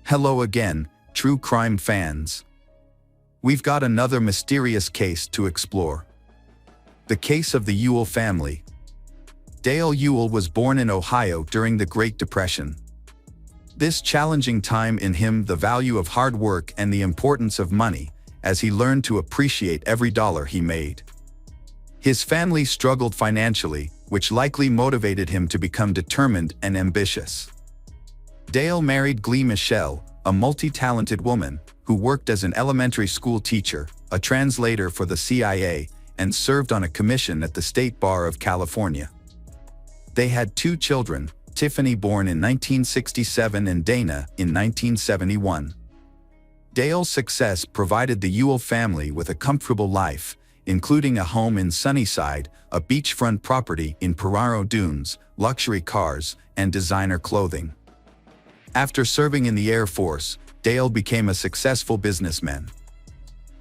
Hello again, true crime fans. We've got another mysterious case to explore. The case of the Ewell family. Dale Ewell was born in Ohio during the Great Depression. This challenging time in him the value of hard work and the importance of money, as he learned to appreciate every dollar he made. His family struggled financially, which likely motivated him to become determined and ambitious. Dale married Glee Michelle, a multi-talented woman, who worked as an elementary school teacher, a translator for the CIA, and served on a commission at the State Bar of California. They had 2 children, Tiffany born in 1967 and Dana in 1971. Dale's success provided the Ewell family with a comfortable life, including a home in Sunnyside, a beachfront property in Peraro Dunes, luxury cars, and designer clothing. After serving in the Air Force, Dale became a successful businessman.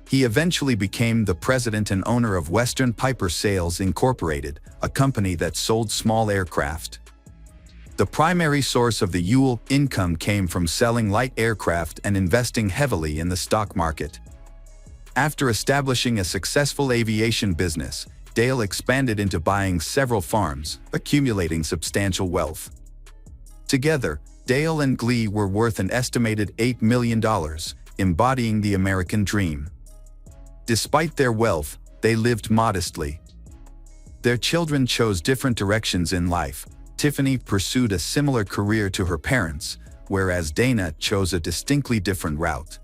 He eventually became the president and owner of Western Piper Sales Incorporated, a company that sold small aircraft. The primary source of the Ewell income came from selling light aircraft and investing heavily in the stock market. After establishing a successful aviation business, Dale expanded into buying several farms, accumulating substantial wealth. Together, Dale and Glee were worth an estimated $8 million, embodying the American dream. Despite their wealth, they lived modestly. Their children chose different directions in life. Tiffany pursued a similar career to her parents, whereas Dana chose a distinctly different route.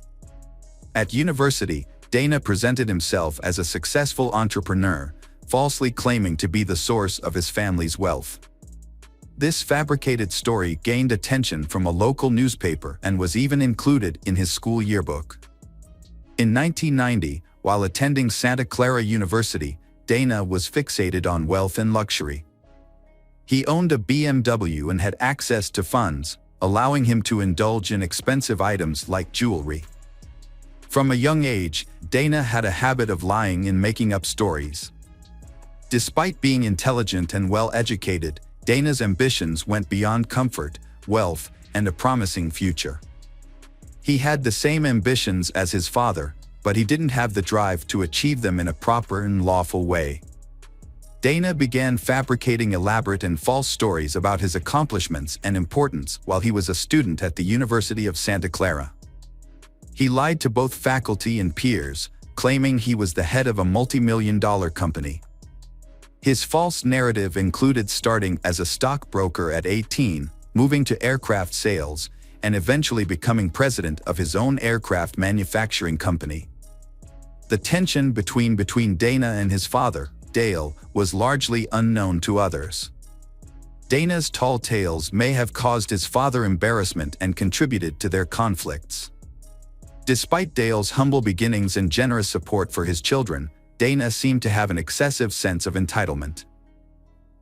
At university, Dana presented himself as a successful entrepreneur, falsely claiming to be the source of his family's wealth. This fabricated story gained attention from a local newspaper and was even included in his school yearbook. In 1990, while attending Santa Clara University, Dana was fixated on wealth and luxury. He owned a BMW and had access to funds, allowing him to indulge in expensive items like jewelry. From a young age, Dana had a habit of lying and making up stories. Despite being intelligent and well-educated, Dana's ambitions went beyond comfort, wealth, and a promising future. He had the same ambitions as his father, but he didn't have the drive to achieve them in a proper and lawful way. Dana began fabricating elaborate and false stories about his accomplishments and importance while he was a student at the University of Santa Clara. He lied to both faculty and peers, claiming he was the head of a multi-million-dollar company. His false narrative included starting as a stockbroker at 18, moving to aircraft sales, and eventually becoming president of his own aircraft manufacturing company. The tension between Dana and his father, Dale, was largely unknown to others. Dana's tall tales may have caused his father embarrassment and contributed to their conflicts. Despite Dale's humble beginnings and generous support for his children, Dana seemed to have an excessive sense of entitlement.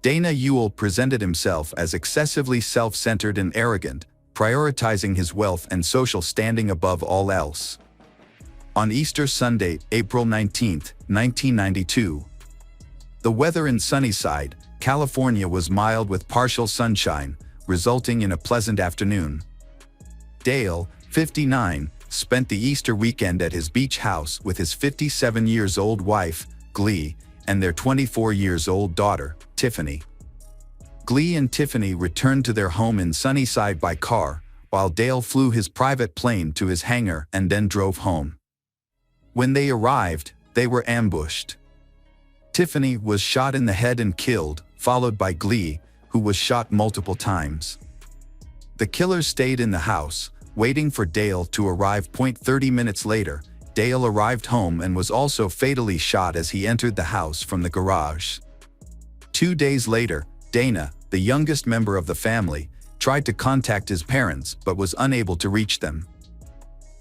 Dana Ewell presented himself as excessively self-centered and arrogant, prioritizing his wealth and social standing above all else. On Easter Sunday, April 19, 1992, the weather in Sunnyside, California was mild with partial sunshine, resulting in a pleasant afternoon. Dale, 59, spent the Easter weekend at his beach house with his 57-year-old wife, Glee, and their 24-year-old daughter, Tiffany. Glee and Tiffany returned to their home in Sunnyside by car, while Dale flew his private plane to his hangar and then drove home. When they arrived, they were ambushed. Tiffany was shot in the head and killed, followed by Glee, who was shot multiple times. The killers stayed in the house, waiting for Dale to arrive. 30 minutes later, Dale arrived home and was also fatally shot as he entered the house from the garage. 2 days later, Dana, the youngest member of the family, tried to contact his parents but was unable to reach them.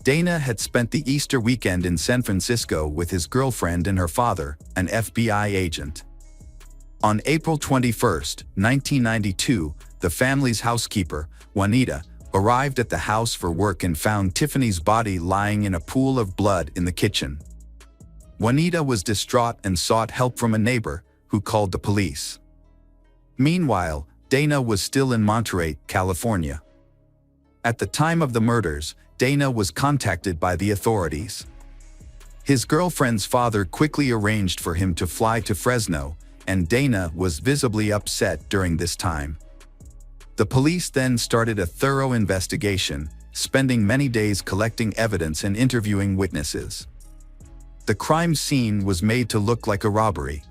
Dana had spent the Easter weekend in San Francisco with his girlfriend and her father, an FBI agent. On April 21, 1992, the family's housekeeper, Juanita, arrived at the house for work and found Tiffany's body lying in a pool of blood in the kitchen. Juanita was distraught and sought help from a neighbor, who called the police. Meanwhile, Dana was still in Monterey, California. At the time of the murders, Dana was contacted by the authorities. His girlfriend's father quickly arranged for him to fly to Fresno, and Dana was visibly upset during this time. The police then started a thorough investigation, spending many days collecting evidence and interviewing witnesses. The crime scene was made to look like a robbery.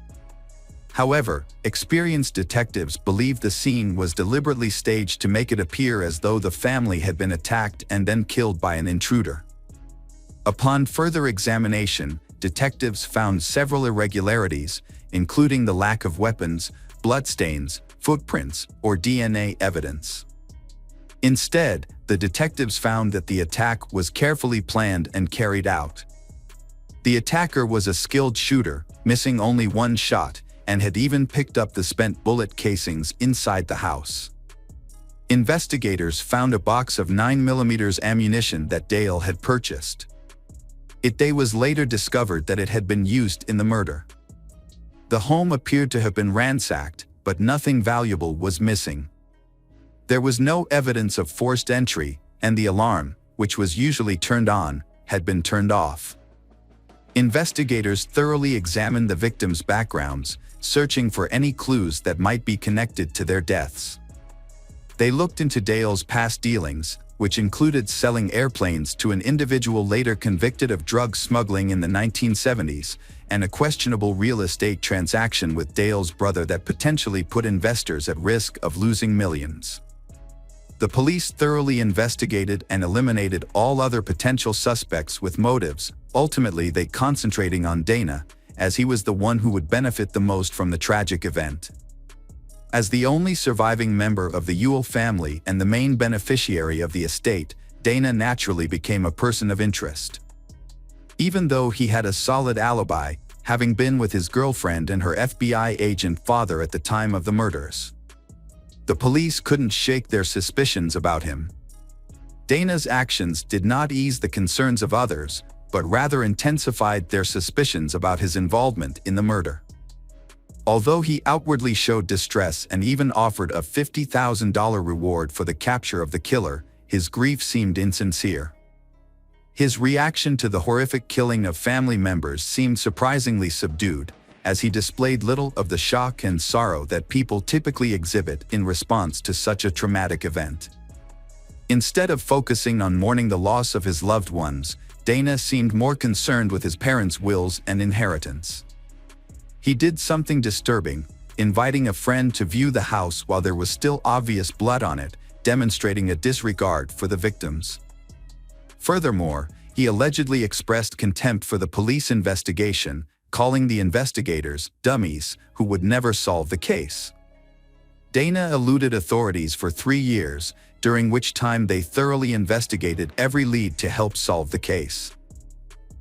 However, experienced detectives believed the scene was deliberately staged to make it appear as though the family had been attacked and then killed by an intruder. Upon further examination, detectives found several irregularities, including the lack of weapons, bloodstains, footprints, or DNA evidence. Instead, the detectives found that the attack was carefully planned and carried out. The attacker was a skilled shooter, missing only one shot, and had even picked up the spent bullet casings inside the house. Investigators found a box of 9mm ammunition that Dale had purchased. It was later discovered that it had been used in the murder. The home appeared to have been ransacked, but nothing valuable was missing. There was no evidence of forced entry, and the alarm, which was usually turned on, had been turned off. Investigators thoroughly examined the victims' backgrounds, searching for any clues that might be connected to their deaths. They looked into Dale's past dealings, which included selling airplanes to an individual later convicted of drug smuggling in the 1970s, and a questionable real estate transaction with Dale's brother that potentially put investors at risk of losing millions. The police thoroughly investigated and eliminated all other potential suspects with motives, ultimately they concentrating on Dana, as he was the one who would benefit the most from the tragic event. As the only surviving member of the Ewell family and the main beneficiary of the estate, Dana naturally became a person of interest. Even though he had a solid alibi, having been with his girlfriend and her FBI agent father at the time of the murders, the police couldn't shake their suspicions about him. Dana's actions did not ease the concerns of others, but rather intensified their suspicions about his involvement in the murder. Although he outwardly showed distress and even offered a $50,000 reward for the capture of the killer, his grief seemed insincere. His reaction to the horrific killing of family members seemed surprisingly subdued, as he displayed little of the shock and sorrow that people typically exhibit in response to such a traumatic event. Instead of focusing on mourning the loss of his loved ones, Dana seemed more concerned with his parents' wills and inheritance. He did something disturbing, inviting a friend to view the house while there was still obvious blood on it, demonstrating a disregard for the victims. Furthermore, he allegedly expressed contempt for the police investigation, calling the investigators dummies who would never solve the case. Dana eluded authorities for 3 years, during which time they thoroughly investigated every lead to help solve the case.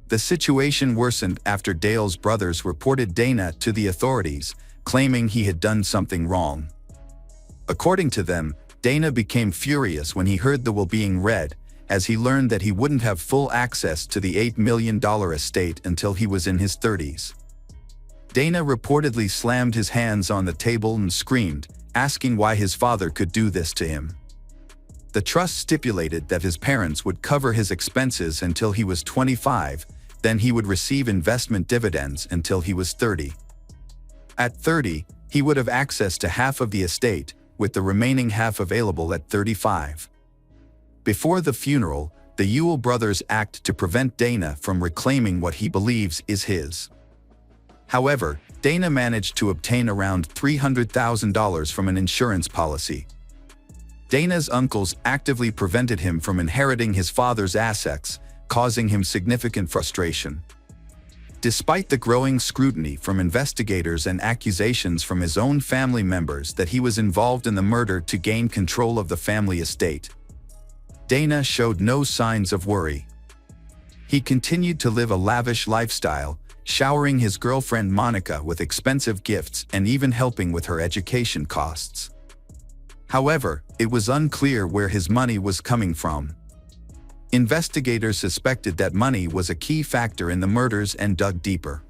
The situation worsened after Dale's brothers reported Dana to the authorities, claiming he had done something wrong. According to them, Dana became furious when he heard the will being read, as he learned that he wouldn't have full access to the $8 million estate until he was in his 30s. Dana reportedly slammed his hands on the table and screamed, asking why his father could do this to him. The trust stipulated that his parents would cover his expenses until he was 25, then he would receive investment dividends until he was 30. At 30, he would have access to half of the estate, with the remaining half available at 35. Before the funeral, the Ewell brothers act to prevent Dana from reclaiming what he believes is his. However, Dana managed to obtain around $300,000 from an insurance policy. Dana's uncles actively prevented him from inheriting his father's assets, causing him significant frustration. Despite the growing scrutiny from investigators and accusations from his own family members that he was involved in the murder to gain control of the family estate, Dana showed no signs of worry. He continued to live a lavish lifestyle, showering his girlfriend Monica with expensive gifts and even helping with her education costs. However, it was unclear where his money was coming from. Investigators suspected that money was a key factor in the murders and dug deeper.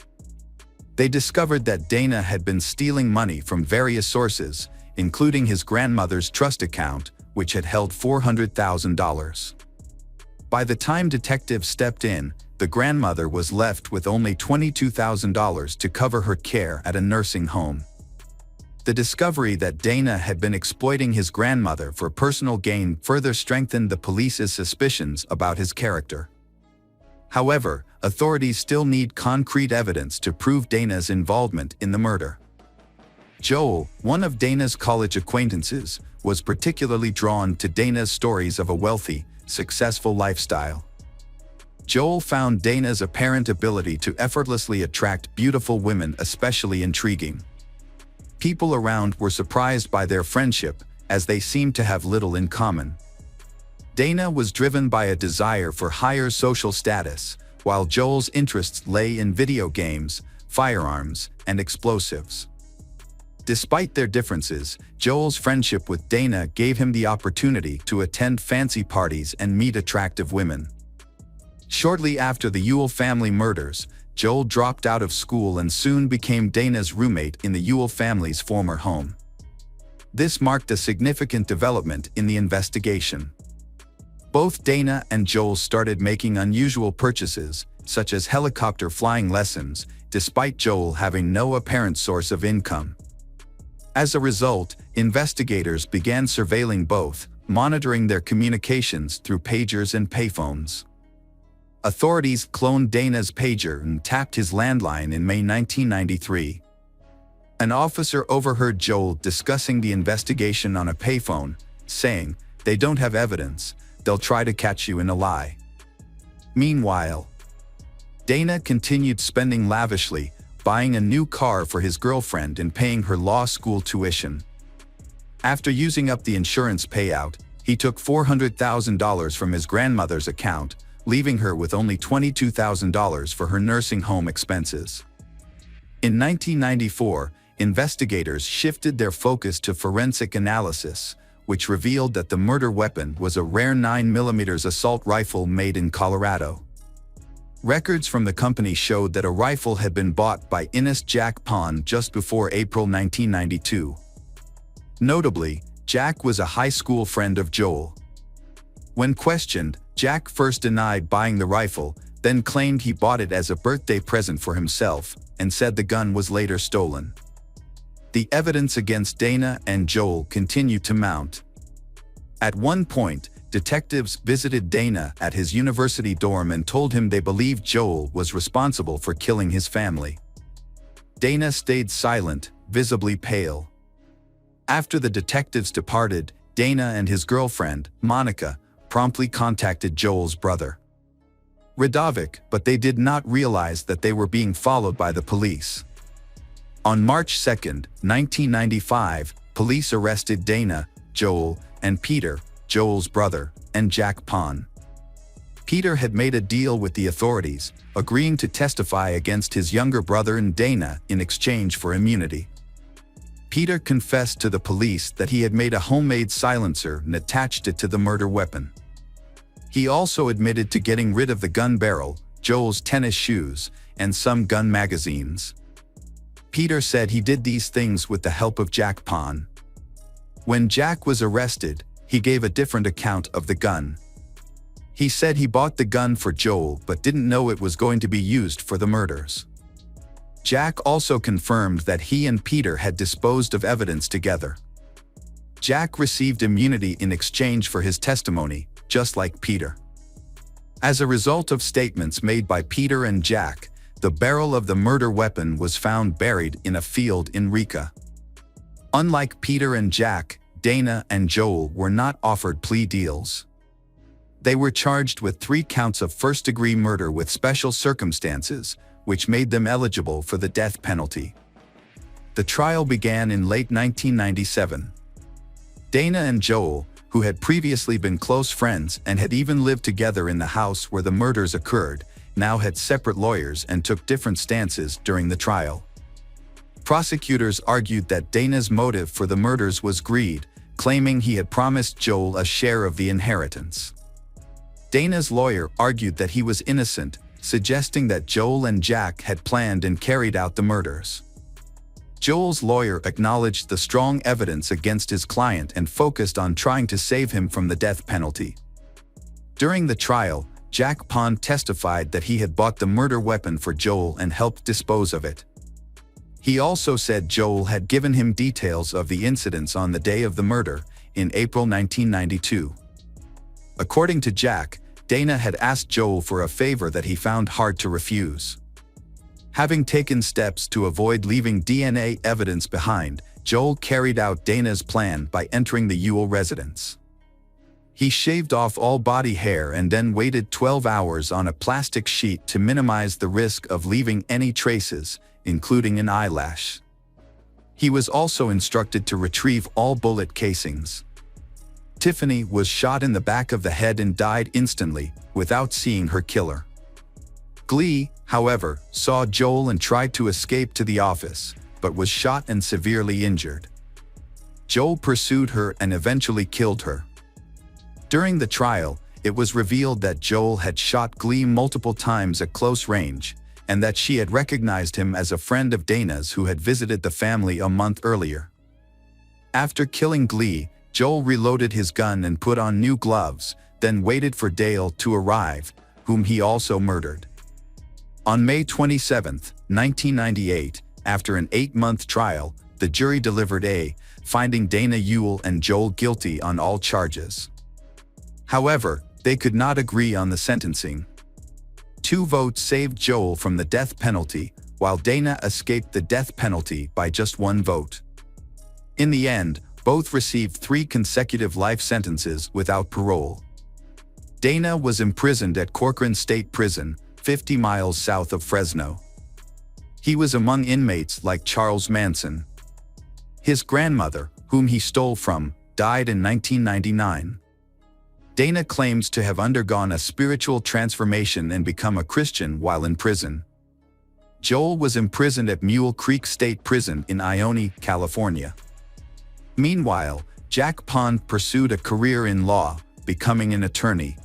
They discovered that Dana had been stealing money from various sources, including his grandmother's trust account, which had held $400,000. By the time detectives stepped in, the grandmother was left with only $22,000 to cover her care at a nursing home. The discovery that Dana had been exploiting his grandmother for personal gain further strengthened the police's suspicions about his character. However, authorities still need concrete evidence to prove Dana's involvement in the murder. Joel, one of Dana's college acquaintances, was particularly drawn to Dana's stories of a wealthy, successful lifestyle. Joel found Dana's apparent ability to effortlessly attract beautiful women especially intriguing. People around were surprised by their friendship, as they seemed to have little in common. Dana was driven by a desire for higher social status, while Joel's interests lay in video games, firearms, and explosives. Despite their differences, Joel's friendship with Dana gave him the opportunity to attend fancy parties and meet attractive women. Shortly after the Ewell family murders, Joel dropped out of school and soon became Dana's roommate in the Ewell family's former home. This marked a significant development in the investigation. Both Dana and Joel started making unusual purchases, such as helicopter flying lessons, despite Joel having no apparent source of income. As a result, investigators began surveilling both, monitoring their communications through pagers and payphones. Authorities cloned Dana's pager and tapped his landline in May 1993. An officer overheard Joel discussing the investigation on a payphone, saying, "They don't have evidence, they'll try to catch you in a lie." Meanwhile, Dana continued spending lavishly, buying a new car for his girlfriend and paying her law school tuition. After using up the insurance payout, he took $400,000 from his grandmother's account, leaving her with only $22,000 for her nursing home expenses. In 1994, investigators shifted their focus to forensic analysis, which revealed that the murder weapon was a rare 9mm assault rifle made in Colorado. Records from the company showed that a rifle had been bought by Innes Jack Pond just before April 1992. Notably, Jack was a high school friend of Joel. When questioned, Jack first denied buying the rifle, then claimed he bought it as a birthday present for himself, and said the gun was later stolen. The evidence against Dana and Joel continued to mount. At one point, detectives visited Dana at his university dorm and told him they believed Joel was responsible for killing his family. Dana stayed silent, visibly pale. After the detectives departed, Dana and his girlfriend, Monica, promptly contacted Joel's brother, Radovic, but they did not realize that they were being followed by the police. On March 2, 1995, police arrested Dana, Joel, and Peter, Joel's brother, and Jack Pond. Peter had made a deal with the authorities, agreeing to testify against his younger brother and Dana in exchange for immunity. Peter confessed to the police that he had made a homemade silencer and attached it to the murder weapon. He also admitted to getting rid of the gun barrel, Joel's tennis shoes, and some gun magazines. Peter said he did these things with the help of Jack Pond. When Jack was arrested, he gave a different account of the gun. He said he bought the gun for Joel but didn't know it was going to be used for the murders. Jack also confirmed that he and Peter had disposed of evidence together. Jack received immunity in exchange for his testimony, just like Peter. As a result of statements made by Peter and Jack, the barrel of the murder weapon was found buried in a field in Rica. Unlike Peter and Jack, Dana and Joel were not offered plea deals. They were charged with 3 counts of first-degree murder with special circumstances, which made them eligible for the death penalty. The trial began in late 1997. Dana and Joel, who had previously been close friends and had even lived together in the house where the murders occurred, now had separate lawyers and took different stances during the trial. Prosecutors argued that Dana's motive for the murders was greed, claiming he had promised Joel a share of the inheritance. Dana's lawyer argued that he was innocent, suggesting that Joel and Jack had planned and carried out the murders. Joel's lawyer acknowledged the strong evidence against his client and focused on trying to save him from the death penalty. During the trial, Jack Pond testified that he had bought the murder weapon for Joel and helped dispose of it. He also said Joel had given him details of the incidents on the day of the murder, in April 1992. According to Jack, Dana had asked Joel for a favor that he found hard to refuse. Having taken steps to avoid leaving DNA evidence behind, Joel carried out Dana's plan by entering the Ewell residence. He shaved off all body hair and then waited 12 hours on a plastic sheet to minimize the risk of leaving any traces, including an eyelash. He was also instructed to retrieve all bullet casings. Tiffany was shot in the back of the head and died instantly, without seeing her killer. Glee, however, saw Joel and tried to escape to the office, but was shot and severely injured. Joel pursued her and eventually killed her. During the trial, it was revealed that Joel had shot Glee multiple times at close range, and that she had recognized him as a friend of Dana's who had visited the family a month earlier. After killing Glee, Joel reloaded his gun and put on new gloves, then waited for Dale to arrive, whom he also murdered. On May 27, 1998, after an 8-month trial, the jury delivered a finding Dana Ewell and Joel guilty on all charges. However, they could not agree on the sentencing. 2 votes saved Joel from the death penalty, while Dana escaped the death penalty by just 1 vote. In the end, both received 3 consecutive life sentences without parole. Dana was imprisoned at Corcoran State Prison, 50 miles south of Fresno. He was among inmates like Charles Manson. His grandmother, whom he stole from, died in 1999. Dana claims to have undergone a spiritual transformation and become a Christian while in prison. Joel was imprisoned at Mule Creek State Prison in Ione, California. Meanwhile, Jack Pond pursued a career in law, becoming an attorney.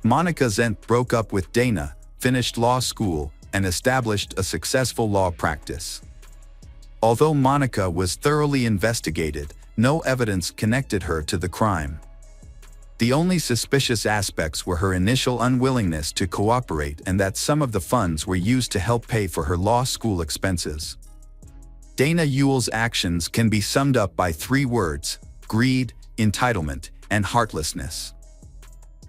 Monica Zent broke up with Dana, finished law school, and established a successful law practice. Although Monica was thoroughly investigated, no evidence connected her to the crime. The only suspicious aspects were her initial unwillingness to cooperate and that some of the funds were used to help pay for her law school expenses. Dana Ewell's actions can be summed up by 3 words: greed, entitlement, and heartlessness.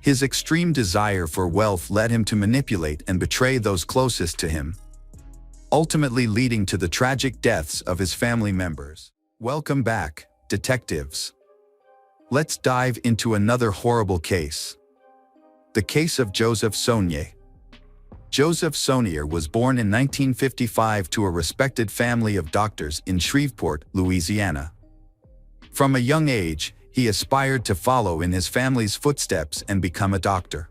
His extreme desire for wealth led him to manipulate and betray those closest to him, ultimately leading to the tragic deaths of his family members. Welcome back, detectives. Let's dive into another horrible case. The case of Joseph Saunier. Joseph Saunier was born in 1955 to a respected family of doctors in Shreveport, Louisiana. From a young age, he aspired to follow in his family's footsteps and become a doctor.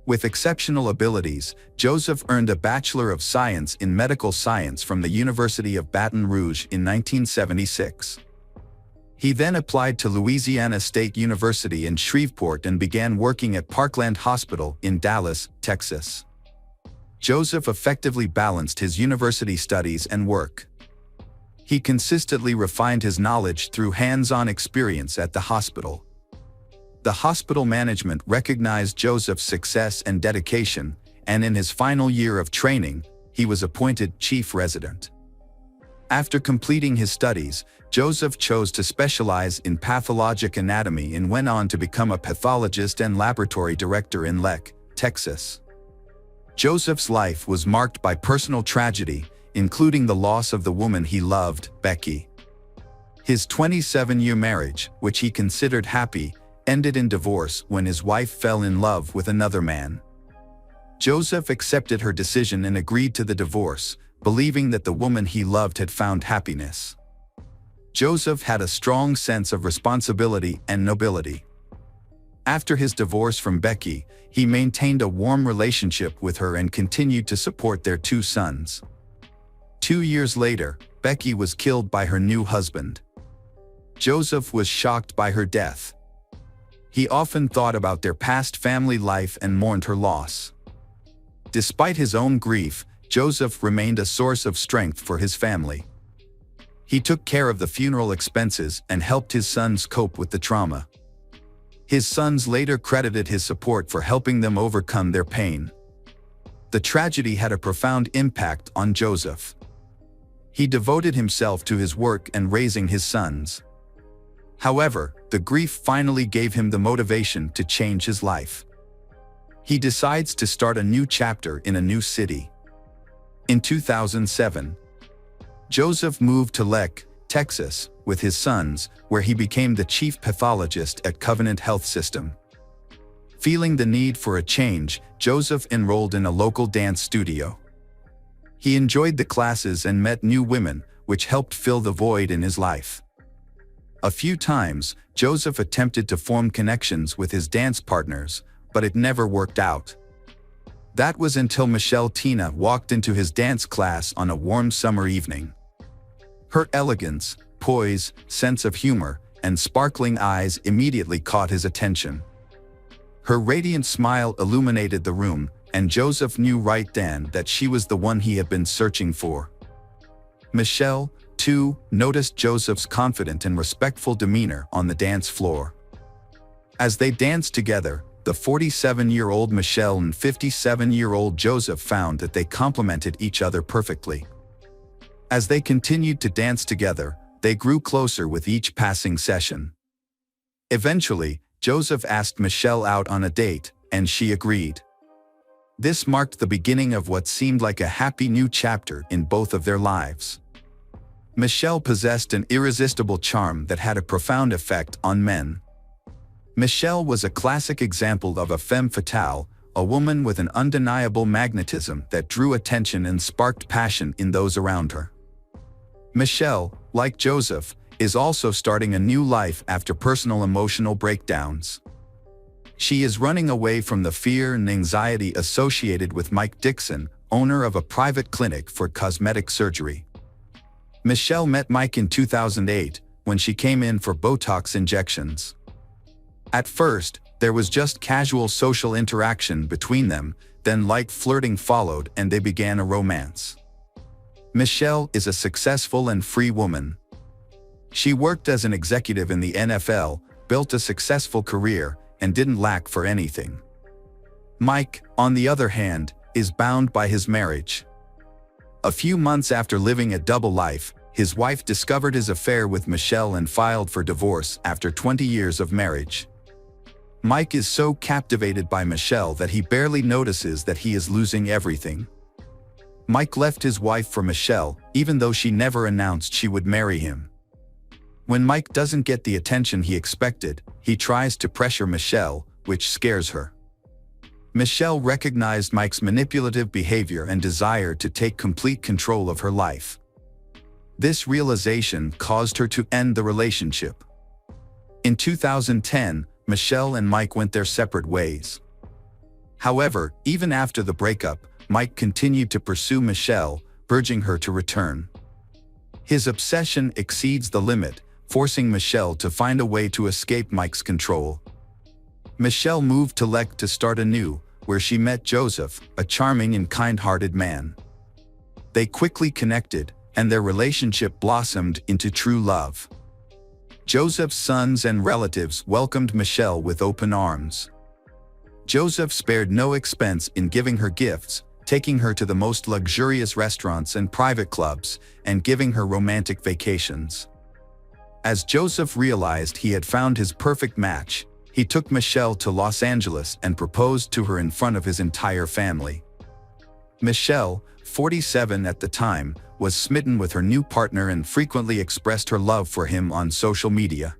With exceptional abilities, Joseph earned a Bachelor of Science in Medical Science from the University of Baton Rouge in 1976. He then applied to Louisiana State University in Shreveport and began working at Parkland Hospital in Dallas, Texas. Joseph effectively balanced his university studies and work. He consistently refined his knowledge through hands-on experience at the hospital. The hospital management recognized Joseph's success and dedication, and in his final year of training, he was appointed chief resident. After completing his studies, Joseph chose to specialize in pathologic anatomy and went on to become a pathologist and laboratory director in Leck, Texas. Joseph's life was marked by personal tragedy, including the loss of the woman he loved, Becky. His 27-year marriage, which he considered happy, ended in divorce when his wife fell in love with another man. Joseph accepted her decision and agreed to the divorce, believing that the woman he loved had found happiness. Joseph had a strong sense of responsibility and nobility. After his divorce from Becky, he maintained a warm relationship with her and continued to support their 2 sons. 2 years later, Becky was killed by her new husband. Joseph was shocked by her death. He often thought about their past family life and mourned her loss. Despite his own grief, Joseph remained a source of strength for his family. He took care of the funeral expenses and helped his sons cope with the trauma. His sons later credited his support for helping them overcome their pain. The tragedy had a profound impact on Joseph. He devoted himself to his work and raising his sons. However, the grief finally gave him the motivation to change his life. He decides to start a new chapter in a new city. In 2007, Joseph moved to Lek, Texas, with his sons, where he became the chief pathologist at Covenant Health System. Feeling the need for a change, Joseph enrolled in a local dance studio. He enjoyed the classes and met new women, which helped fill the void in his life. A few times, Joseph attempted to form connections with his dance partners, but it never worked out. That was until Michelle Tina walked into his dance class on a warm summer evening. Her elegance, poise, sense of humor, and sparkling eyes immediately caught his attention. Her radiant smile illuminated the room, and Joseph knew right then that she was the one he had been searching for. Michelle, too, noticed Joseph's confident and respectful demeanor on the dance floor. As they danced together, the 47-year-old Michelle and 57-year-old Joseph found that they complemented each other perfectly. As they continued to dance together, they grew closer with each passing session. Eventually, Joseph asked Michelle out on a date, and she agreed. This marked the beginning of what seemed like a happy new chapter in both of their lives. Michelle possessed an irresistible charm that had a profound effect on men. Michelle was a classic example of a femme fatale, a woman with an undeniable magnetism that drew attention and sparked passion in those around her. Michelle, like Joseph, is also starting a new life after personal emotional breakdowns. She is running away from the fear and anxiety associated with Mike Dixon, owner of a private clinic for cosmetic surgery. Michelle met Mike in 2008 when she came in for Botox injections. At first, there was just casual social interaction between them, then light flirting followed and they began a romance. Michelle is a successful and free woman. She worked as an executive in the NFL, built a successful career, and didn't lack for anything. Mike, on the other hand, is bound by his marriage. A few months after living a double life, his wife discovered his affair with Michelle and filed for divorce after 20 years of marriage. Mike is so captivated by Michelle that he barely notices that he is losing everything. Mike left his wife for Michelle, even though she never announced she would marry him. When Mike doesn't get the attention he expected, he tries to pressure Michelle, which scares her. Michelle recognized Mike's manipulative behavior and desire to take complete control of her life. This realization caused her to end the relationship. In 2010, Michelle and Mike went their separate ways. However, even after the breakup, Mike continued to pursue Michelle, urging her to return. His obsession exceeds the limit, forcing Michelle to find a way to escape Mike's control. Michelle moved to Lek to start anew, where she met Joseph, a charming and kind-hearted man. They quickly connected, and their relationship blossomed into true love. Joseph's sons and relatives welcomed Michelle with open arms. Joseph spared no expense in giving her gifts, taking her to the most luxurious restaurants and private clubs, and giving her romantic vacations. As Joseph realized he had found his perfect match, he took Michelle to Los Angeles and proposed to her in front of his entire family. Michelle, 47 at the time, was smitten with her new partner and frequently expressed her love for him on social media.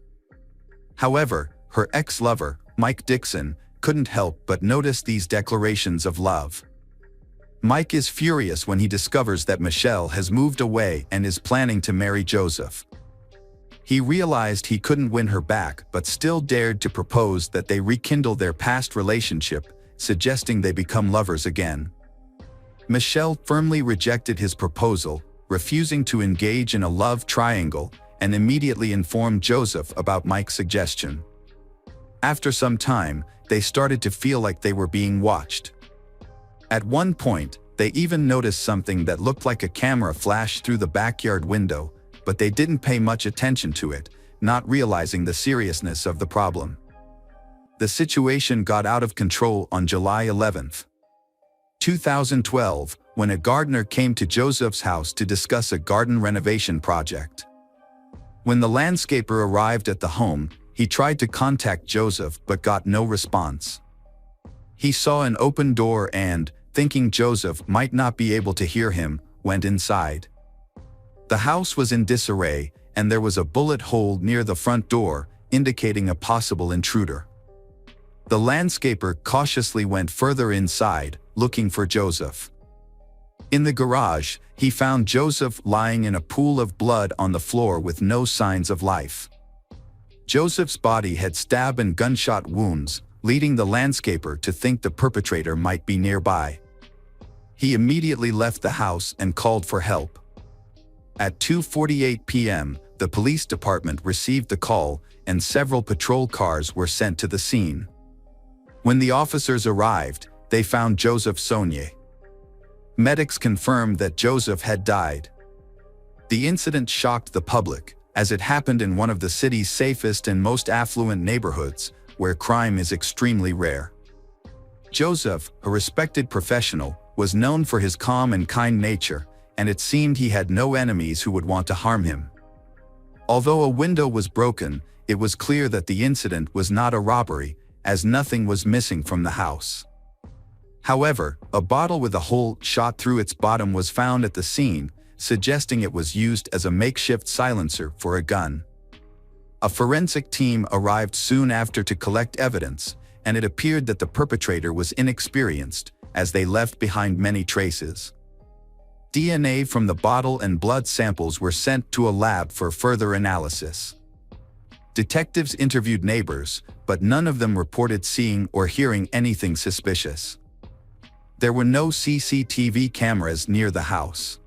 However, her ex-lover, Mike Dixon, couldn't help but notice these declarations of love. Mike is furious when he discovers that Michelle has moved away and is planning to marry Joseph. He realized he couldn't win her back but still dared to propose that they rekindle their past relationship, suggesting they become lovers again. Michelle firmly rejected his proposal, refusing to engage in a love triangle, and immediately informed Joseph about Mike's suggestion. After some time, they started to feel like they were being watched. At one point, they even noticed something that looked like a camera flash through the backyard window, but they didn't pay much attention to it, not realizing the seriousness of the problem. The situation got out of control on July 11, 2012, when a gardener came to Joseph's house to discuss a garden renovation project. When the landscaper arrived at the home, he tried to contact Joseph but got no response. He saw an open door and, thinking Joseph might not be able to hear him, went inside. The house was in disarray, and there was a bullet hole near the front door, indicating a possible intruder. The landscaper cautiously went further inside, looking for Joseph. In the garage, he found Joseph lying in a pool of blood on the floor with no signs of life. Joseph's body had stab and gunshot wounds, leading the landscaper to think the perpetrator might be nearby. He immediately left the house and called for help. At 2:48 p.m., the police department received the call, and several patrol cars were sent to the scene. When the officers arrived, they found Joseph Sonnier. Medics confirmed that Joseph had died. The incident shocked the public, as it happened in one of the city's safest and most affluent neighborhoods, where crime is extremely rare. Joseph, a respected professional, was known for his calm and kind nature, and it seemed he had no enemies who would want to harm him. Although a window was broken, it was clear that the incident was not a robbery, as nothing was missing from the house. However, a bottle with a hole shot through its bottom was found at the scene, suggesting it was used as a makeshift silencer for a gun. A forensic team arrived soon after to collect evidence, and it appeared that the perpetrator was inexperienced, as they left behind many traces. DNA from the bottle and blood samples were sent to a lab for further analysis. Detectives interviewed neighbors, but none of them reported seeing or hearing anything suspicious. There were no CCTV cameras near the house.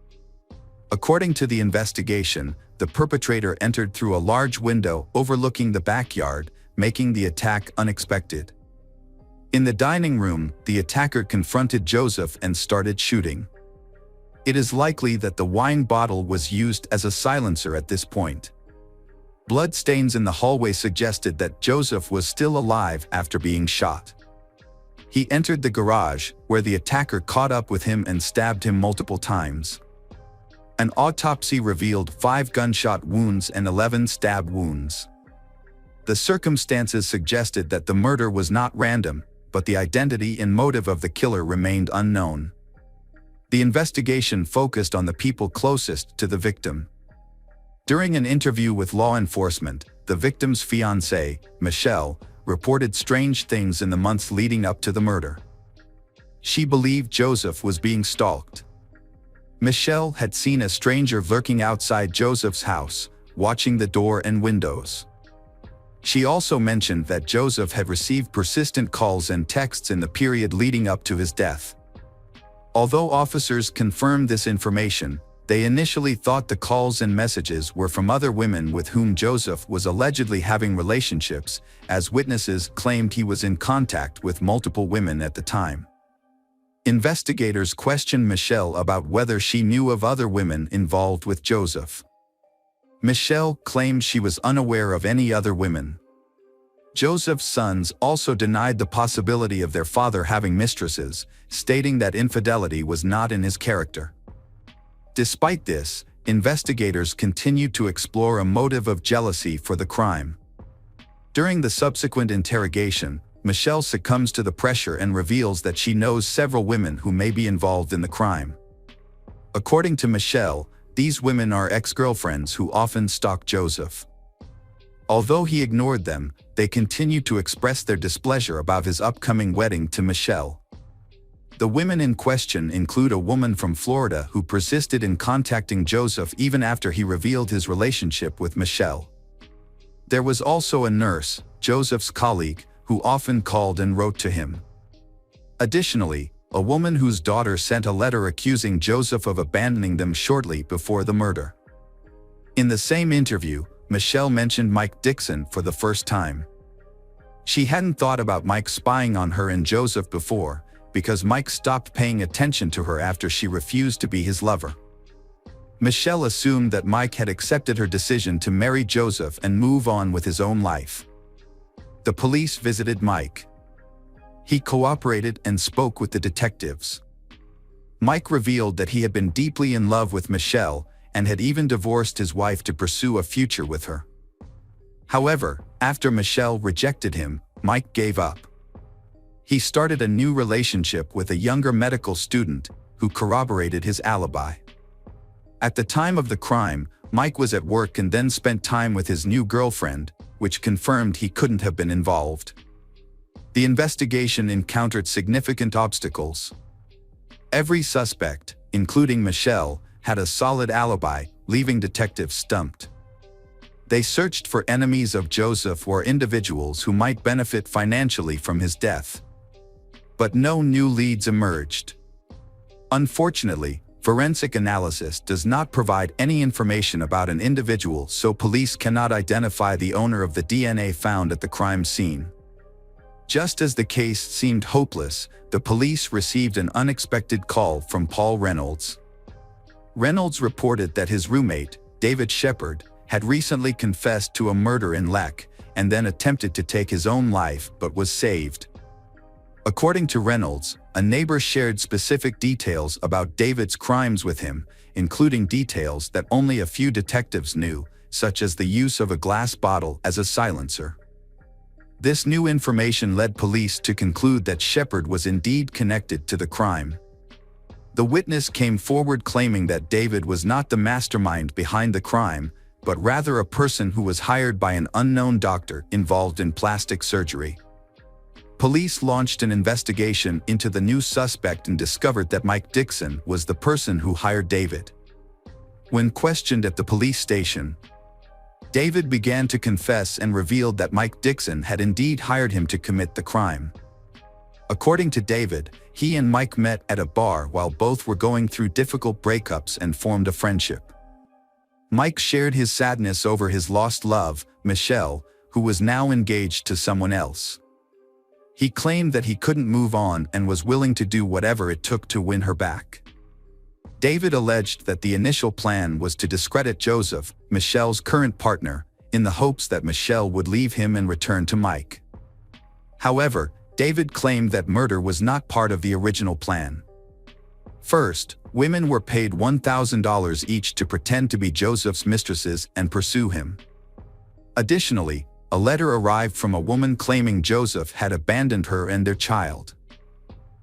According to the investigation, the perpetrator entered through a large window overlooking the backyard, making the attack unexpected. In the dining room, the attacker confronted Joseph and started shooting. It is likely that the wine bottle was used as a silencer at this point. Blood stains in the hallway suggested that Joseph was still alive after being shot. He entered the garage, where the attacker caught up with him and stabbed him multiple times. An autopsy revealed 5 gunshot wounds and 11 stab wounds. The circumstances suggested that the murder was not random, but the identity and motive of the killer remained unknown. The investigation focused on the people closest to the victim. During an interview with law enforcement, the victim's fiancée, Michelle, reported strange things in the months leading up to the murder. She believed Joseph was being stalked. Michelle had seen a stranger lurking outside Joseph's house, watching the door and windows. She also mentioned that Joseph had received persistent calls and texts in the period leading up to his death. Although officers confirmed this information, they initially thought the calls and messages were from other women with whom Joseph was allegedly having relationships, as witnesses claimed he was in contact with multiple women at the time. Investigators questioned Michelle about whether she knew of other women involved with Joseph. Michelle claimed she was unaware of any other women. Joseph's sons also denied the possibility of their father having mistresses, stating that infidelity was not in his character. Despite this, investigators continued to explore a motive of jealousy for the crime. During the subsequent interrogation, Michelle succumbs to the pressure and reveals that she knows several women who may be involved in the crime. According to Michelle, these women are ex-girlfriends who often stalk Joseph. Although he ignored them, they continued to express their displeasure about his upcoming wedding to Michelle. The women in question include a woman from Florida who persisted in contacting Joseph even after he revealed his relationship with Michelle. There was also a nurse, Joseph's colleague, who often called and wrote to him. Additionally, a woman whose daughter sent a letter accusing Joseph of abandoning them shortly before the murder. In the same interview, Michelle mentioned Mike Dixon for the first time. She hadn't thought about Mike spying on her and Joseph before, because Mike stopped paying attention to her after she refused to be his lover. Michelle assumed that Mike had accepted her decision to marry Joseph and move on with his own life. The police visited Mike. He cooperated and spoke with the detectives. Mike revealed that he had been deeply in love with Michelle and had even divorced his wife to pursue a future with her. However, after Michelle rejected him, Mike gave up. He started a new relationship with a younger medical student who corroborated his alibi. At the time of the crime, Mike was at work and then spent time with his new girlfriend, which confirmed he couldn't have been involved. The investigation encountered significant obstacles. Every suspect, including Michelle, had a solid alibi, leaving detectives stumped. They searched for enemies of Joseph or individuals who might benefit financially from his death. But no new leads emerged. Unfortunately, forensic analysis does not provide any information about an individual, so police cannot identify the owner of the DNA found at the crime scene. Just as the case seemed hopeless, the police received an unexpected call from Paul Reynolds. Reynolds reported that his roommate, David Shepard, had recently confessed to a murder in Leck and then attempted to take his own life but was saved. According to Reynolds, a neighbor shared specific details about David's crimes with him, including details that only a few detectives knew, such as the use of a glass bottle as a silencer. This new information led police to conclude that Shepard was indeed connected to the crime. The witness came forward claiming that David was not the mastermind behind the crime, but rather a person who was hired by an unknown doctor involved in plastic surgery. Police launched an investigation into the new suspect and discovered that Mike Dixon was the person who hired David. When questioned at the police station, David began to confess and revealed that Mike Dixon had indeed hired him to commit the crime. According to David, he and Mike met at a bar while both were going through difficult breakups and formed a friendship. Mike shared his sadness over his lost love, Michelle, who was now engaged to someone else. He claimed that he couldn't move on and was willing to do whatever it took to win her back. David alleged that the initial plan was to discredit Joseph, Michelle's current partner, in the hopes that Michelle would leave him and return to Mike. However, David claimed that murder was not part of the original plan. First, women were paid $1,000 each to pretend to be Joseph's mistresses and pursue him. Additionally, a letter arrived from a woman claiming Joseph had abandoned her and their child.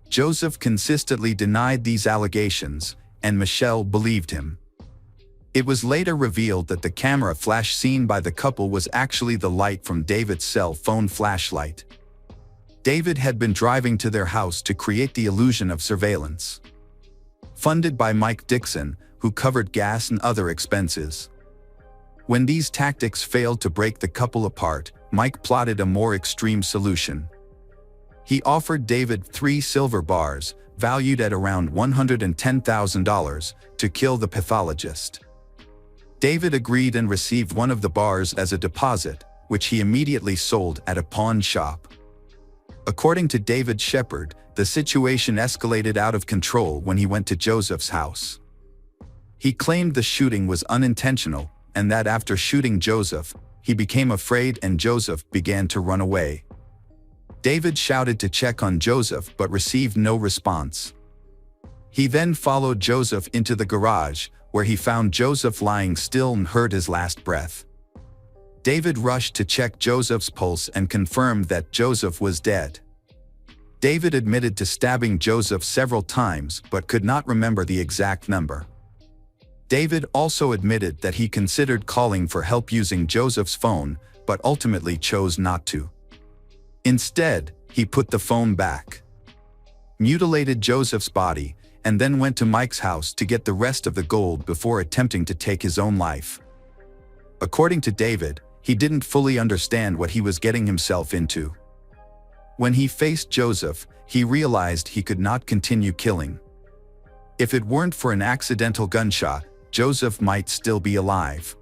Joseph consistently denied these allegations, and Michelle believed him. It was later revealed that the camera flash seen by the couple was actually the light from David's cell phone flashlight. David had been driving to their house to create the illusion of surveillance. Funded by Mike Dixon, who covered gas and other expenses. When these tactics failed to break the couple apart, Mike plotted a more extreme solution. He offered David 3 silver bars, valued at around $110,000, to kill the pathologist. David agreed and received one of the bars as a deposit, which he immediately sold at a pawn shop. According to David Shepard, the situation escalated out of control when he went to Joseph's house. He claimed the shooting was unintentional, and that after shooting Joseph, he became afraid and Joseph began to run away. David shouted to check on Joseph but received no response. He then followed Joseph into the garage, where he found Joseph lying still and heard his last breath. David rushed to check Joseph's pulse and confirmed that Joseph was dead. David admitted to stabbing Joseph several times but could not remember the exact number. David also admitted that he considered calling for help using Joseph's phone, but ultimately chose not to. Instead, he put the phone back, mutilated Joseph's body, and then went to Mike's house to get the rest of the gold before attempting to take his own life. According to David, he didn't fully understand what he was getting himself into. When he faced Joseph, he realized he could not continue killing. If it weren't for an accidental gunshot, Joseph might still be alive.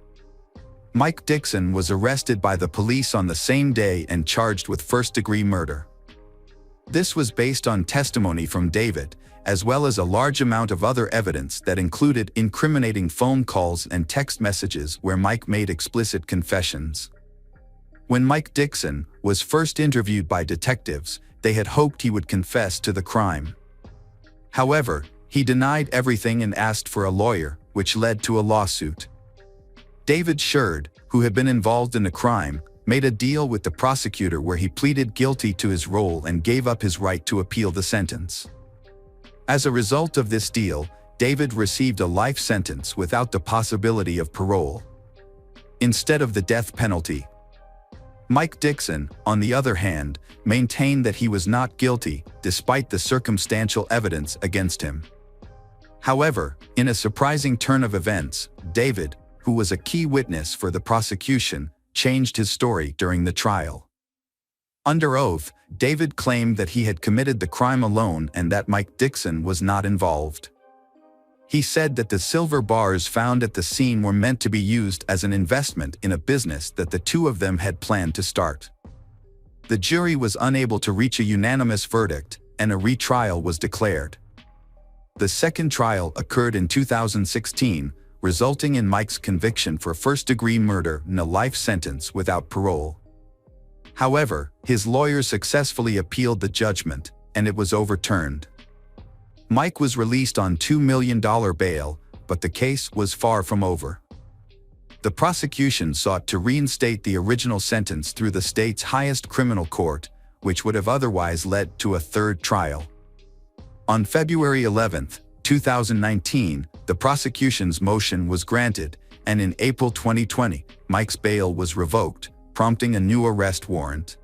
Mike Dixon was arrested by the police on the same day and charged with first-degree murder. This was based on testimony from David, as well as a large amount of other evidence that included incriminating phone calls and text messages where Mike made explicit confessions. When Mike Dixon was first interviewed by detectives, they had hoped he would confess to the crime. However, he denied everything and asked for a lawyer, which led to a lawsuit. David Sherd, who had been involved in the crime, made a deal with the prosecutor where he pleaded guilty to his role and gave up his right to appeal the sentence. As a result of this deal, David received a life sentence without the possibility of parole, instead of the death penalty. Mike Dixon, on the other hand, maintained that he was not guilty, despite the circumstantial evidence against him. However, in a surprising turn of events, David, who was a key witness for the prosecution, changed his story during the trial. Under oath, David claimed that he had committed the crime alone and that Mike Dixon was not involved. He said that the silver bars found at the scene were meant to be used as an investment in a business that the two of them had planned to start. The jury was unable to reach a unanimous verdict, and a retrial was declared. The second trial occurred in 2016, resulting in Mike's conviction for first-degree murder and a life sentence without parole. However, his lawyer successfully appealed the judgment, and it was overturned. Mike was released on $2 million bail, but the case was far from over. The prosecution sought to reinstate the original sentence through the state's highest criminal court, which would have otherwise led to a third trial. On February 11, 2019, the prosecution's motion was granted, and in April 2020, Mike's bail was revoked, prompting a new arrest warrant.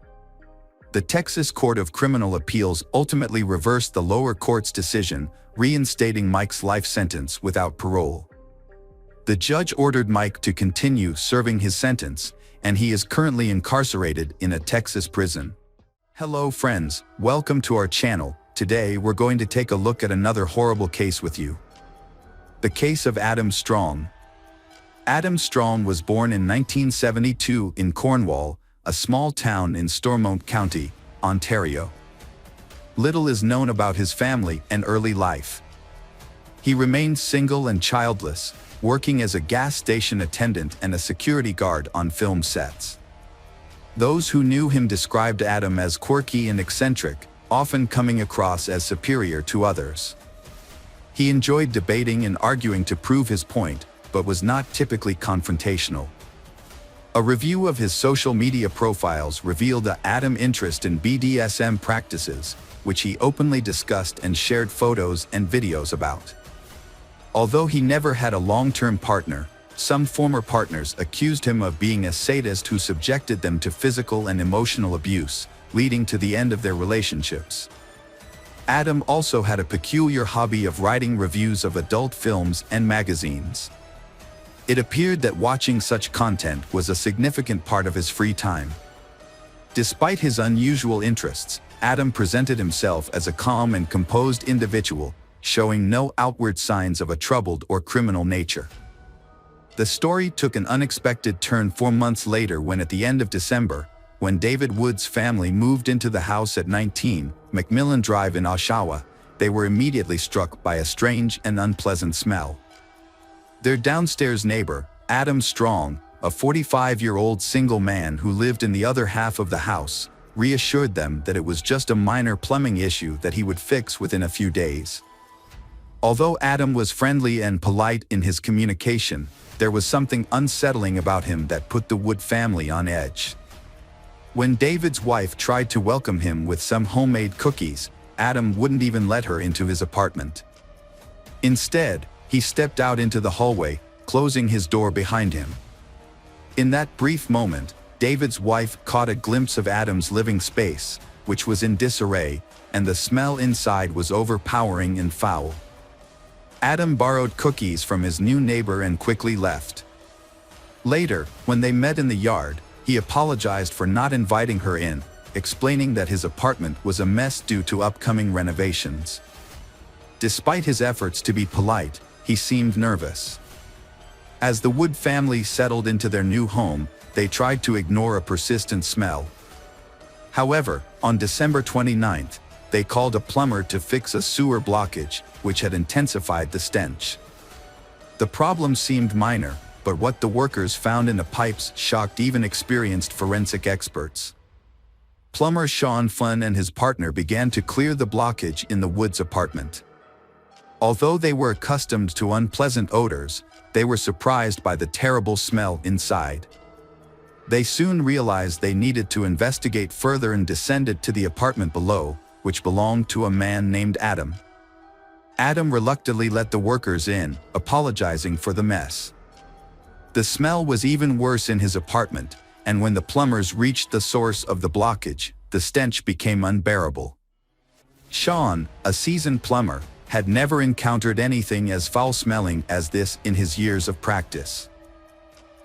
The Texas Court of Criminal Appeals ultimately reversed the lower court's decision, reinstating Mike's life sentence without parole. The judge ordered Mike to continue serving his sentence, and he is currently incarcerated in a Texas prison. Hello friends, welcome to our channel. Today we're going to take a look at another horrible case with you. The case of Adam Strong. Adam Strong was born in 1972 in Cornwall, a small town in Stormont County, Ontario. Little is known about his family and early life. He remained single and childless, working as a gas station attendant and a security guard on film sets. Those who knew him described Adam as quirky and eccentric, often coming across as superior to others. He enjoyed debating and arguing to prove his point, but was not typically confrontational. A review of his social media profiles revealed Adam's interest in BDSM practices, which he openly discussed and shared photos and videos about. Although he never had a long-term partner, some former partners accused him of being a sadist who subjected them to physical and emotional abuse, leading to the end of their relationships. Adam also had a peculiar hobby of writing reviews of adult films and magazines. It appeared that watching such content was a significant part of his free time. Despite his unusual interests, Adam presented himself as a calm and composed individual, showing no outward signs of a troubled or criminal nature. The story took an unexpected turn 4 months later when at the end of December, when David Wood's family moved into the house at 19 McMillan Drive in Oshawa, they were immediately struck by a strange and unpleasant smell. Their downstairs neighbor, Adam Strong, a 45-year-old single man who lived in the other half of the house, reassured them that it was just a minor plumbing issue that he would fix within a few days. Although Adam was friendly and polite in his communication, there was something unsettling about him that put the Wood family on edge. When David's wife tried to welcome him with some homemade cookies, Adam wouldn't even let her into his apartment. Instead, he stepped out into the hallway, closing his door behind him. In that brief moment, David's wife caught a glimpse of Adam's living space, which was in disarray, and the smell inside was overpowering and foul. Adam borrowed cookies from his new neighbor and quickly left. Later, when they met in the yard, he apologized for not inviting her in, explaining that his apartment was a mess due to upcoming renovations. Despite his efforts to be polite, he seemed nervous. As the Wood family settled into their new home, they tried to ignore a persistent smell. However, on December 29th, they called a plumber to fix a sewer blockage, which had intensified the stench. The problem seemed minor, but what the workers found in the pipes shocked even experienced forensic experts. Plumber Sean Flynn and his partner began to clear the blockage in the Woods apartment. Although they were accustomed to unpleasant odors, they were surprised by the terrible smell inside. They soon realized they needed to investigate further and descended to the apartment below, which belonged to a man named Adam. Adam reluctantly let the workers in, apologizing for the mess. The smell was even worse in his apartment, and when the plumbers reached the source of the blockage, the stench became unbearable. Sean, a seasoned plumber, had never encountered anything as foul-smelling as this in his years of practice.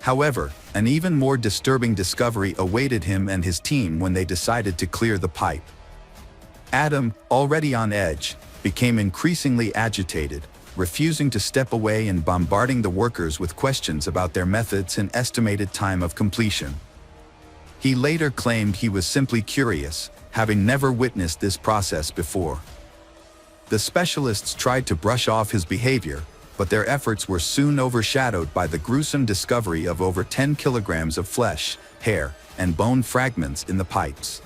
However, an even more disturbing discovery awaited him and his team when they decided to clear the pipe. Adam, already on edge, became increasingly agitated, refusing to step away and bombarding the workers with questions about their methods and estimated time of completion. He later claimed he was simply curious, having never witnessed this process before. The specialists tried to brush off his behavior, but their efforts were soon overshadowed by the gruesome discovery of over 10 kilograms of flesh, hair, and bone fragments in the pipes.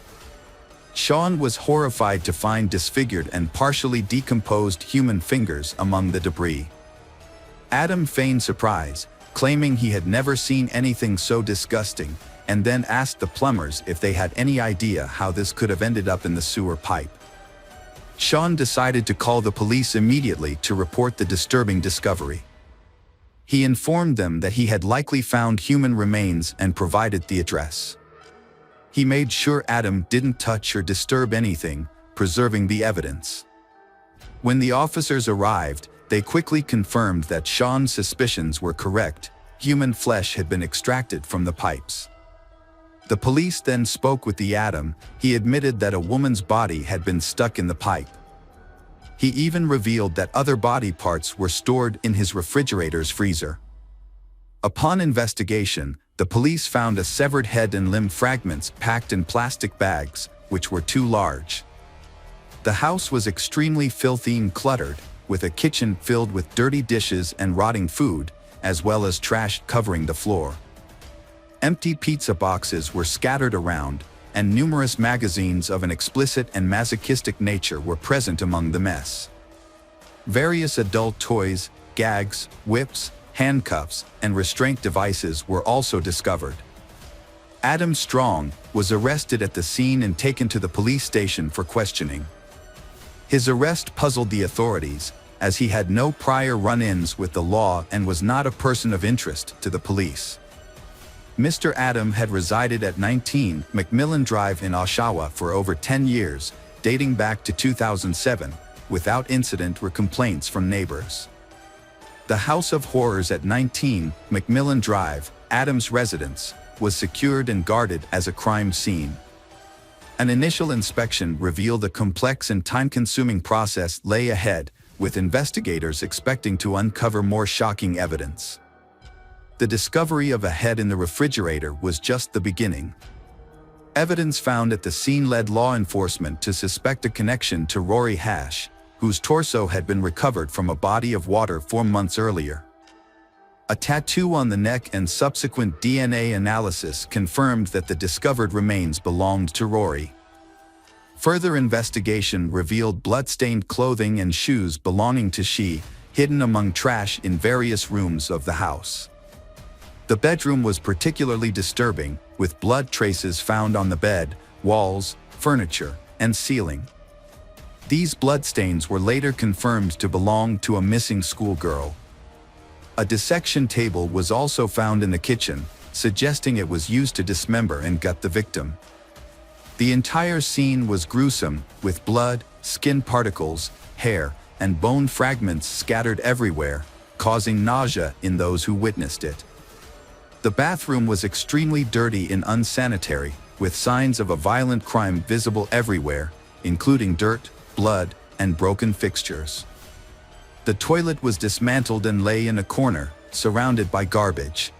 Sean was horrified to find disfigured and partially decomposed human fingers among the debris. Adam feigned surprise, claiming he had never seen anything so disgusting, and then asked the plumbers if they had any idea how this could have ended up in the sewer pipe. Sean decided to call the police immediately to report the disturbing discovery. He informed them that he had likely found human remains and provided the address. He made sure Adam didn't touch or disturb anything, preserving the evidence. When the officers arrived, they quickly confirmed that Sean's suspicions were correct. Human flesh had been extracted from the pipes. The police then spoke with the Adam. He admitted that a woman's body had been stuck in the pipe. He even revealed that other body parts were stored in his refrigerator's freezer. Upon investigation, the police found a severed head and limb fragments packed in plastic bags, which were too large. The house was extremely filthy and cluttered, with a kitchen filled with dirty dishes and rotting food, as well as trash covering the floor. Empty pizza boxes were scattered around, and numerous magazines of an explicit and masochistic nature were present among the mess. Various adult toys, gags, whips, handcuffs, and restraint devices were also discovered. Adam Strong was arrested at the scene and taken to the police station for questioning. His arrest puzzled the authorities, as he had no prior run-ins with the law and was not a person of interest to the police. Mr. Adam had resided at 19 McMillan Drive in Oshawa for over 10 years, dating back to 2007, without incident or complaints from neighbors. The House of Horrors at 19 McMillan Drive, Adam's residence, was secured and guarded as a crime scene. An initial inspection revealed a complex and time-consuming process lay ahead, with investigators expecting to uncover more shocking evidence. The discovery of a head in the refrigerator was just the beginning. Evidence found at the scene led law enforcement to suspect a connection to Rory Hash, whose torso had been recovered from a body of water 4 months earlier. A tattoo on the neck and subsequent DNA analysis confirmed that the discovered remains belonged to Rory. Further investigation revealed blood-stained clothing and shoes belonging to she, hidden among trash in various rooms of the house. The bedroom was particularly disturbing, with blood traces found on the bed, walls, furniture, and ceiling. These bloodstains were later confirmed to belong to a missing schoolgirl. A dissection table was also found in the kitchen, suggesting it was used to dismember and gut the victim. The entire scene was gruesome, with blood, skin particles, hair, and bone fragments scattered everywhere, causing nausea in those who witnessed it. The bathroom was extremely dirty and unsanitary, with signs of a violent crime visible everywhere, including dirt, blood, and broken fixtures. The toilet was dismantled and lay in a corner, surrounded by garbage.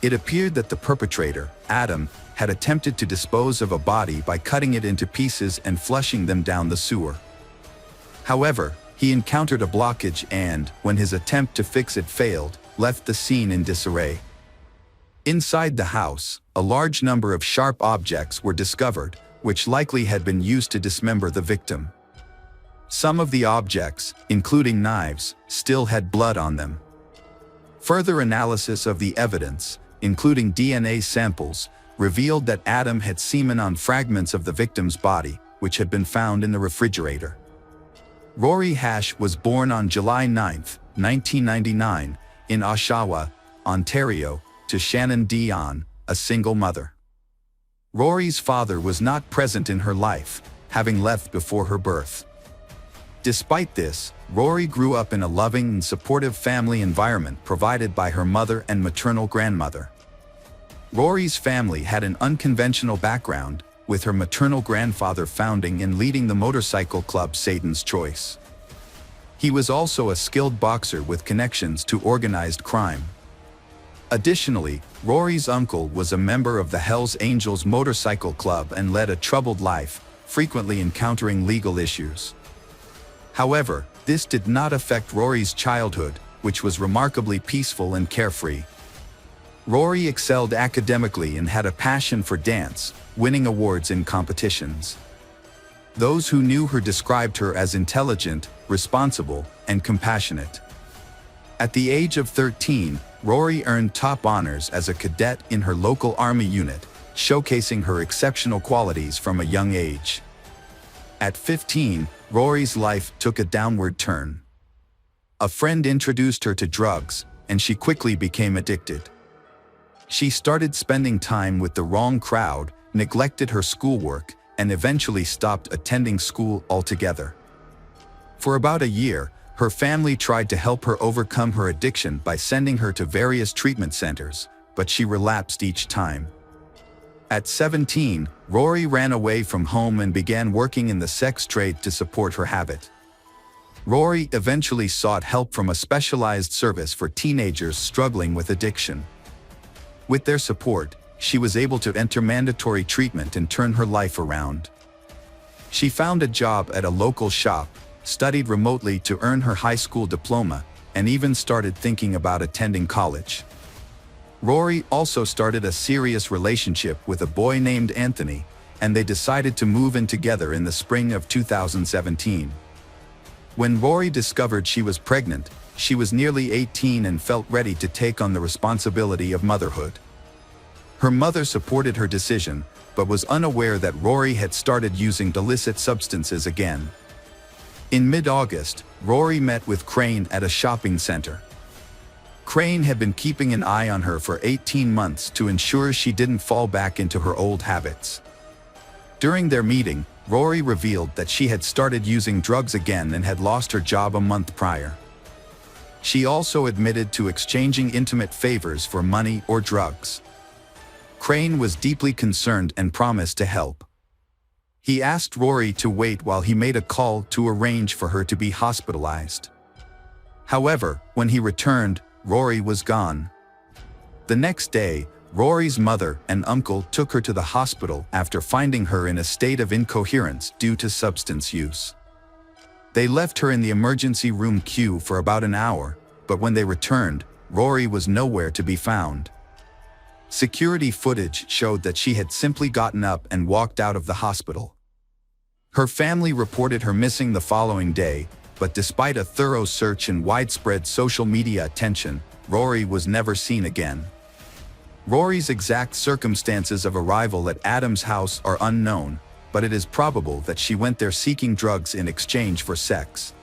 It appeared that the perpetrator, Adam, had attempted to dispose of a body by cutting it into pieces and flushing them down the sewer. However, he encountered a blockage and, when his attempt to fix it failed, left the scene in disarray. Inside the house, a large number of sharp objects were discovered, which likely had been used to dismember the victim. Some of the objects, including knives, still had blood on them. Further analysis of the evidence, including DNA samples, revealed that Adam had semen on fragments of the victim's body, which had been found in the refrigerator. Rory Hash was born on July 9, 1999, in Oshawa, Ontario, to Shannon Dion, a single mother. Rory's father was not present in her life, having left before her birth. Despite this, Rory grew up in a loving and supportive family environment provided by her mother and maternal grandmother. Rory's family had an unconventional background, with her maternal grandfather founding and leading the motorcycle club Satan's Choice. He was also a skilled boxer with connections to organized crime. Additionally, Rory's uncle was a member of the Hells Angels motorcycle club and led a troubled life, frequently encountering legal issues. However, this did not affect Rory's childhood, which was remarkably peaceful and carefree. Rory excelled academically and had a passion for dance, winning awards in competitions. Those who knew her described her as intelligent, responsible, and compassionate. At the age of 13, Rory earned top honors as a cadet in her local army unit, showcasing her exceptional qualities from a young age. At 15, Rory's life took a downward turn. A friend introduced her to drugs, and she quickly became addicted. She started spending time with the wrong crowd, neglected her schoolwork, and eventually stopped attending school altogether. For about a year, her family tried to help her overcome her addiction by sending her to various treatment centers, but she relapsed each time. At 17, Rory ran away from home and began working in the sex trade to support her habit. Rory eventually sought help from a specialized service for teenagers struggling with addiction. With their support, she was able to enter mandatory treatment and turn her life around. She found a job at a local shop, studied remotely to earn her high school diploma, and even started thinking about attending college. Rory also started a serious relationship with a boy named Anthony, and they decided to move in together in the spring of 2017. When Rory discovered she was pregnant, she was nearly 18 and felt ready to take on the responsibility of motherhood. Her mother supported her decision, but was unaware that Rory had started using illicit substances again. In mid-August, Rory met with Crane at a shopping center. Crane had been keeping an eye on her for 18 months to ensure she didn't fall back into her old habits. During their meeting, Rory revealed that she had started using drugs again and had lost her job a month prior. She also admitted to exchanging intimate favors for money or drugs. Crane was deeply concerned and promised to help. He asked Rory to wait while he made a call to arrange for her to be hospitalized. However, when he returned, Rory was gone. The next day, Rory's mother and uncle took her to the hospital after finding her in a state of incoherence due to substance use. They left her in the emergency room queue for about an hour, but when they returned, Rory was nowhere to be found. Security footage showed that she had simply gotten up and walked out of the hospital. Her family reported her missing the following day, but despite a thorough search and widespread social media attention, Rory was never seen again. Rory's exact circumstances of arrival at Adam's house are unknown, but it is probable that she went there seeking drugs in exchange for sex.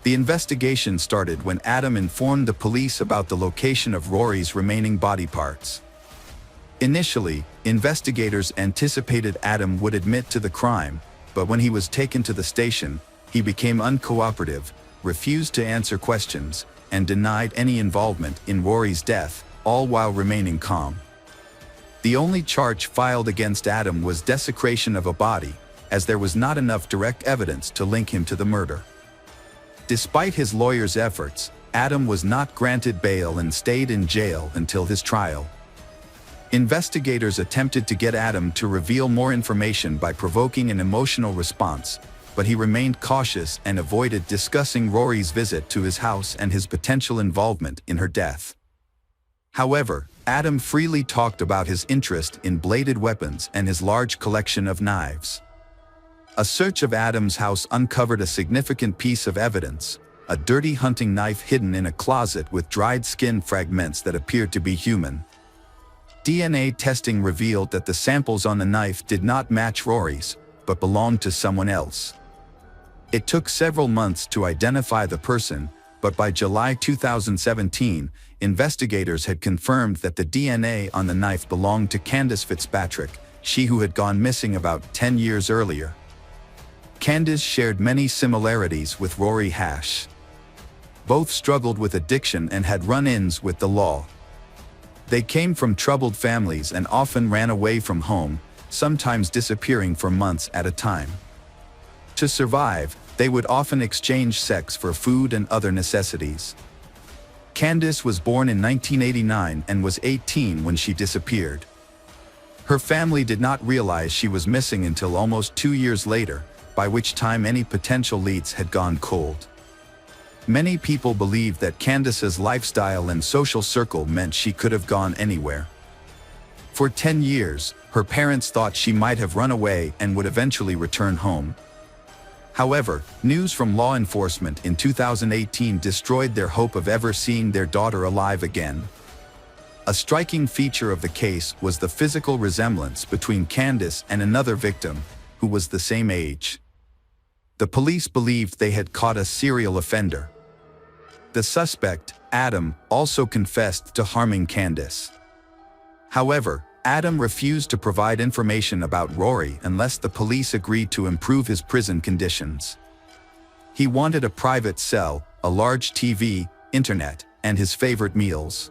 The investigation started when Adam informed the police about the location of Rory's remaining body parts. Initially, investigators anticipated Adam would admit to the crime, but when he was taken to the station, he became uncooperative, refused to answer questions, and denied any involvement in Rory's death, all while remaining calm. The only charge filed against Adam was desecration of a body, as there was not enough direct evidence to link him to the murder. Despite his lawyer's efforts, Adam was not granted bail and stayed in jail until his trial. Investigators attempted to get Adam to reveal more information by provoking an emotional response, but he remained cautious and avoided discussing Rory's visit to his house and his potential involvement in her death. However, Adam freely talked about his interest in bladed weapons and his large collection of knives. A search of Adam's house uncovered a significant piece of evidence, a dirty hunting knife hidden in a closet with dried skin fragments that appeared to be human. DNA testing revealed that the samples on the knife did not match Rory's, but belonged to someone else. It took several months to identify the person, but by July 2017, investigators had confirmed that the DNA on the knife belonged to Candace Fitzpatrick, she who had gone missing about 10 years earlier. Candace shared many similarities with Rory Hash. Both struggled with addiction and had run-ins with the law. They came from troubled families and often ran away from home, sometimes disappearing for months at a time. To survive, they would often exchange sex for food and other necessities. Candace was born in 1989 and was 18 when she disappeared. Her family did not realize she was missing until almost 2 years later, by which time any potential leads had gone cold. Many people believed that Candace's lifestyle and social circle meant she could have gone anywhere. For 10 years, her parents thought she might have run away and would eventually return home. However, news from law enforcement in 2018 destroyed their hope of ever seeing their daughter alive again. A striking feature of the case was the physical resemblance between Candace and another victim, who was the same age. The police believed they had caught a serial offender. The suspect, Adam, also confessed to harming Candace. However, Adam refused to provide information about Rory unless the police agreed to improve his prison conditions. He wanted a private cell, a large TV, internet, and his favorite meals.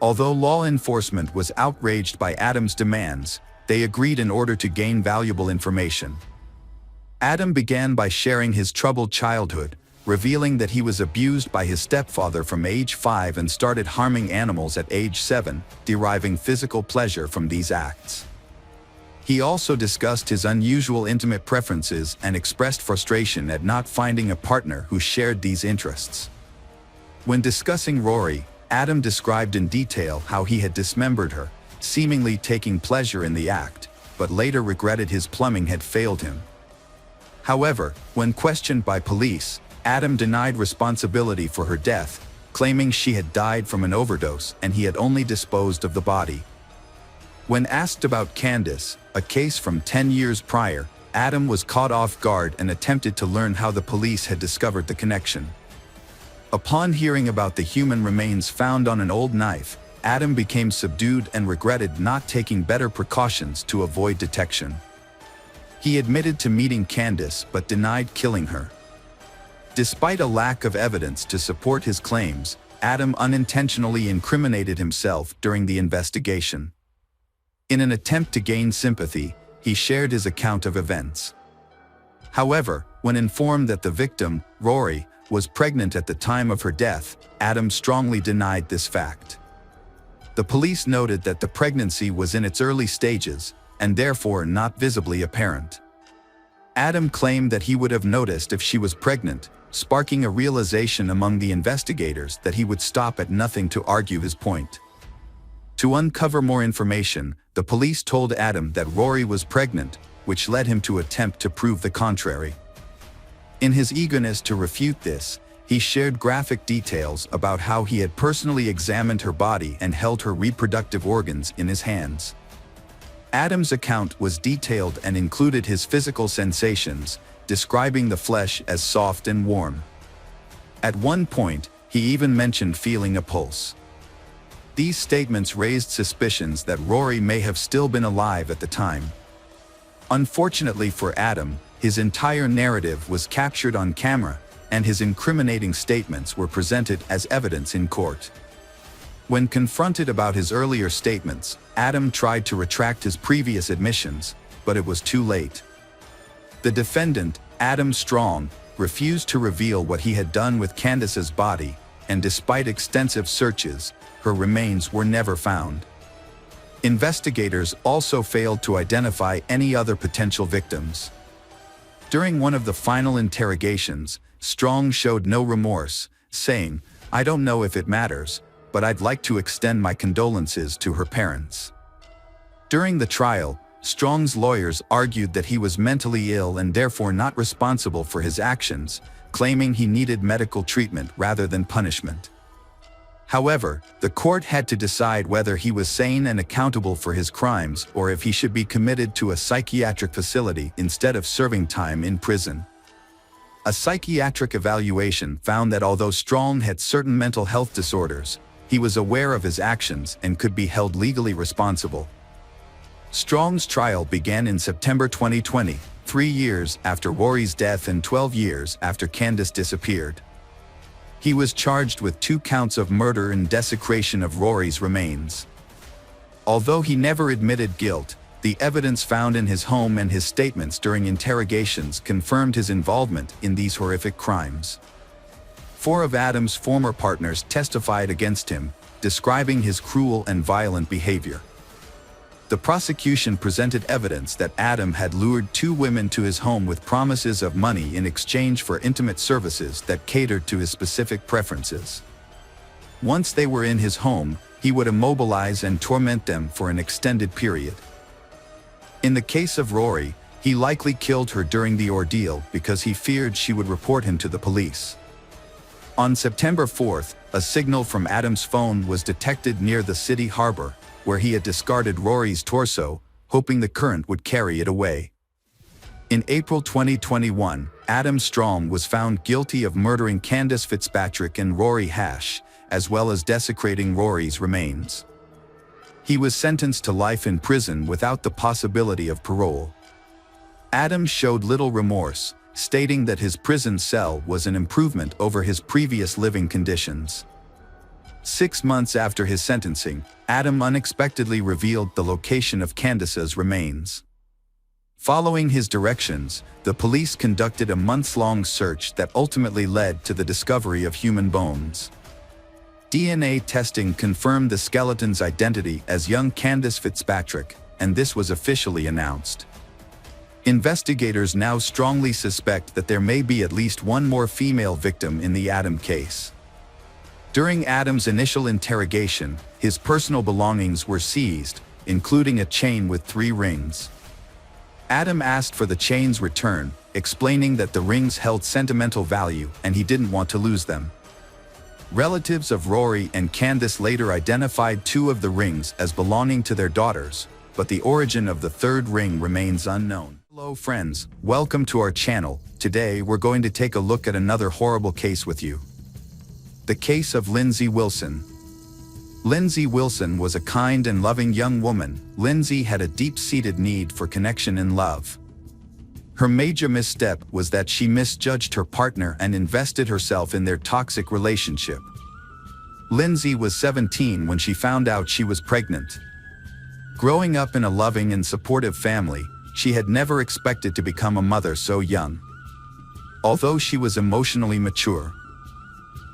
Although law enforcement was outraged by Adam's demands, they agreed in order to gain valuable information. Adam began by sharing his troubled childhood, revealing that he was abused by his stepfather from age 5 and started harming animals at age 7, deriving physical pleasure from these acts. He also discussed his unusual intimate preferences and expressed frustration at not finding a partner who shared these interests. When discussing Rory, Adam described in detail how he had dismembered her, seemingly taking pleasure in the act, but later regretted his plumbing had failed him. However, when questioned by police, Adam denied responsibility for her death, claiming she had died from an overdose and he had only disposed of the body. When asked about Candace, a case from 10 years prior, Adam was caught off guard and attempted to learn how the police had discovered the connection. Upon hearing about the human remains found on an old knife, Adam became subdued and regretted not taking better precautions to avoid detection. He admitted to meeting Candace but denied killing her. Despite a lack of evidence to support his claims, Adam unintentionally incriminated himself during the investigation. In an attempt to gain sympathy, he shared his account of events. However, when informed that the victim, Rory, was pregnant at the time of her death, Adam strongly denied this fact. The police noted that the pregnancy was in its early stages, and therefore not visibly apparent. Adam claimed that he would have noticed if she was pregnant, sparking a realization among the investigators that he would stop at nothing to argue his point. To uncover more information, the police told Adam that Rory was pregnant, which led him to attempt to prove the contrary. In his eagerness to refute this, he shared graphic details about how he had personally examined her body and held her reproductive organs in his hands. Adam's account was detailed and included his physical sensations, describing the flesh as soft and warm. At one point, he even mentioned feeling a pulse. These statements raised suspicions that Rory may have still been alive at the time. Unfortunately for Adam, his entire narrative was captured on camera, and his incriminating statements were presented as evidence in court. When confronted about his earlier statements, Adam tried to retract his previous admissions, but it was too late. The defendant, Adam Strong, refused to reveal what he had done with Candace's body, and despite extensive searches, her remains were never found. Investigators also failed to identify any other potential victims. During one of the final interrogations, Strong showed no remorse, saying, "I don't know if it matters, but I'd like to extend my condolences to her parents." During the trial, Strong's lawyers argued that he was mentally ill and therefore not responsible for his actions, claiming he needed medical treatment rather than punishment. However, the court had to decide whether he was sane and accountable for his crimes or if he should be committed to a psychiatric facility instead of serving time in prison. A psychiatric evaluation found that although Strong had certain mental health disorders, he was aware of his actions and could be held legally responsible. Strong's trial began in September 2020, 3 years after Rory's death and 12 years after Candace disappeared. He was charged with 2 counts of murder and desecration of Rory's remains. Although he never admitted guilt, the evidence found in his home and his statements during interrogations confirmed his involvement in these horrific crimes. 4 of Adam's former partners testified against him, describing his cruel and violent behavior. The prosecution presented evidence that Adam had lured 2 women to his home with promises of money in exchange for intimate services that catered to his specific preferences. Once they were in his home, he would immobilize and torment them for an extended period. In the case of Rory, he likely killed her during the ordeal because he feared she would report him to the police. On September 4th, a signal from Adam's phone was detected near the city harbor, where he had discarded Rory's torso, hoping the current would carry it away. In April 2021, Adam Strong was found guilty of murdering Candace Fitzpatrick and Rory Hash, as well as desecrating Rory's remains. He was sentenced to life in prison without the possibility of parole. Adam showed little remorse, stating that his prison cell was an improvement over his previous living conditions. 6 months after his sentencing, Adam unexpectedly revealed the location of Candace's remains. Following his directions, the police conducted a months-long search that ultimately led to the discovery of human bones. DNA testing confirmed the skeleton's identity as young Candace Fitzpatrick, and this was officially announced. Investigators now strongly suspect that there may be at least one more female victim in the Adam case. During Adam's initial interrogation, his personal belongings were seized, including a chain with 3 rings. Adam asked for the chain's return, explaining that the rings held sentimental value and he didn't want to lose them. Relatives of Rory and Candace later identified 2 of the rings as belonging to their daughters, but the origin of the 3rd ring remains unknown. Hello friends, welcome to our channel. Today we're going to take a look at another horrible case with you. The case of Lindsay Wilson. Lindsay Wilson was a kind and loving young woman. Lindsay had a deep-seated need for connection and love. Her major misstep was that she misjudged her partner and invested herself in their toxic relationship. Lindsay was 17 when she found out she was pregnant. Growing up in a loving and supportive family, she had never expected to become a mother so young. Although she was emotionally mature,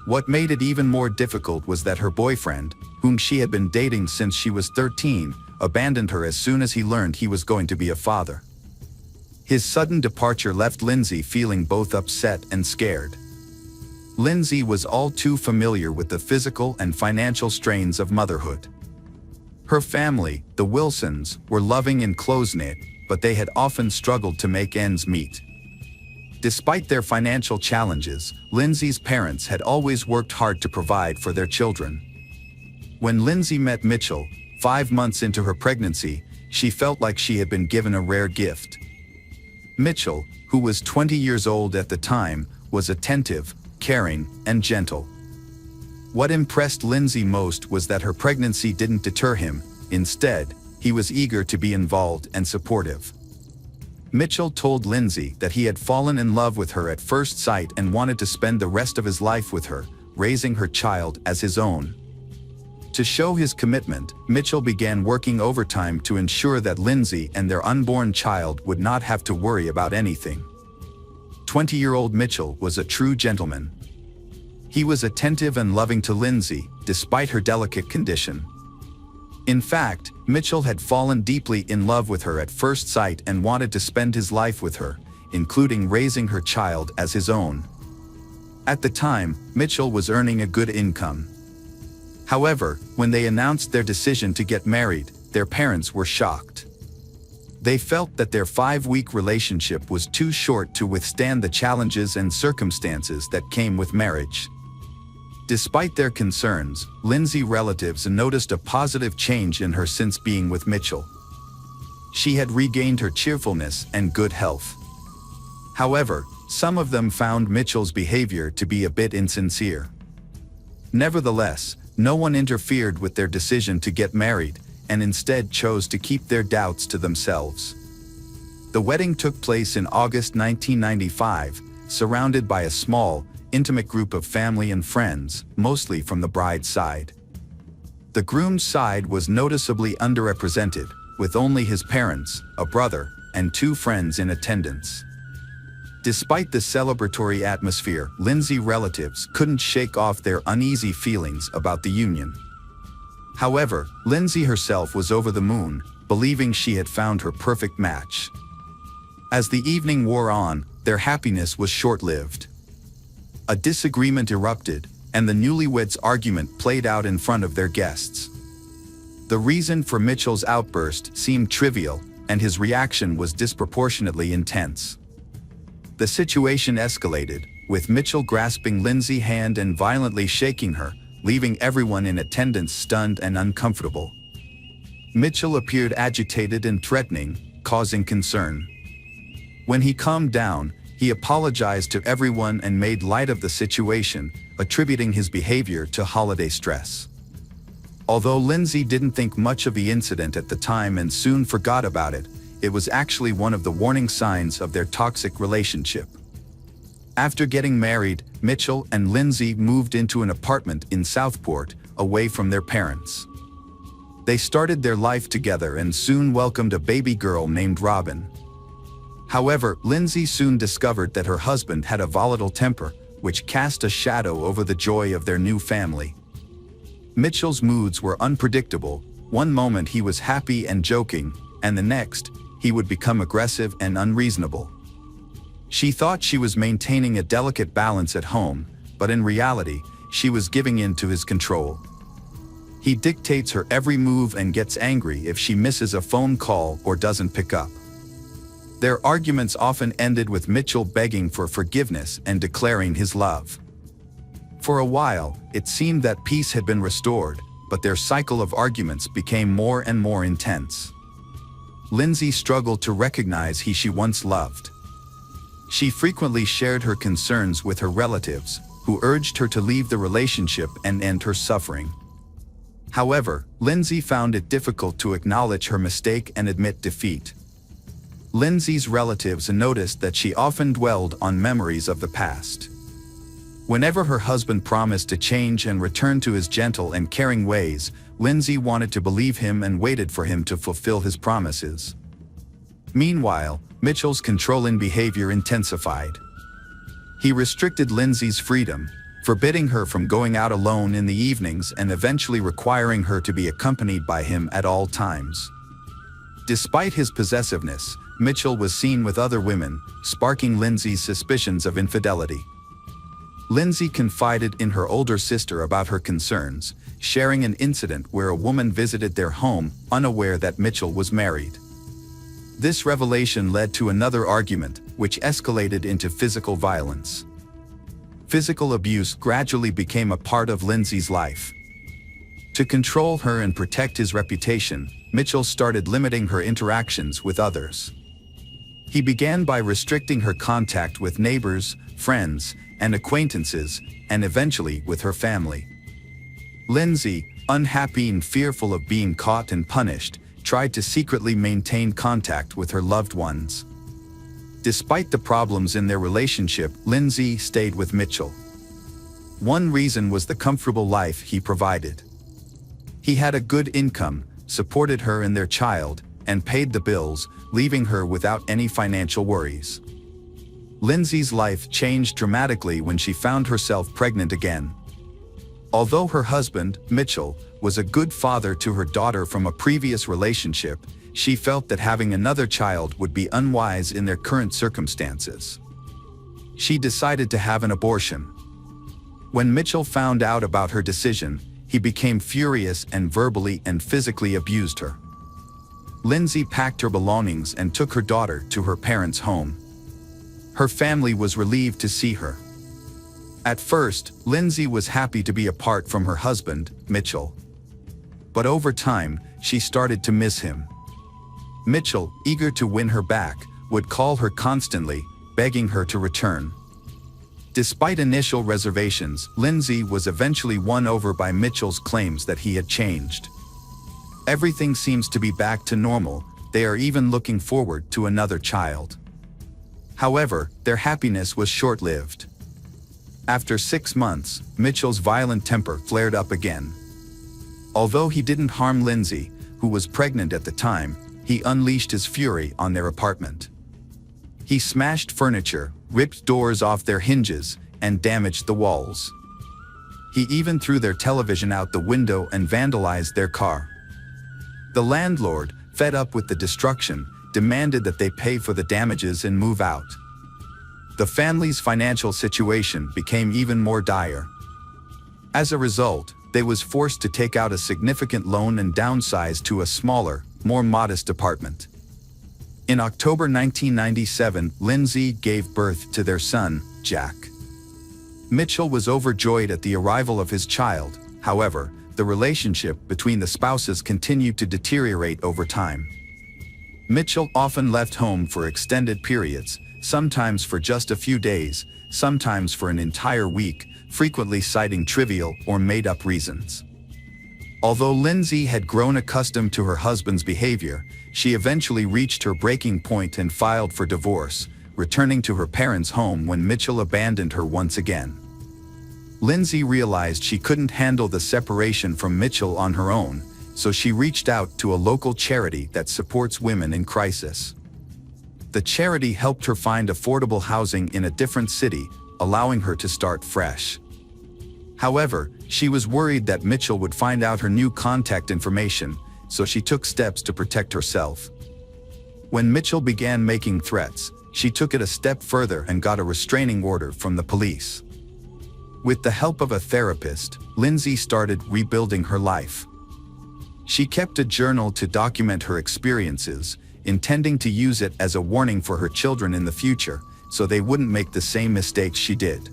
what made it even more difficult was that her boyfriend, whom she had been dating since she was 13, abandoned her as soon as he learned he was going to be a father. His sudden departure left Lindsay feeling both upset and scared. Lindsay was all too familiar with the physical and financial strains of motherhood. Her family, the Wilsons, were loving and close-knit, but they had often struggled to make ends meet. Despite their financial challenges, Lindsay's parents had always worked hard to provide for their children. When Lindsay met Mitchell, 5 months into her pregnancy, she felt like she had been given a rare gift. Mitchell, who was 20 years old at the time, was attentive, caring, and gentle. What impressed Lindsay most was that her pregnancy didn't deter him. Instead, he was eager to be involved and supportive. Mitchell told Lindsay that he had fallen in love with her at first sight and wanted to spend the rest of his life with her, raising her child as his own. To show his commitment, Mitchell began working overtime to ensure that Lindsay and their unborn child would not have to worry about anything. 20-year-old Mitchell was a true gentleman. He was attentive and loving to Lindsay, despite her delicate condition. In fact, Mitchell had fallen deeply in love with her at first sight and wanted to spend his life with her, including raising her child as his own. At the time, Mitchell was earning a good income. However, when they announced their decision to get married, their parents were shocked. They felt that their 5-week relationship was too short to withstand the challenges and circumstances that came with marriage. Despite their concerns, Lindsay relatives noticed a positive change in her since being with Mitchell. She had regained her cheerfulness and good health. However, some of them found Mitchell's behavior to be a bit insincere. Nevertheless, no one interfered with their decision to get married, and instead chose to keep their doubts to themselves. The wedding took place in August 1995, surrounded by a small, intimate group of family and friends, mostly from the bride's side. The groom's side was noticeably underrepresented, with only his parents, a brother, and 2 friends in attendance. Despite the celebratory atmosphere, Lindsay relatives couldn't shake off their uneasy feelings about the union. However, Lindsay herself was over the moon, believing she had found her perfect match. As the evening wore on, their happiness was short-lived. A disagreement erupted, and the newlyweds' argument played out in front of their guests. The reason for Mitchell's outburst seemed trivial, and his reaction was disproportionately intense. The situation escalated, with Mitchell grasping Lindsay's hand and violently shaking her, leaving everyone in attendance stunned and uncomfortable. Mitchell appeared agitated and threatening, causing concern. When he calmed down, he apologized to everyone and made light of the situation, attributing his behavior to holiday stress. Although Lindsay didn't think much of the incident at the time and soon forgot about it, it was actually one of the warning signs of their toxic relationship. After getting married, Mitchell and Lindsay moved into an apartment in Southport, away from their parents. They started their life together and soon welcomed a baby girl named Robin. However, Lindsay soon discovered that her husband had a volatile temper, which cast a shadow over the joy of their new family. Mitchell's moods were unpredictable. One moment he was happy and joking, and the next, he would become aggressive and unreasonable. She thought she was maintaining a delicate balance at home, but in reality, she was giving in to his control. He dictates her every move and gets angry if she misses a phone call or doesn't pick up. Their arguments often ended with Mitchell begging for forgiveness and declaring his love. For a while, it seemed that peace had been restored, but their cycle of arguments became more and more intense. Lindsay struggled to recognize who she once loved. She frequently shared her concerns with her relatives, who urged her to leave the relationship and end her suffering. However, Lindsay found it difficult to acknowledge her mistake and admit defeat. Lindsay's relatives noticed that she often dwelled on memories of the past. Whenever her husband promised to change and return to his gentle and caring ways, Lindsay wanted to believe him and waited for him to fulfill his promises. Meanwhile, Mitchell's controlling behavior intensified. He restricted Lindsay's freedom, forbidding her from going out alone in the evenings and eventually requiring her to be accompanied by him at all times. Despite his possessiveness, Mitchell was seen with other women, sparking Lindsay's suspicions of infidelity. Lindsay confided in her older sister about her concerns, sharing an incident where a woman visited their home, unaware that Mitchell was married. This revelation led to another argument, which escalated into physical violence. Physical abuse gradually became a part of Lindsay's life. To control her and protect his reputation, Mitchell started limiting her interactions with others. He began by restricting her contact with neighbors, friends, and acquaintances, and eventually with her family. Lindsay, unhappy and fearful of being caught and punished, tried to secretly maintain contact with her loved ones. Despite the problems in their relationship, Lindsay stayed with Mitchell. One reason was the comfortable life he provided. He had a good income, supported her and their child, and paid the bills, leaving her without any financial worries. Lindsay's life changed dramatically when she found herself pregnant again. Although her husband, Mitchell, was a good father to her daughter from a previous relationship, she felt that having another child would be unwise in their current circumstances. She decided to have an abortion. When Mitchell found out about her decision, he became furious and verbally and physically abused her. Lindsay packed her belongings and took her daughter to her parents' home. Her family was relieved to see her. At first, Lindsay was happy to be apart from her husband, Mitchell. But over time, she started to miss him. Mitchell, eager to win her back, would call her constantly, begging her to return. Despite initial reservations, Lindsay was eventually won over by Mitchell's claims that he had changed. Everything seems to be back to normal, they are even looking forward to another child. However, their happiness was short-lived. After 6 months, Mitchell's violent temper flared up again. Although he didn't harm Lindsay, who was pregnant at the time, he unleashed his fury on their apartment. He smashed furniture, ripped doors off their hinges, and damaged the walls. He even threw their television out the window and vandalized their car. The landlord, fed up with the destruction, demanded that they pay for the damages and move out. The family's financial situation became even more dire. As a result, they was forced to take out a significant loan and downsize to a smaller, more modest apartment. In October 1997, Lindsay gave birth to their son, Jack. Mitchell was overjoyed at the arrival of his child. However, the relationship between the spouses continued to deteriorate over time. Mitchell often left home for extended periods, sometimes for just a few days, sometimes for an entire week, frequently citing trivial or made-up reasons. Although Lindsay had grown accustomed to her husband's behavior, she eventually reached her breaking point and filed for divorce, returning to her parents' home when Mitchell abandoned her once again. Lindsay realized she couldn't handle the separation from Mitchell on her own, so she reached out to a local charity that supports women in crisis. The charity helped her find affordable housing in a different city, allowing her to start fresh. However, she was worried that Mitchell would find out her new contact information, so she took steps to protect herself. When Mitchell began making threats, she took it a step further and got a restraining order from the police. With the help of a therapist, Lindsay started rebuilding her life. She kept a journal to document her experiences, intending to use it as a warning for her children in the future, so they wouldn't make the same mistakes she did.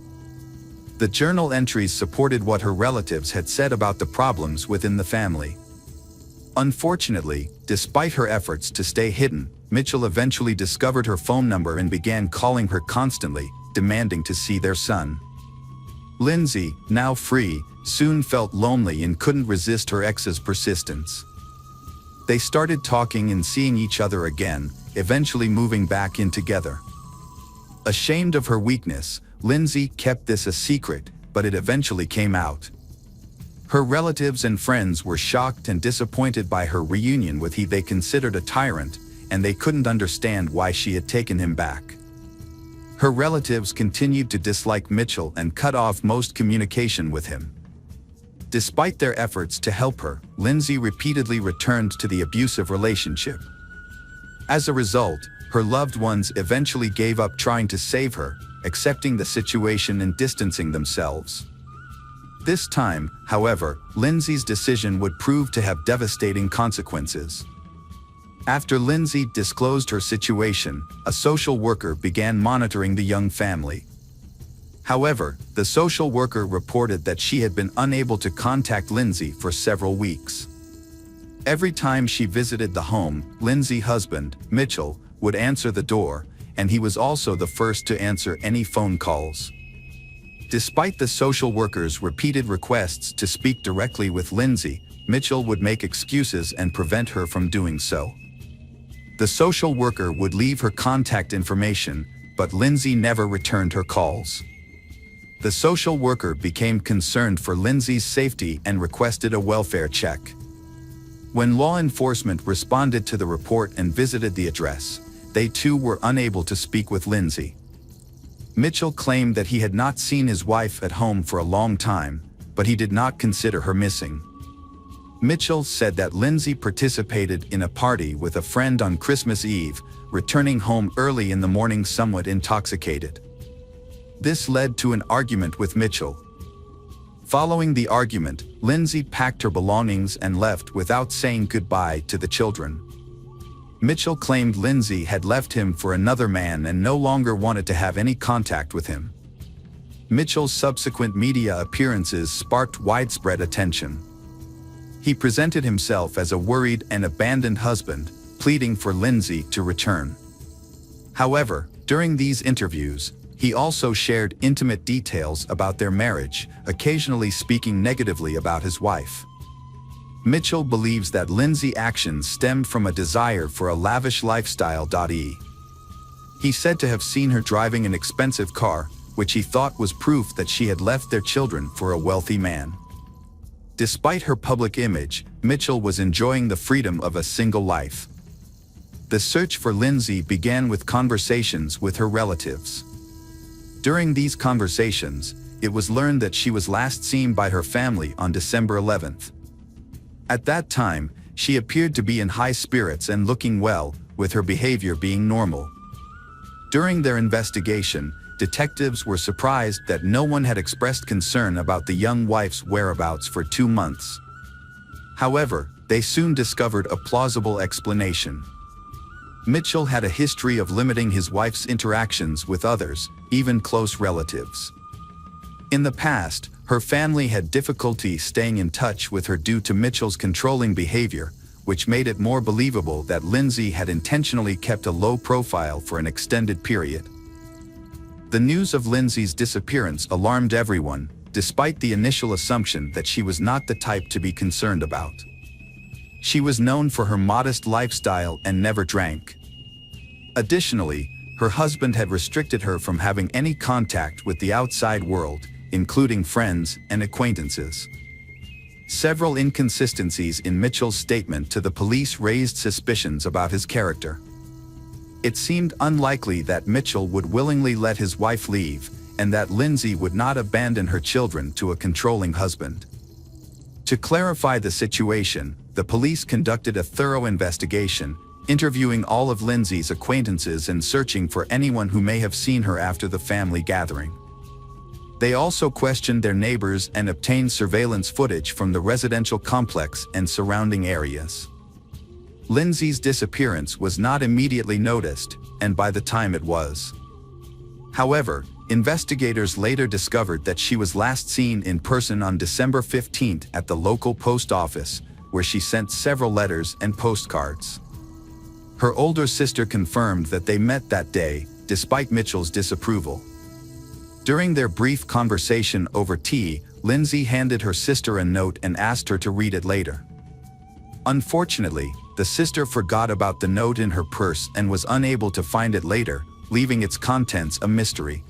The journal entries supported what her relatives had said about the problems within the family. Unfortunately, despite her efforts to stay hidden, Mitchell eventually discovered her phone number and began calling her constantly, demanding to see their son. Lindsay, now free, soon felt lonely and couldn't resist her ex's persistence. They started talking and seeing each other again, eventually moving back in together. Ashamed of her weakness, Lindsay kept this a secret, but it eventually came out. Her relatives and friends were shocked and disappointed by her reunion with he they considered a tyrant, and they couldn't understand why she had taken him back. Her relatives continued to dislike Mitchell and cut off most communication with him. Despite their efforts to help her, Lindsay repeatedly returned to the abusive relationship. As a result, her loved ones eventually gave up trying to save her, accepting the situation and distancing themselves. This time, however, Lindsay's decision would prove to have devastating consequences. After Lindsay disclosed her situation, a social worker began monitoring the young family. However, the social worker reported that she had been unable to contact Lindsay for several weeks. Every time she visited the home, Lindsay's husband, Mitchell, would answer the door, and he was also the first to answer any phone calls. Despite the social worker's repeated requests to speak directly with Lindsay, Mitchell would make excuses and prevent her from doing so. The social worker would leave her contact information, but Lindsay never returned her calls. The social worker became concerned for Lindsay's safety and requested a welfare check. When law enforcement responded to the report and visited the address, they too were unable to speak with Lindsay. Mitchell claimed that he had not seen his wife at home for a long time, but he did not consider her missing. Mitchell said that Lindsay participated in a party with a friend on Christmas Eve, returning home early in the morning somewhat intoxicated. This led to an argument with Mitchell. Following the argument, Lindsay packed her belongings and left without saying goodbye to the children. Mitchell claimed Lindsay had left him for another man and no longer wanted to have any contact with him. Mitchell's subsequent media appearances sparked widespread attention. He presented himself as a worried and abandoned husband, pleading for Lindsay to return. However, during these interviews, he also shared intimate details about their marriage, occasionally speaking negatively about his wife. Mitchell believes that Lindsay's actions stemmed from a desire for a lavish lifestyle. He said to have seen her driving an expensive car, which he thought was proof that she had left their children for a wealthy man. Despite her public image, Mitchell was enjoying the freedom of a single life. The search for Lindsay began with conversations with her relatives. During these conversations, it was learned that she was last seen by her family on December 11th. At that time, she appeared to be in high spirits and looking well, with her behavior being normal. During their investigation, detectives were surprised that no one had expressed concern about the young wife's whereabouts for 2 months. However, they soon discovered a plausible explanation. Mitchell had a history of limiting his wife's interactions with others, even close relatives. In the past, her family had difficulty staying in touch with her due to Mitchell's controlling behavior, which made it more believable that Lindsay had intentionally kept a low profile for an extended period. The news of Lindsay's disappearance alarmed everyone, despite the initial assumption that she was not the type to be concerned about. She was known for her modest lifestyle and never drank. Additionally, her husband had restricted her from having any contact with the outside world, including friends and acquaintances. Several inconsistencies in Mitchell's statement to the police raised suspicions about his character. It seemed unlikely that Mitchell would willingly let his wife leave, and that Lindsay would not abandon her children to a controlling husband. To clarify the situation, the police conducted a thorough investigation, interviewing all of Lindsay's acquaintances and searching for anyone who may have seen her after the family gathering. They also questioned their neighbors and obtained surveillance footage from the residential complex and surrounding areas. Lindsay's disappearance was not immediately noticed, and by the time it was. However, investigators later discovered that she was last seen in person on December 15th at the local post office, where she sent several letters and postcards. Her older sister confirmed that they met that day, despite Mitchell's disapproval. During their brief conversation over tea, Lindsay handed her sister a note and asked her to read it later. Unfortunately, the sister forgot about the note in her purse and was unable to find it later, leaving its contents a mystery.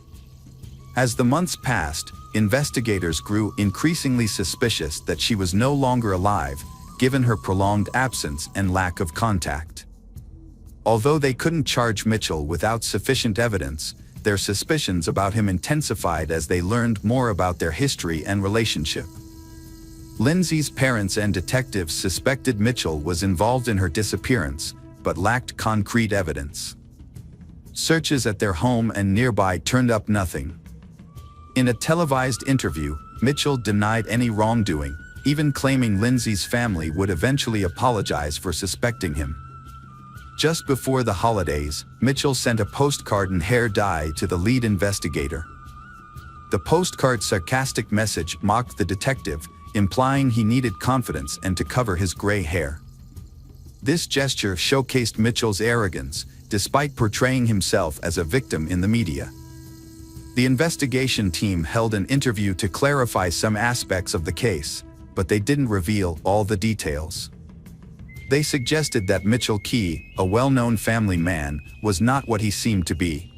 As the months passed, investigators grew increasingly suspicious that she was no longer alive, given her prolonged absence and lack of contact. Although they couldn't charge Mitchell without sufficient evidence, their suspicions about him intensified as they learned more about their history and relationship. Lindsay's parents and detectives suspected Mitchell was involved in her disappearance, but lacked concrete evidence. Searches at their home and nearby turned up nothing. In a televised interview, Mitchell denied any wrongdoing, even claiming Lindsay's family would eventually apologize for suspecting him. Just before the holidays, Mitchell sent a postcard and hair dye to the lead investigator. The postcard's sarcastic message mocked the detective, implying he needed confidence and to cover his gray hair. This gesture showcased Mitchell's arrogance, despite portraying himself as a victim in the media. The investigation team held an interview to clarify some aspects of the case, but they didn't reveal all the details. They suggested that Mitchell Key, a well-known family man, was not what he seemed to be.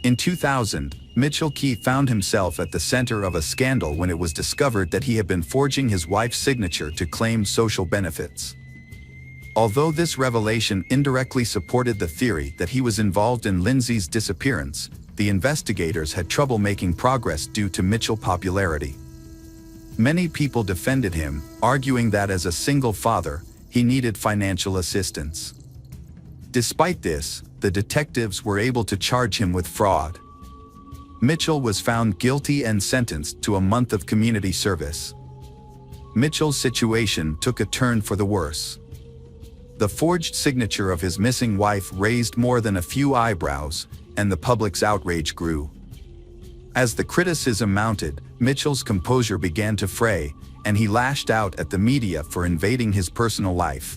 In 2000, Mitchell Key found himself at the center of a scandal when it was discovered that he had been forging his wife's signature to claim social benefits. Although this revelation indirectly supported the theory that he was involved in Lindsay's disappearance, the investigators had trouble making progress due to Mitchell's popularity. Many people defended him, arguing that as a single father, he needed financial assistance. Despite this, the detectives were able to charge him with fraud. Mitchell was found guilty and sentenced to a month of community service. Mitchell's situation took a turn for the worse. The forged signature of his missing wife raised more than a few eyebrows, and the public's outrage grew. As the criticism mounted, Mitchell's composure began to fray, and he lashed out at the media for invading his personal life.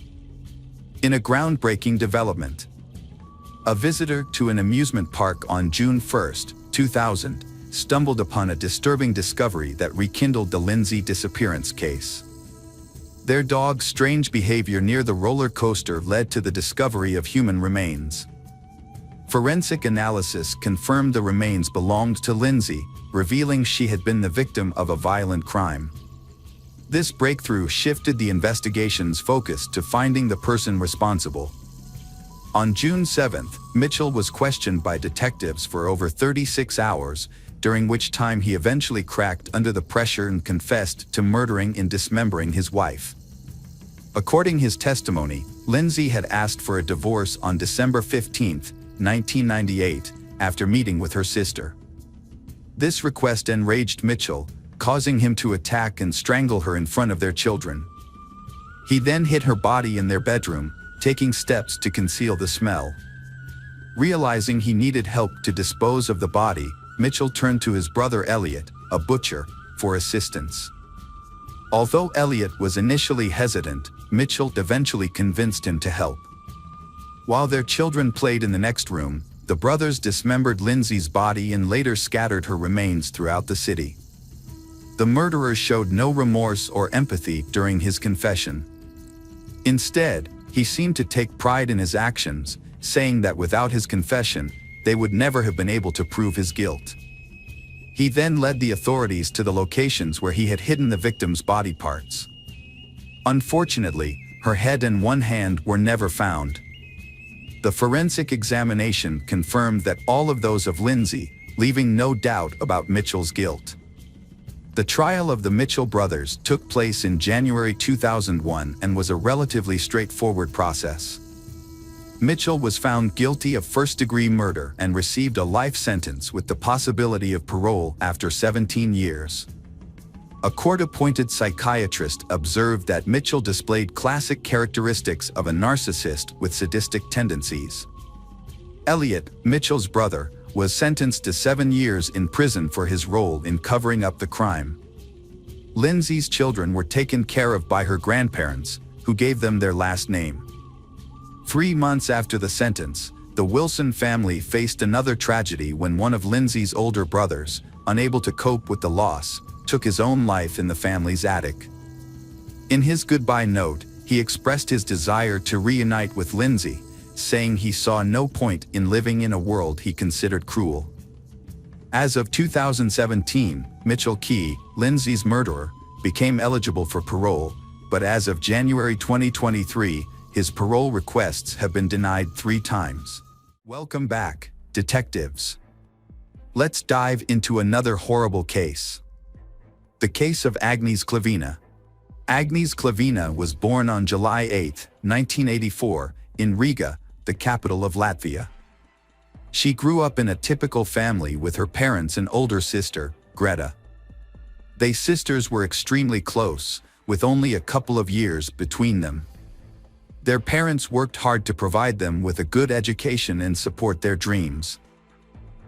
In a groundbreaking development, a visitor to an amusement park on June 1, 2000, stumbled upon a disturbing discovery that rekindled the Lindsay disappearance case. Their dog's strange behavior near the roller coaster led to the discovery of human remains. Forensic analysis confirmed the remains belonged to Lindsay, revealing she had been the victim of a violent crime. This breakthrough shifted the investigation's focus to finding the person responsible. On June 7, Mitchell was questioned by detectives for over 36 hours, during which time he eventually cracked under the pressure and confessed to murdering and dismembering his wife. According to his testimony, Lindsay had asked for a divorce on December 15, 1998, after meeting with her sister. This request enraged Mitchell, causing him to attack and strangle her in front of their children. He then hid her body in their bedroom, taking steps to conceal the smell. Realizing he needed help to dispose of the body, Mitchell turned to his brother Elliot, a butcher, for assistance. Although Elliot was initially hesitant, Mitchell eventually convinced him to help. While their children played in the next room, the brothers dismembered Lindsay's body and later scattered her remains throughout the city. The murderer showed no remorse or empathy during his confession. Instead, he seemed to take pride in his actions, saying that without his confession, they would never have been able to prove his guilt. He then led the authorities to the locations where he had hidden the victim's body parts. Unfortunately, her head and one hand were never found. The forensic examination confirmed that all of those of Lindsay, leaving no doubt about Mitchell's guilt. The trial of the Mitchell brothers took place in January 2001 and was a relatively straightforward process. Mitchell was found guilty of first-degree murder and received a life sentence with the possibility of parole after 17 years. A court-appointed psychiatrist observed that Mitchell displayed classic characteristics of a narcissist with sadistic tendencies. Elliot, Mitchell's brother, was sentenced to 7 years in prison for his role in covering up the crime. Lindsay's children were taken care of by her grandparents, who gave them their last name. 3 months after the sentence, the Wilson family faced another tragedy when one of Lindsay's older brothers, unable to cope with the loss, took his own life in the family's attic. In his goodbye note, he expressed his desire to reunite with Lindsay, saying he saw no point in living in a world he considered cruel. As of 2017, Mitchell Key, Lindsay's murderer, became eligible for parole, but as of January 2023, his parole requests have been denied 3 times. Welcome back, detectives. Let's dive into another horrible case. The case of Agnes Klavina. Agnes Klavina was born on July 8, 1984, in Riga, the capital of Latvia. She grew up in a typical family with her parents and older sister, Greta. They sisters were extremely close, with only a couple of years between them. Their parents worked hard to provide them with a good education and support their dreams.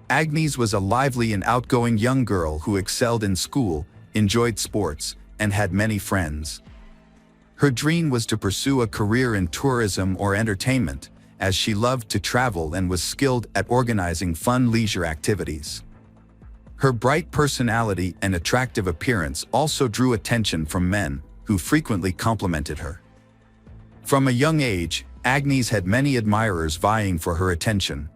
Agnes was a lively and outgoing young girl who excelled in school, enjoyed sports, and had many friends. Her dream was to pursue a career in tourism or entertainment, as she loved to travel and was skilled at organizing fun leisure activities. Her bright personality and attractive appearance also drew attention from men, who frequently complimented her. From a young age, Agnes had many admirers vying for her attention.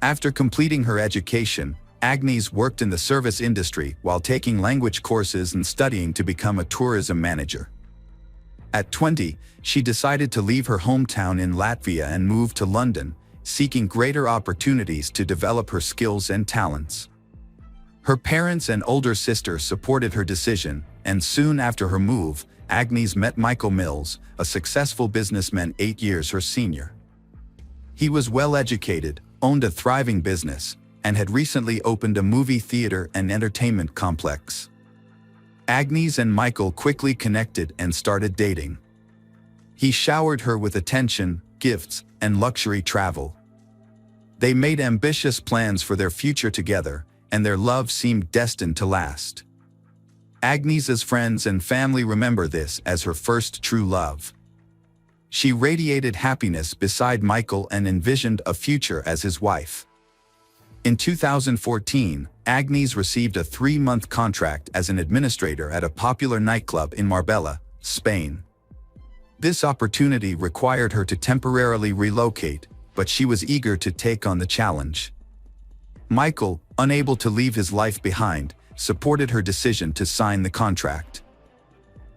After completing her education, Agnes worked in the service industry while taking language courses and studying to become a tourism manager. At 20, she decided to leave her hometown in Latvia and move to London, seeking greater opportunities to develop her skills and talents. Her parents and older sister supported her decision, and soon after her move, Agnes met Michael Mills, a successful businessman 8 years her senior. He was well-educated, owned a thriving business, and had recently opened a movie theater and entertainment complex. Agnes and Michael quickly connected and started dating. He showered her with attention, gifts, and luxury travel. They made ambitious plans for their future together, and their love seemed destined to last. Agnes's friends and family remember this as her first true love. She radiated happiness beside Michael and envisioned a future as his wife. In 2014, Agnes received a 3-month contract as an administrator at a popular nightclub in Marbella, Spain. This opportunity required her to temporarily relocate, but she was eager to take on the challenge. Michael, unable to leave his life behind, supported her decision to sign the contract.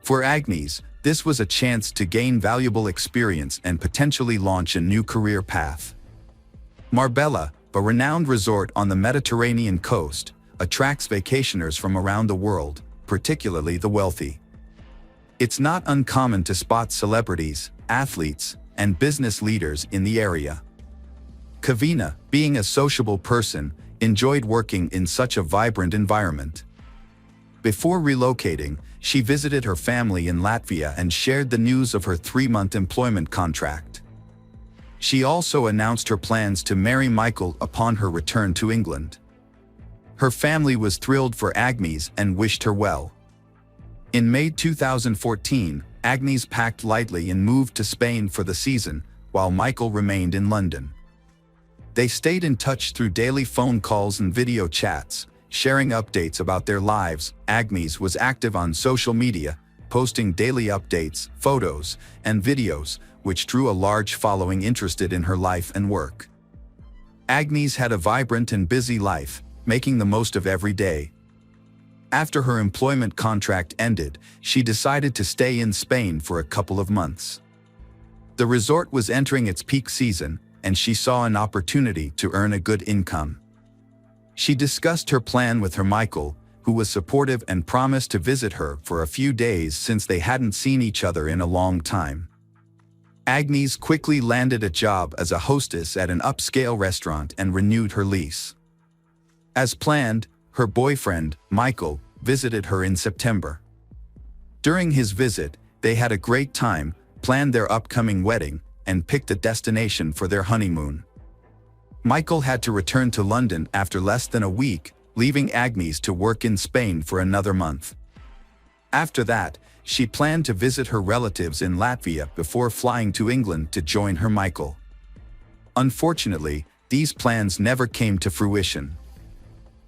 For Agnes, this was a chance to gain valuable experience and potentially launch a new career path. Marbella, a renowned resort on the Mediterranean coast, attracts vacationers from around the world, particularly the wealthy. It's not uncommon to spot celebrities, athletes, and business leaders in the area. Kavina, being a sociable person, enjoyed working in such a vibrant environment. Before relocating, she visited her family in Latvia and shared the news of her 3-month employment contract. She also announced her plans to marry Michael upon her return to England. Her family was thrilled for Agnes and wished her well. In May 2014, Agnes packed lightly and moved to Spain for the season, while Michael remained in London. They stayed in touch through daily phone calls and video chats, sharing updates about their lives. Agnes was active on social media, posting daily updates, photos, and videos, which drew a large following interested in her life and work. Agnes had a vibrant and busy life, making the most of every day. After her employment contract ended, she decided to stay in Spain for a couple of months. The resort was entering its peak season, and she saw an opportunity to earn a good income. She discussed her plan with her Michael, who was supportive and promised to visit her for a few days since they hadn't seen each other in a long time. Agnes quickly landed a job as a hostess at an upscale restaurant and renewed her lease. As planned, her boyfriend, Michael, visited her in September. During his visit, they had a great time, planned their upcoming wedding, and picked a destination for their honeymoon. Michael had to return to London after less than a week, leaving Agnes to work in Spain for another month. After that, she planned to visit her relatives in Latvia before flying to England to join her Michael. Unfortunately, these plans never came to fruition.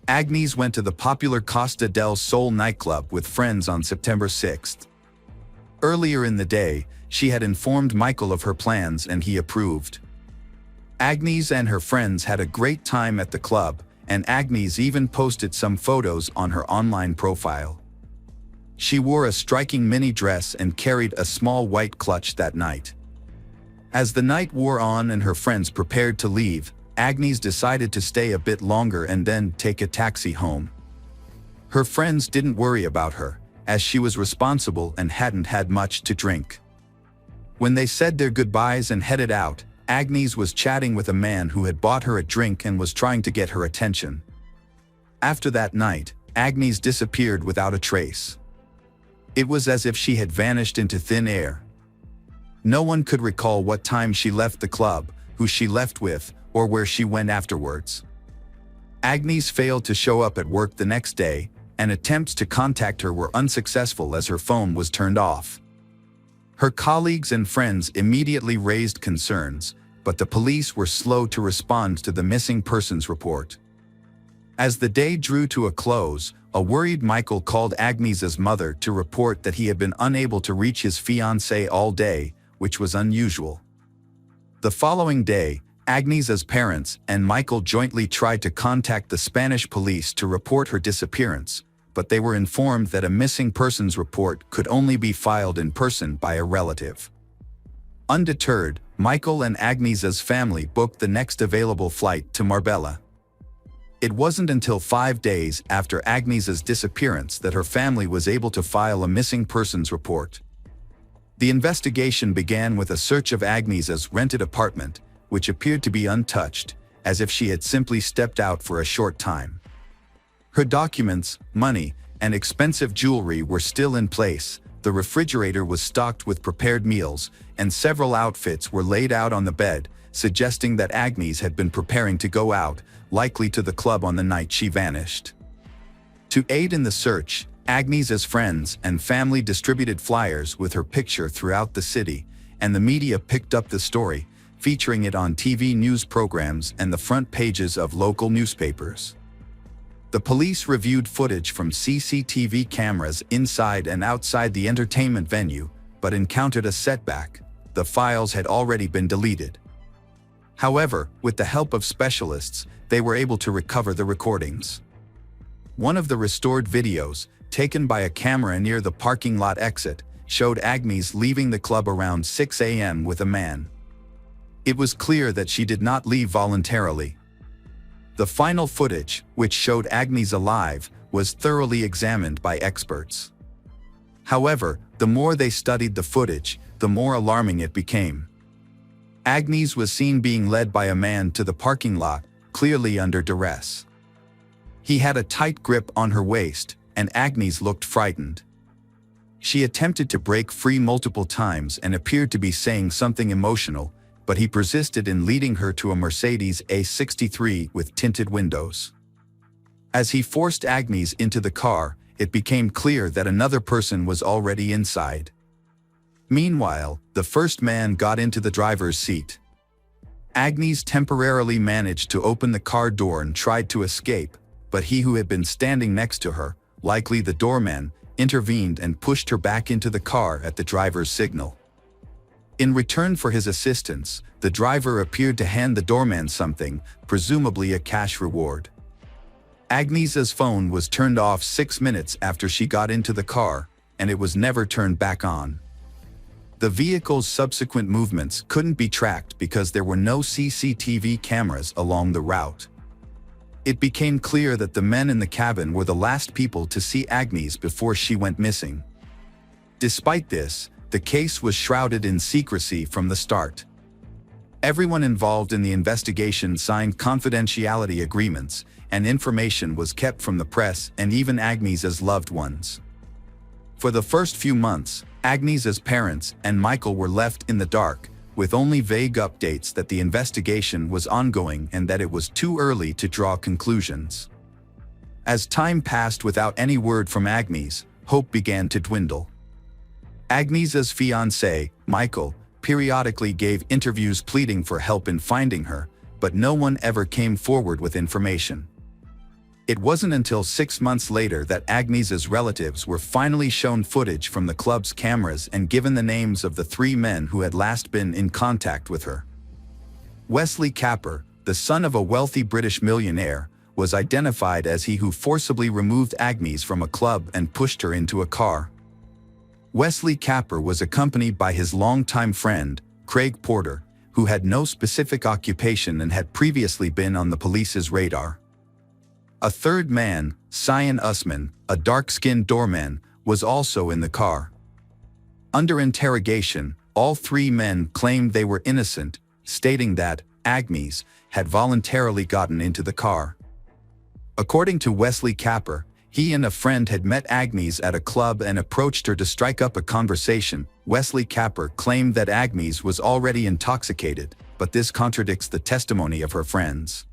Agnes went to the popular Costa del Sol nightclub with friends on September 6th. Earlier in the day, she had informed Michael of her plans and he approved. Agnes and her friends had a great time at the club, and Agnes even posted some photos on her online profile. She wore a striking mini dress and carried a small white clutch that night. As the night wore on and her friends prepared to leave, Agnes decided to stay a bit longer and then take a taxi home. Her friends didn't worry about her, as she was responsible and hadn't had much to drink. When they said their goodbyes and headed out, Agnes was chatting with a man who had bought her a drink and was trying to get her attention. After that night, Agnes disappeared without a trace. It was as if she had vanished into thin air. No one could recall what time she left the club, who she left with, or where she went afterwards. Agnes failed to show up at work the next day, and attempts to contact her were unsuccessful as her phone was turned off. Her colleagues and friends immediately raised concerns, but the police were slow to respond to the missing persons report. As the day drew to a close, a worried Michael called Agnes's mother to report that he had been unable to reach his fiancée all day, which was unusual. The following day, Agnes's parents and Michael jointly tried to contact the Spanish police to report her disappearance, but they were informed that a missing persons report could only be filed in person by a relative. Undeterred, Michael and Agnes's family booked the next available flight to Marbella. It wasn't until 5 days after Agniesz's disappearance that her family was able to file a missing persons report. The investigation began with a search of Agniesz's rented apartment, which appeared to be untouched, as if she had simply stepped out for a short time. Her documents, money, and expensive jewelry were still in place. The refrigerator was stocked with prepared meals, and several outfits were laid out on the bed, suggesting that Agnieszka had been preparing to go out, likely to the club on the night she vanished. To aid in the search, Agnieszka's friends and family distributed flyers with her picture throughout the city, and the media picked up the story, featuring it on TV news programs and the front pages of local newspapers. The police reviewed footage from CCTV cameras inside and outside the entertainment venue, but encountered a setback. The files had already been deleted. However, with the help of specialists, they were able to recover the recordings. One of the restored videos, taken by a camera near the parking lot exit, showed Agnieszka leaving the club around 6 a.m. with a man. It was clear that she did not leave voluntarily. The final footage, which showed Agnieszka alive, was thoroughly examined by experts. However, the more they studied the footage, the more alarming it became. Agnieszka was seen being led by a man to the parking lot, clearly under duress. He had a tight grip on her waist, and Agnieszka looked frightened. She attempted to break free multiple times and appeared to be saying something emotional, but he persisted in leading her to a Mercedes A63 with tinted windows. As he forced Agnieszka into the car, it became clear that another person was already inside. Meanwhile, the first man got into the driver's seat. Agnieszka temporarily managed to open the car door and tried to escape, but he who had been standing next to her, likely the doorman, intervened and pushed her back into the car at the driver's signal. In return for his assistance, the driver appeared to hand the doorman something, presumably a cash reward. Agnieszka's phone was turned off 6 minutes after she got into the car, and it was never turned back on. The vehicle's subsequent movements couldn't be tracked because there were no CCTV cameras along the route. It became clear that the men in the cabin were the last people to see Agnieszka before she went missing. Despite this, the case was shrouded in secrecy from the start. Everyone involved in the investigation signed confidentiality agreements, and information was kept from the press and even Agnieszka's loved ones. For the first few months, Agnieszka's parents and Michael were left in the dark, with only vague updates that the investigation was ongoing and that it was too early to draw conclusions. As time passed without any word from Agnieszka, hope began to dwindle. Agnieszka's fiancé, Michael, periodically gave interviews pleading for help in finding her, but no one ever came forward with information. It wasn't until 6 months later that Agnieszka's relatives were finally shown footage from the club's cameras and given the names of the 3 men who had last been in contact with her. Wesley Capper, the son of a wealthy British millionaire, was identified as he who forcibly removed Agnieszka from a club and pushed her into a car. Wesley Capper was accompanied by his longtime friend, Craig Porter, who had no specific occupation and had previously been on the police's radar. A third man, Cyan Usman, a dark-skinned doorman, was also in the car. Under interrogation, all 3 men claimed they were innocent, stating that Agnieszka had voluntarily gotten into the car. According to Wesley Capper, he and a friend had met Agnieszka at a club and approached her to strike up a conversation. Wesley Capper claimed that Agnieszka was already intoxicated, but this contradicts the testimony of her friends.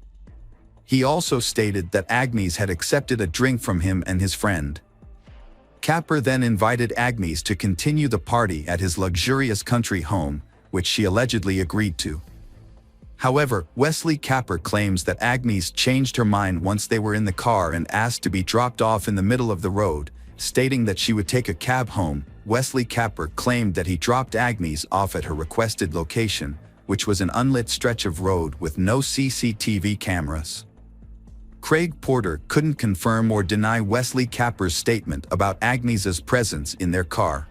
He also stated that Agnieszka had accepted a drink from him and his friend. Capper then invited Agnieszka to continue the party at his luxurious country home, which she allegedly agreed to. However, Wesley Capper claims that Agnieszka changed her mind once they were in the car and asked to be dropped off in the middle of the road, stating that she would take a cab home. Wesley Capper claimed that he dropped Agnieszka off at her requested location, which was an unlit stretch of road with no CCTV cameras. Craig Porter couldn't confirm or deny Wesley Capper's statement about Agnieszka's presence in their car.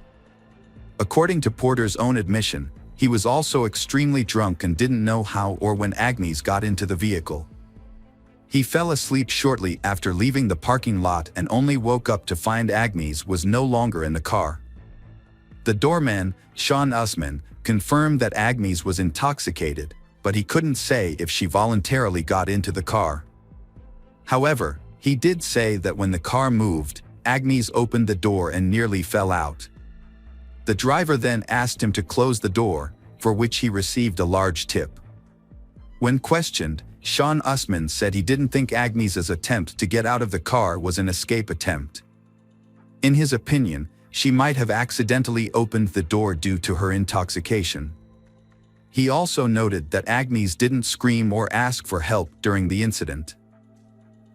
According to Porter's own admission, he was also extremely drunk and didn't know how or when Agnieszka got into the vehicle. He fell asleep shortly after leaving the parking lot and only woke up to find Agnes was no longer in the car. The doorman, Sean Usman, confirmed that Agnes was intoxicated, but he couldn't say if she voluntarily got into the car. However, he did say that when the car moved, Agnes opened the door and nearly fell out. The driver then asked him to close the door, for which he received a large tip. When questioned, Sean Usman said he didn't think Agnes's attempt to get out of the car was an escape attempt. In his opinion, she might have accidentally opened the door due to her intoxication. He also noted that Agnes didn't scream or ask for help during the incident.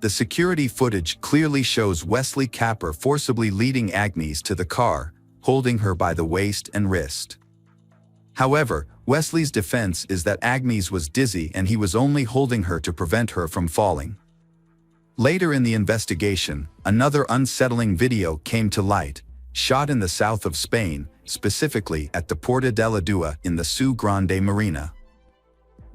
The security footage clearly shows Wesley Capper forcibly leading Agnes to the car, holding her by the waist and wrist. However, Wesley's defense is that Agnes was dizzy and he was only holding her to prevent her from falling. Later in the investigation, another unsettling video came to light, shot in the south of Spain, specifically at the Puerta de la Dua in the Su Grande Marina.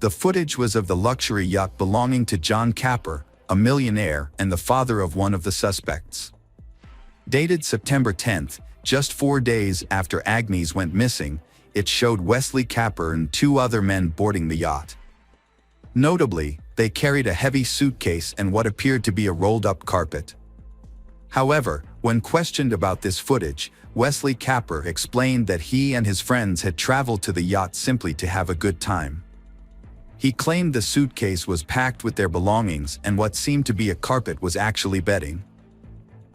The footage was of the luxury yacht belonging to John Capper, a millionaire and the father of one of the suspects. Dated September 10th, just 4 days after Agnes went missing, it showed Wesley Capper and 2 other men boarding the yacht. Notably, they carried a heavy suitcase and what appeared to be a rolled-up carpet. However, when questioned about this footage, Wesley Capper explained that he and his friends had traveled to the yacht simply to have a good time. He claimed the suitcase was packed with their belongings and what seemed to be a carpet was actually bedding.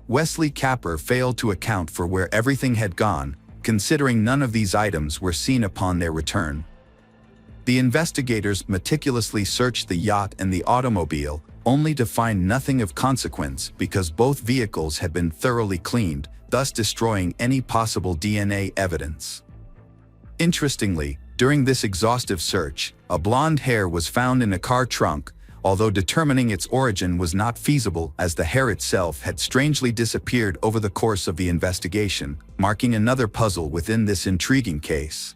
Wesley Capper failed to account for where everything had gone, considering none of these items were seen upon their return. The investigators meticulously searched the yacht and the automobile, only to find nothing of consequence because both vehicles had been thoroughly cleaned, thus destroying any possible DNA evidence. Interestingly, during this exhaustive search, a blonde hair was found in a car trunk, although determining its origin was not feasible as the hair itself had strangely disappeared over the course of the investigation, marking another puzzle within this intriguing case.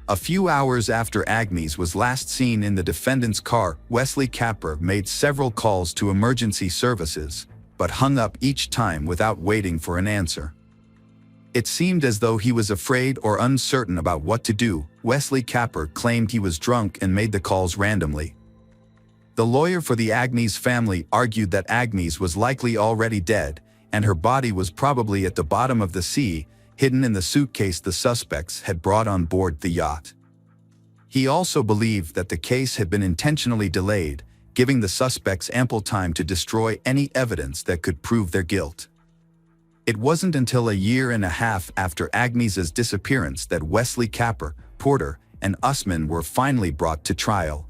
A few hours after Agnes was last seen in the defendant's car, Wesley Capper made several calls to emergency services, but hung up each time without waiting for an answer. It seemed as though he was afraid or uncertain about what to do. Wesley Capper claimed he was drunk and made the calls randomly. The lawyer for the Agnes family argued that Agnes was likely already dead, and her body was probably at the bottom of the sea, hidden in the suitcase the suspects had brought on board the yacht. He also believed that the case had been intentionally delayed, giving the suspects ample time to destroy any evidence that could prove their guilt. It wasn't until a year and a half after Agnes's disappearance that Wesley Capper, Porter, and Usman were finally brought to trial.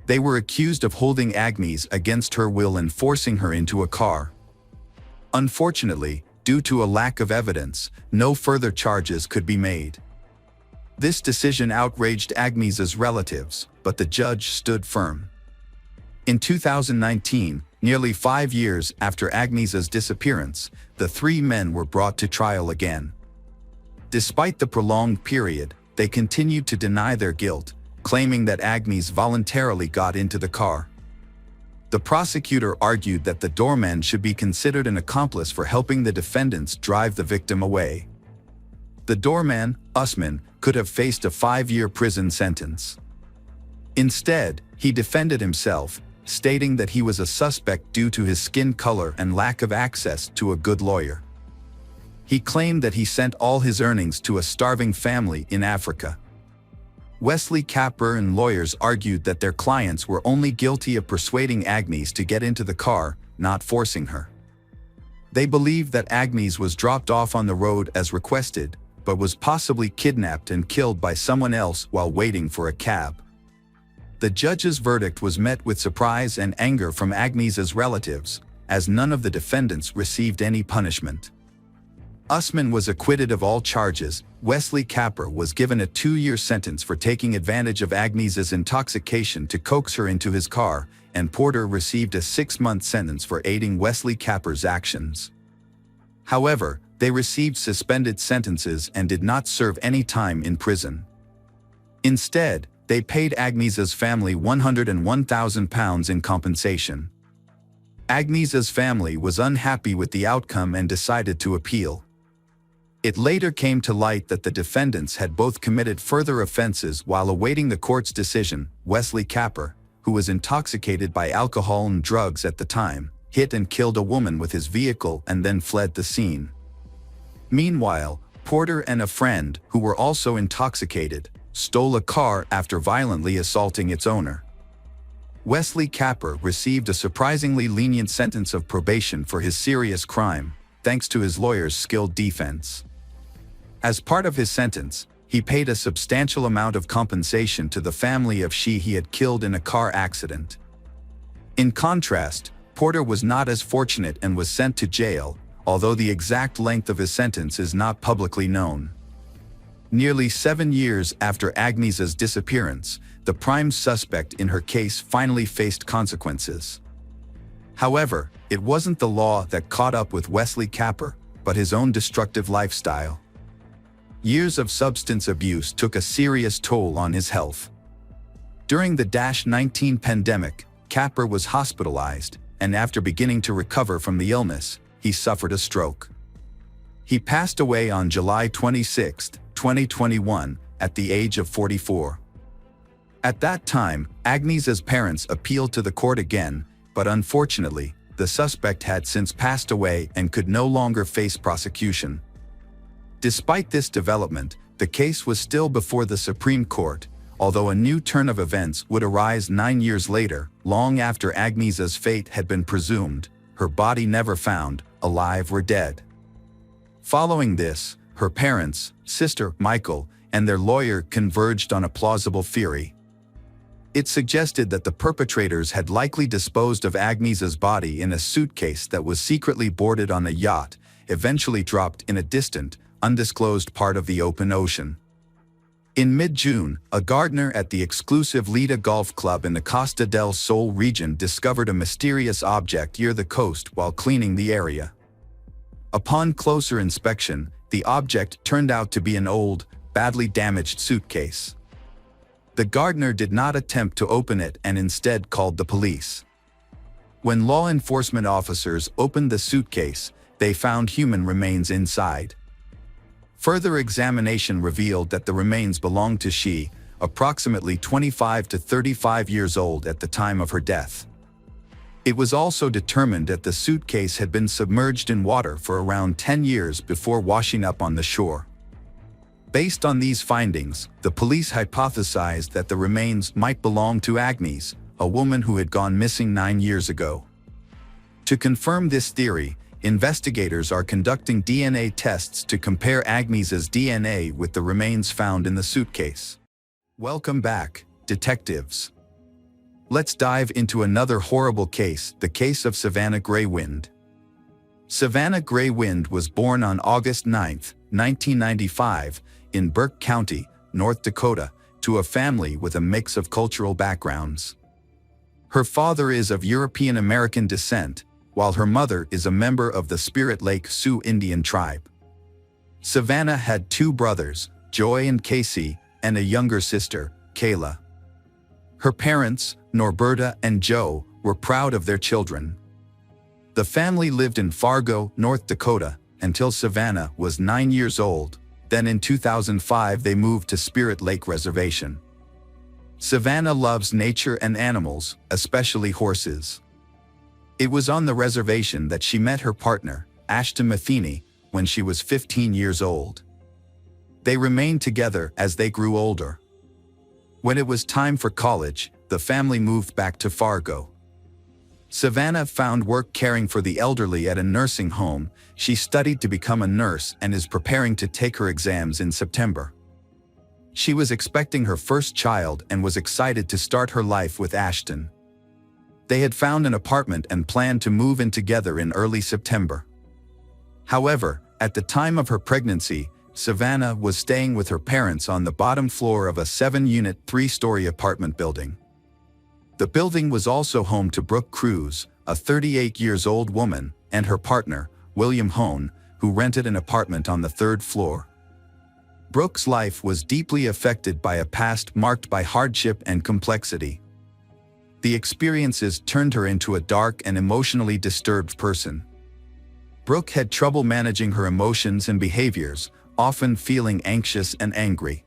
They were accused of holding Agnes against her will and forcing her into a car. Unfortunately, due to a lack of evidence, no further charges could be made. This decision outraged Agnes's relatives, but the judge stood firm. In 2019, nearly 5 years after Agnes's disappearance, the 3 men were brought to trial again. Despite the prolonged period, they continued to deny their guilt, claiming that Agnes voluntarily got into the car. The prosecutor argued that the doorman should be considered an accomplice for helping the defendants drive the victim away. The doorman, Usman, could have faced a 5-year prison sentence. Instead, he defended himself, stating that he was a suspect due to his skin color and lack of access to a good lawyer. He claimed that he sent all his earnings to a starving family in Africa. Wesley Capper and lawyers argued that their clients were only guilty of persuading Agnes to get into the car, not forcing her. They believed that Agnes was dropped off on the road as requested, but was possibly kidnapped and killed by someone else while waiting for a cab. The judge's verdict was met with surprise and anger from Agnes's relatives, as none of the defendants received any punishment. Usman was acquitted of all charges. Wesley Capper was given a 2-year sentence for taking advantage of Agnes's intoxication to coax her into his car, and Porter received a 6-month sentence for aiding Wesley Capper's actions. However, they received suspended sentences and did not serve any time in prison. Instead, They paid Agnieszka's family £101,000 in compensation. Agnieszka's family was unhappy with the outcome and decided to appeal. It later came to light that the defendants had both committed further offenses while awaiting the court's decision. Wesley Capper, who was intoxicated by alcohol and drugs at the time, hit and killed a woman with his vehicle and then fled the scene. Meanwhile, Porter and a friend, who were also intoxicated, stole a car after violently assaulting its owner. Wesley Capper received a surprisingly lenient sentence of probation for his serious crime, thanks to his lawyer's skilled defense. As part of his sentence, he paid a substantial amount of compensation to the family of she he had killed in a car accident. In contrast, Porter was not as fortunate and was sent to jail, although the exact length of his sentence is not publicly known. Nearly 7 years after Agnieszka's disappearance, the prime suspect in her case finally faced consequences. However, it wasn't the law that caught up with Wesley Capper, but his own destructive lifestyle. Years of substance abuse took a serious toll on his health. During the -19 pandemic, Capper was hospitalized, and after beginning to recover from the illness, he suffered a stroke. He passed away on July 26, 2021, at the age of 44. At that time, Agnieszka's parents appealed to the court again, but unfortunately, the suspect had since passed away and could no longer face prosecution. Despite this development, the case was still before the Supreme Court, although a new turn of events would arise 9 years later, long after Agnieszka's fate had been presumed, her body never found, alive or dead. Following this, her parents, sister Michael, and their lawyer converged on a plausible theory. It suggested that the perpetrators had likely disposed of Agnieszka's body in a suitcase that was secretly boarded on a yacht, eventually dropped in a distant, undisclosed part of the open ocean. In mid-June, a gardener at the exclusive Lida Golf Club in the Costa del Sol region discovered a mysterious object near the coast while cleaning the area. Upon closer inspection, the object turned out to be an old, badly damaged suitcase. The gardener did not attempt to open it and instead called the police. When law enforcement officers opened the suitcase, they found human remains inside. Further examination revealed that the remains belonged to she, approximately 25 to 35 years old at the time of her death. It was also determined that the suitcase had been submerged in water for around 10 years before washing up on the shore. Based on these findings, the police hypothesized that the remains might belong to Agnieszka, a woman who had gone missing 9 years ago. To confirm this theory, investigators are conducting DNA tests to compare Agnieszka's DNA with the remains found in the suitcase. Welcome back, detectives. Let's dive into another horrible case, the case of Savannah Greywind. Savannah Greywind was born on August 9, 1995, in Burke County, North Dakota, to a family with a mix of cultural backgrounds. Her father is of European American descent, while her mother is a member of the Spirit Lake Sioux Indian tribe. Savannah had 2 brothers, Joy and Casey, and a younger sister, Kayla. Her parents, Norberta and Joe, were proud of their children. The family lived in Fargo, North Dakota, until Savannah was 9 years old. Then in 2005 they moved to Spirit Lake Reservation. Savannah loves nature and animals, especially horses. It was on the reservation that she met her partner, Ashton Matheny, when she was 15 years old. They remained together as they grew older. When it was time for college, the family moved back to Fargo. Savannah found work caring for the elderly at a nursing home. She studied to become a nurse and is preparing to take her exams in September. She was expecting her first child and was excited to start her life with Ashton. They had found an apartment and planned to move in together in early September. However, at the time of her pregnancy, Savannah was staying with her parents on the bottom floor of a 7-unit, 3-story apartment building. The building was also home to Brooke Cruz, a 38-year-old woman, and her partner, William Hone, who rented an apartment on the 3rd floor. Brooke's life was deeply affected by a past marked by hardship and complexity. The experiences turned her into a dark and emotionally disturbed person. Brooke had trouble managing her emotions and behaviors, often feeling anxious and angry.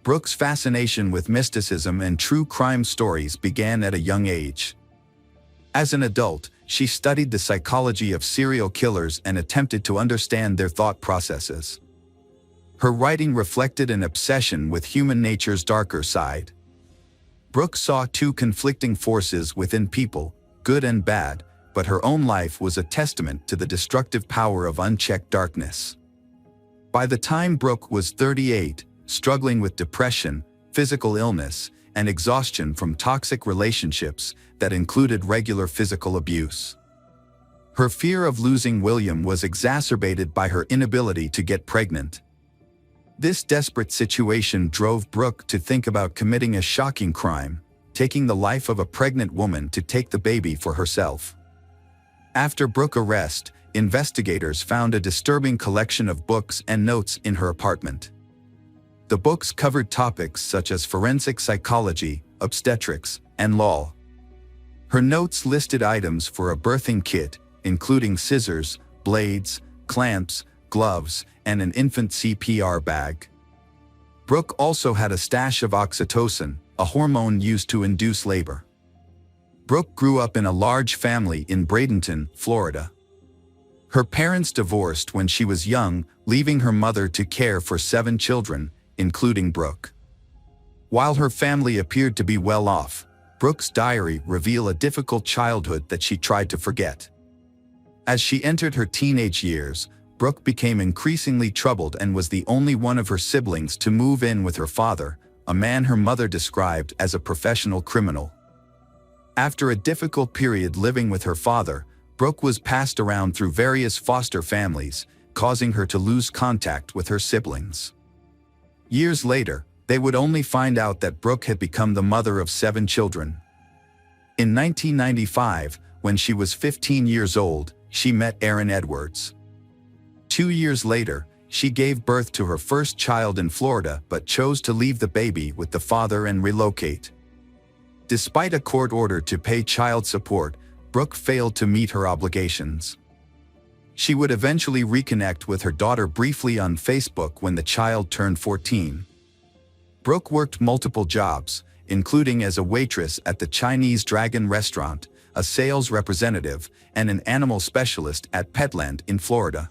Brooke's fascination with mysticism and true crime stories began at a young age. As an adult, she studied the psychology of serial killers and attempted to understand their thought processes. Her writing reflected an obsession with human nature's darker side. Brooke saw two conflicting forces within people, good and bad, but her own life was a testament to the destructive power of unchecked darkness. By the time Brooke was 38, struggling with depression, physical illness, and exhaustion from toxic relationships that included regular physical abuse. Her fear of losing William was exacerbated by her inability to get pregnant. This desperate situation drove Brooke to think about committing a shocking crime, taking the life of a pregnant woman to take the baby for herself. After Brooke's arrest, investigators found a disturbing collection of books and notes in her apartment. The books covered topics such as forensic psychology, obstetrics, and law. Her notes listed items for a birthing kit, including scissors, blades, clamps, gloves, and an infant CPR bag. Brooke also had a stash of oxytocin, a hormone used to induce labor. Brooke grew up in a large family in Bradenton, Florida. Her parents divorced when she was young, leaving her mother to care for 7 children, including Brooke. While her family appeared to be well off, Brooke's diary revealed a difficult childhood that she tried to forget. As she entered her teenage years, Brooke became increasingly troubled and was the only one of her siblings to move in with her father, a man her mother described as a professional criminal. After a difficult period living with her father, Brooke was passed around through various foster families, causing her to lose contact with her siblings. Years later, they would only find out that Brooke had become the mother of 7 children. In 1995, when she was 15 years old, she met Aaron Edwards. 2 years later, she gave birth to her first child in Florida but chose to leave the baby with the father and relocate. Despite a court order to pay child support, Brooke failed to meet her obligations. She would eventually reconnect with her daughter briefly on Facebook when the child turned 14. Brooke worked multiple jobs, including as a waitress at the Chinese Dragon restaurant, a sales representative, and an animal specialist at Petland in Florida.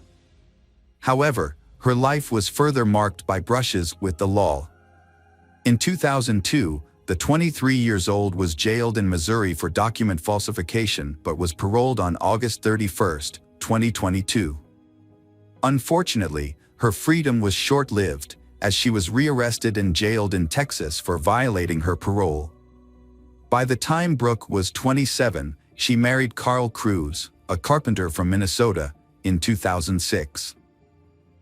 However, her life was further marked by brushes with the law. In 2002, the 23-year-old was jailed in Missouri for document falsification but was paroled on August 31, 2022. Unfortunately, her freedom was short-lived, as she was rearrested and jailed in Texas for violating her parole. By the time Brooke was 27, she married Carl Cruz, a carpenter from Minnesota, in 2006.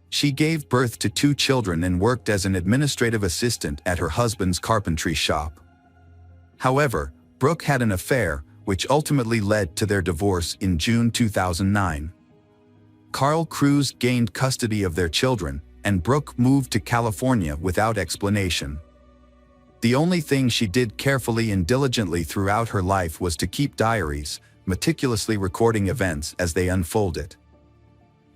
She gave birth to 2 children and worked as an administrative assistant at her husband's carpentry shop. However, Brooke had an affair, which ultimately led to their divorce in June 2009. Carl Cruz gained custody of their children, and Brooke moved to California without explanation. The only thing she did carefully and diligently throughout her life was to keep diaries, meticulously recording events as they unfolded.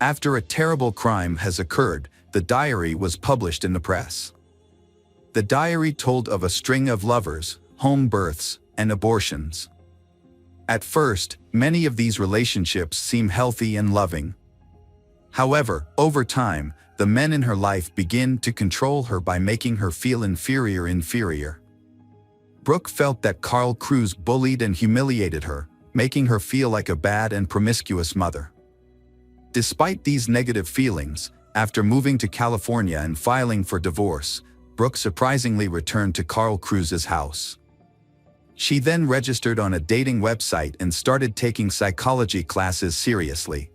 After a terrible crime has occurred, the diary was published in the press. The diary told of a string of lovers, home births, and abortions. At first, many of these relationships seem healthy and loving. However, over time, the men in her life begin to control her by making her feel inferior. Brooke felt that Carl Cruz bullied and humiliated her, making her feel like a bad and promiscuous mother. Despite these negative feelings, after moving to California and filing for divorce, Brooke surprisingly returned to Carl Cruz's house. She then registered on a dating website and started taking psychology classes seriously.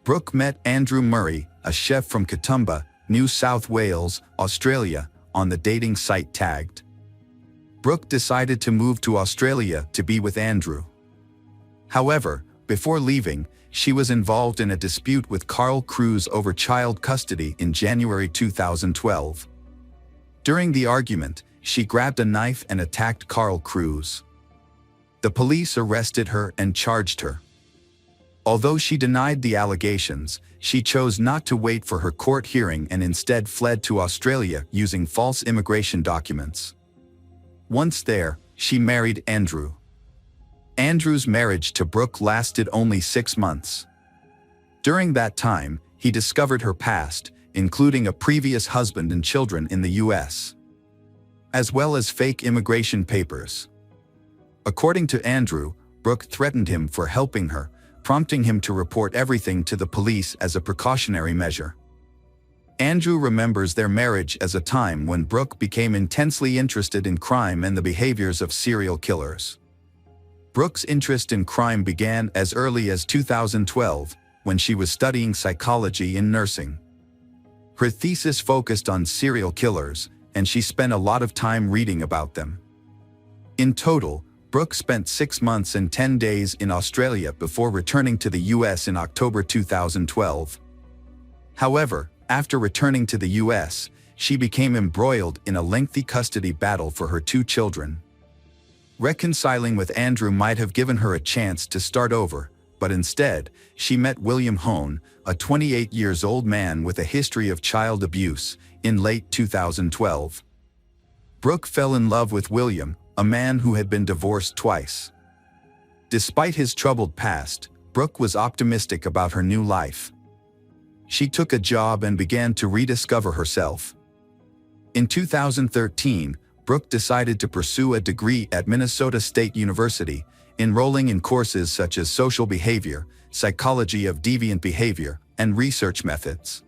Brooke met Andrew Murray, a chef from Katoomba, New South Wales, Australia, on the dating site Tagged. Brooke decided to move to Australia to be with Andrew. However, Before leaving, she was involved in a dispute with Carl Cruz over child custody in January 2012. During the argument, she grabbed a knife and attacked Carl Cruz. The police arrested her and charged her. Although she denied the allegations, she chose not to wait for her court hearing and instead fled to Australia using false immigration documents. Once there, she married Andrew. Andrew's marriage to Brooke lasted only 6 months. During that time, he discovered her past, including a previous husband and children in the US, as well as fake immigration papers. According to Andrew, Brooke threatened him for helping her, prompting him to report everything to the police as a precautionary measure. Andrew remembers their marriage as a time when Brooke became intensely interested in crime and the behaviors of serial killers. Brooke's interest in crime began as early as 2012, when she was studying psychology in nursing. Her thesis focused on serial killers, and she spent a lot of time reading about them. In total, Brooke spent 6 months and 10 days in Australia before returning to the US in October 2012. However, after returning to the US, she became embroiled in a lengthy custody battle for her 2 children. Reconciling with Andrew might have given her a chance to start over, but instead, she met William Hone, a 28-year-old man with a history of child abuse, in late 2012. Brooke fell in love with William, a man who had been divorced twice. Despite his troubled past, Brooke was optimistic about her new life. She took a job and began to rediscover herself. In 2013, Brooke decided to pursue a degree at Minnesota State University, enrolling in courses such as social behavior, psychology of deviant behavior, and research methods.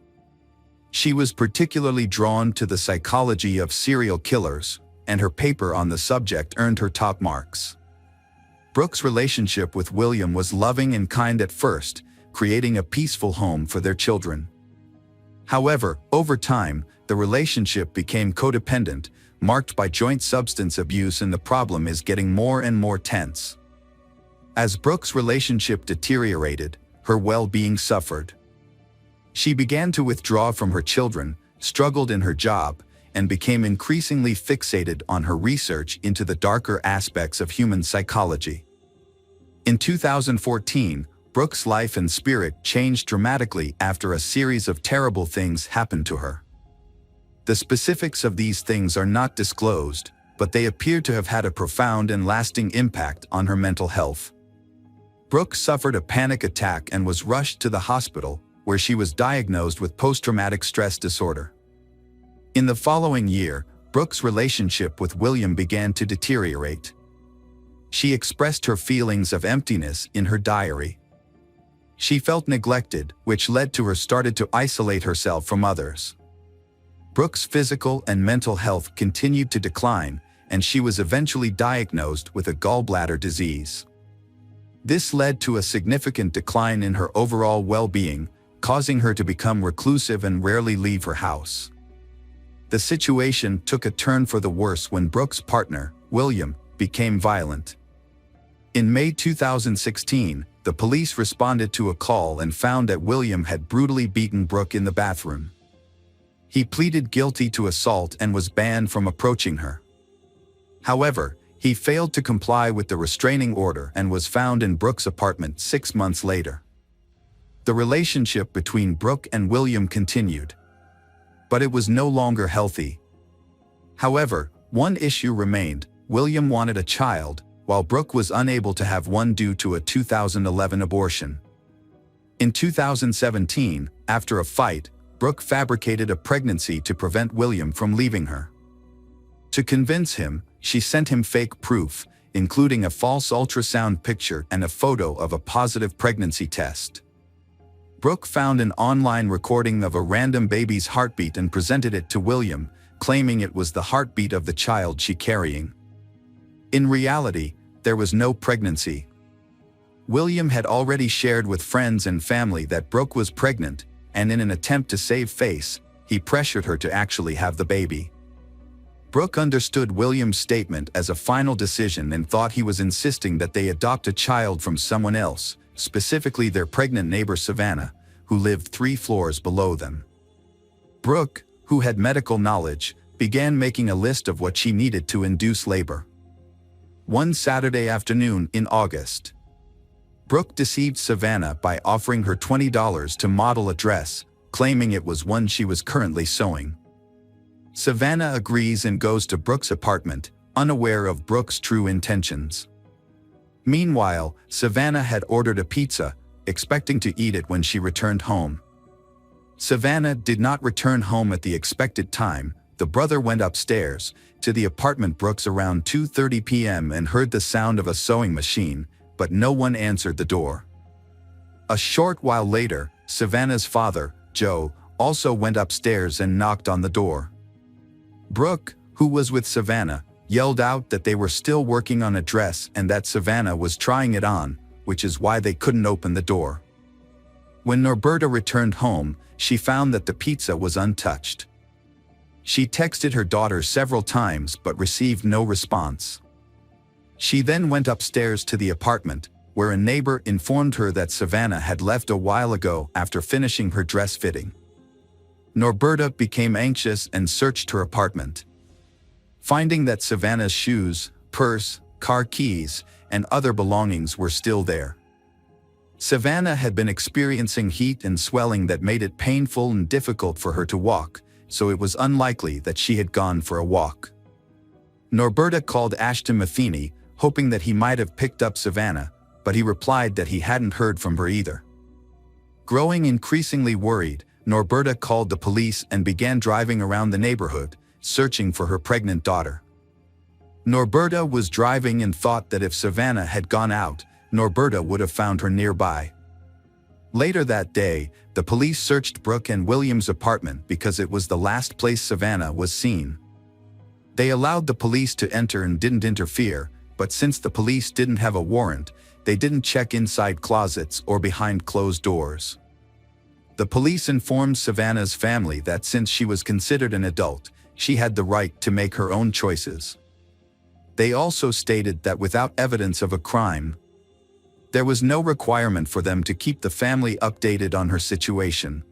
She was particularly drawn to the psychology of serial killers, and her paper on the subject earned her top marks. Brooke's relationship with William was loving and kind at first, creating a peaceful home for their children. However, over time, the relationship became codependent, marked by joint substance abuse, and the problem is getting more and more tense. As Brooke's relationship deteriorated, her well-being suffered. She began to withdraw from her children, struggled in her job, and became increasingly fixated on her research into the darker aspects of human psychology. In 2014, Brooke's life and spirit changed dramatically after a series of terrible things happened to her. The specifics of these things are not disclosed, but they appear to have had a profound and lasting impact on her mental health. Brooke suffered a panic attack and was rushed to the hospital, where she was diagnosed with post-traumatic stress disorder. In the following year, Brooke's relationship with William began to deteriorate. She expressed her feelings of emptiness in her diary. She felt neglected, which led to her started to isolate herself from others. Brooke's physical and mental health continued to decline, and she was eventually diagnosed with a gallbladder disease. This led to a significant decline in her overall well-being, causing her to become reclusive and rarely leave her house. The situation took a turn for the worse when Brooke's partner, William, became violent. In May 2016, the police responded to a call and found that William had brutally beaten Brooke in the bathroom. He pleaded guilty to assault and was banned from approaching her. However, he failed to comply with the restraining order and was found in Brooke's apartment 6 months later. The relationship between Brooke and William continued, but it was no longer healthy. However, one issue remained: William wanted a child, while Brooke was unable to have one due to a 2011 abortion. In 2017, after a fight, Brooke fabricated a pregnancy to prevent William from leaving her. To convince him, she sent him fake proof, including a false ultrasound picture and a photo of a positive pregnancy test. Brooke found an online recording of a random baby's heartbeat and presented it to William, claiming it was the heartbeat of the child she carrying. In reality, there was no pregnancy. William had already shared with friends and family that Brooke was pregnant, and in an attempt to save face, he pressured her to actually have the baby. Brooke understood William's statement as a final decision and thought he was insisting that they adopt a child from someone else, specifically their pregnant neighbor Savannah, who lived 3 floors below them. Brooke, who had medical knowledge, began making a list of what she needed to induce labor. One Saturday afternoon in August, Brooke deceived Savannah by offering her $20 to model a dress, claiming it was one she was currently sewing. Savannah agrees and goes to Brooke's apartment, unaware of Brooke's true intentions. Meanwhile, Savannah had ordered a pizza, expecting to eat it when she returned home. Savannah did not return home at the expected time. The brother went upstairs to the apartment Brooke's around 2:30 p.m. and heard the sound of a sewing machine, but no one answered the door. A short while later, Savannah's father, Joe, also went upstairs and knocked on the door. Brooke, who was with Savannah, yelled out that they were still working on a dress and that Savannah was trying it on, which is why they couldn't open the door. When Norberta returned home, she found that the pizza was untouched. She texted her daughter several times but received no response. She then went upstairs to the apartment, where a neighbor informed her that Savannah had left a while ago after finishing her dress fitting. Norberta became anxious and searched her apartment. Finding that Savannah's shoes, purse, car keys, and other belongings were still there. Savannah had been experiencing heat and swelling that made it painful and difficult for her to walk, so it was unlikely that she had gone for a walk. Norberta called Ashton Matheny, hoping that he might have picked up Savannah, but he replied that he hadn't heard from her either. Growing increasingly worried, Norberta called the police and began driving around the neighborhood, searching for her pregnant daughter. Norberta was driving and thought that if Savannah had gone out, Norberta would have found her nearby. Later that day, the police searched Brooke and William's apartment because it was the last place Savannah was seen. They allowed the police to enter and didn't interfere, but since the police didn't have a warrant, they didn't check inside closets or behind closed doors. The police informed Savannah's family that since she was considered an adult, she had the right to make her own choices. They also stated that without evidence of a crime, there was no requirement for them to keep the family updated on her situation.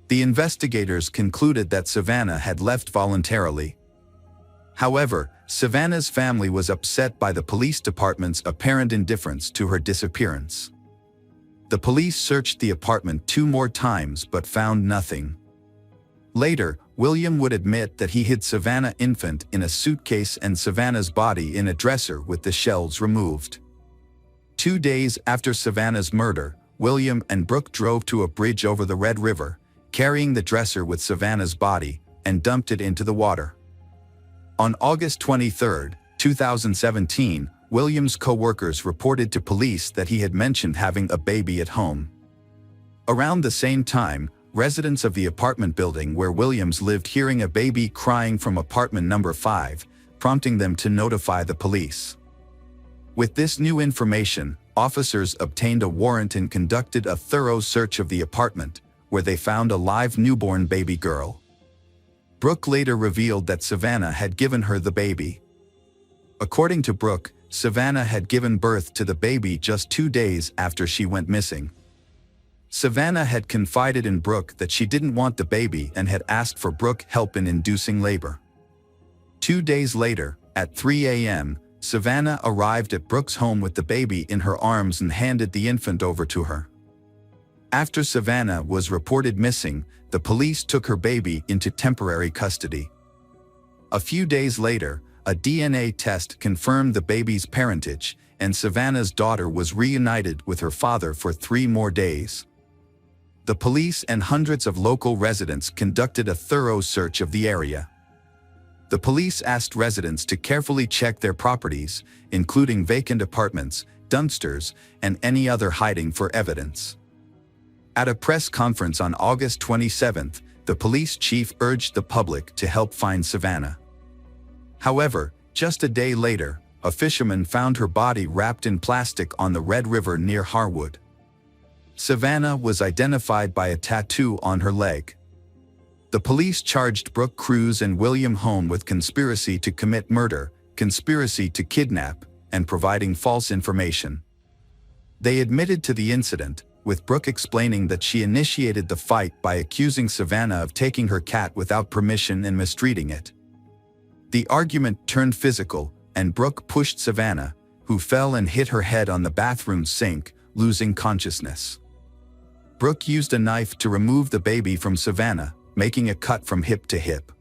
The investigators concluded that Savannah had left voluntarily. However, Savannah's family was upset by the police department's apparent indifference to her disappearance. The police searched the apartment 2 more times but found nothing. Later, William would admit that he hid Savannah infant in a suitcase and Savannah's body in a dresser with the shelves removed. 2 days after Savannah's murder, William and Brooke drove to a bridge over the Red River, carrying the dresser with Savannah's body, and dumped it into the water. On August 23, 2017, William's co-workers reported to police that he had mentioned having a baby at home. Around the same time, residents of the apartment building where Williams lived hearing a baby crying from apartment number 5, prompting them to notify the police. With this new information, officers obtained a warrant and conducted a thorough search of the apartment, where they found a live newborn baby girl. Brooke later revealed that Savannah had given her the baby. According to Brooke, Savannah had given birth to the baby just 2 days after she went missing. Savannah had confided in Brooke that she didn't want the baby and had asked for Brooke help in inducing labor. 2 days later, at 3 a.m., Savannah arrived at Brooke's home with the baby in her arms and handed the infant over to her. After Savannah was reported missing, the police took her baby into temporary custody. A few days later, a DNA test confirmed the baby's parentage, and Savannah's daughter was reunited with her father for 3 more days. The police and hundreds of local residents conducted a thorough search of the area. The police asked residents to carefully check their properties, including vacant apartments, dumpsters, and any other hiding for evidence. At a press conference on August 27, the police chief urged the public to help find Savannah. However, just a day later, a fisherman found her body wrapped in plastic on the Red River near Harwood. Savannah was identified by a tattoo on her leg. The police charged Brooke Cruz and William Home with conspiracy to commit murder, conspiracy to kidnap, and providing false information. They admitted to the incident, with Brooke explaining that she initiated the fight by accusing Savannah of taking her cat without permission and mistreating it. The argument turned physical, and Brooke pushed Savannah, who fell and hit her head on the bathroom sink, losing consciousness. Brooke used a knife to remove the baby from Savannah, making a cut from hip to hip.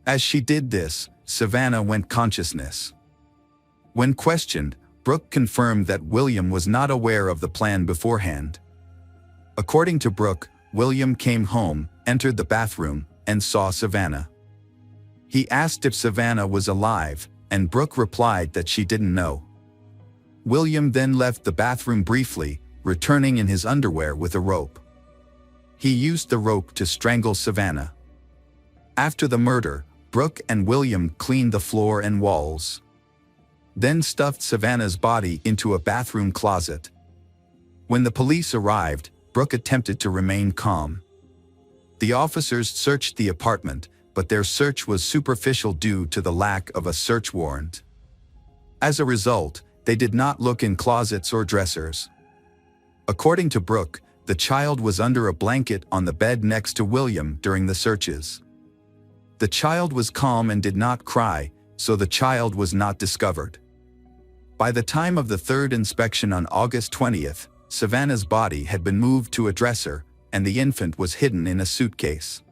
As she did this, Savannah went consciousness. When questioned, Brooke confirmed that William was not aware of the plan beforehand. According to Brooke, William came home, entered the bathroom, and saw Savannah. He asked if Savannah was alive, and Brooke replied that she didn't know. William then left the bathroom briefly, returning in his underwear with a rope. He used the rope to strangle Savannah. After the murder, Brooke and William cleaned the floor and walls. Then stuffed Savannah's body into a bathroom closet. When the police arrived, Brooke attempted to remain calm. The officers searched the apartment, but their search was superficial due to the lack of a search warrant. As a result, they did not look in closets or dressers. According to Brooke, the child was under a blanket on the bed next to William during the searches. The child was calm and did not cry, so the child was not discovered. By the time of the third inspection on August 20th, Savannah's body had been moved to a dresser, and the infant was hidden in a suitcase.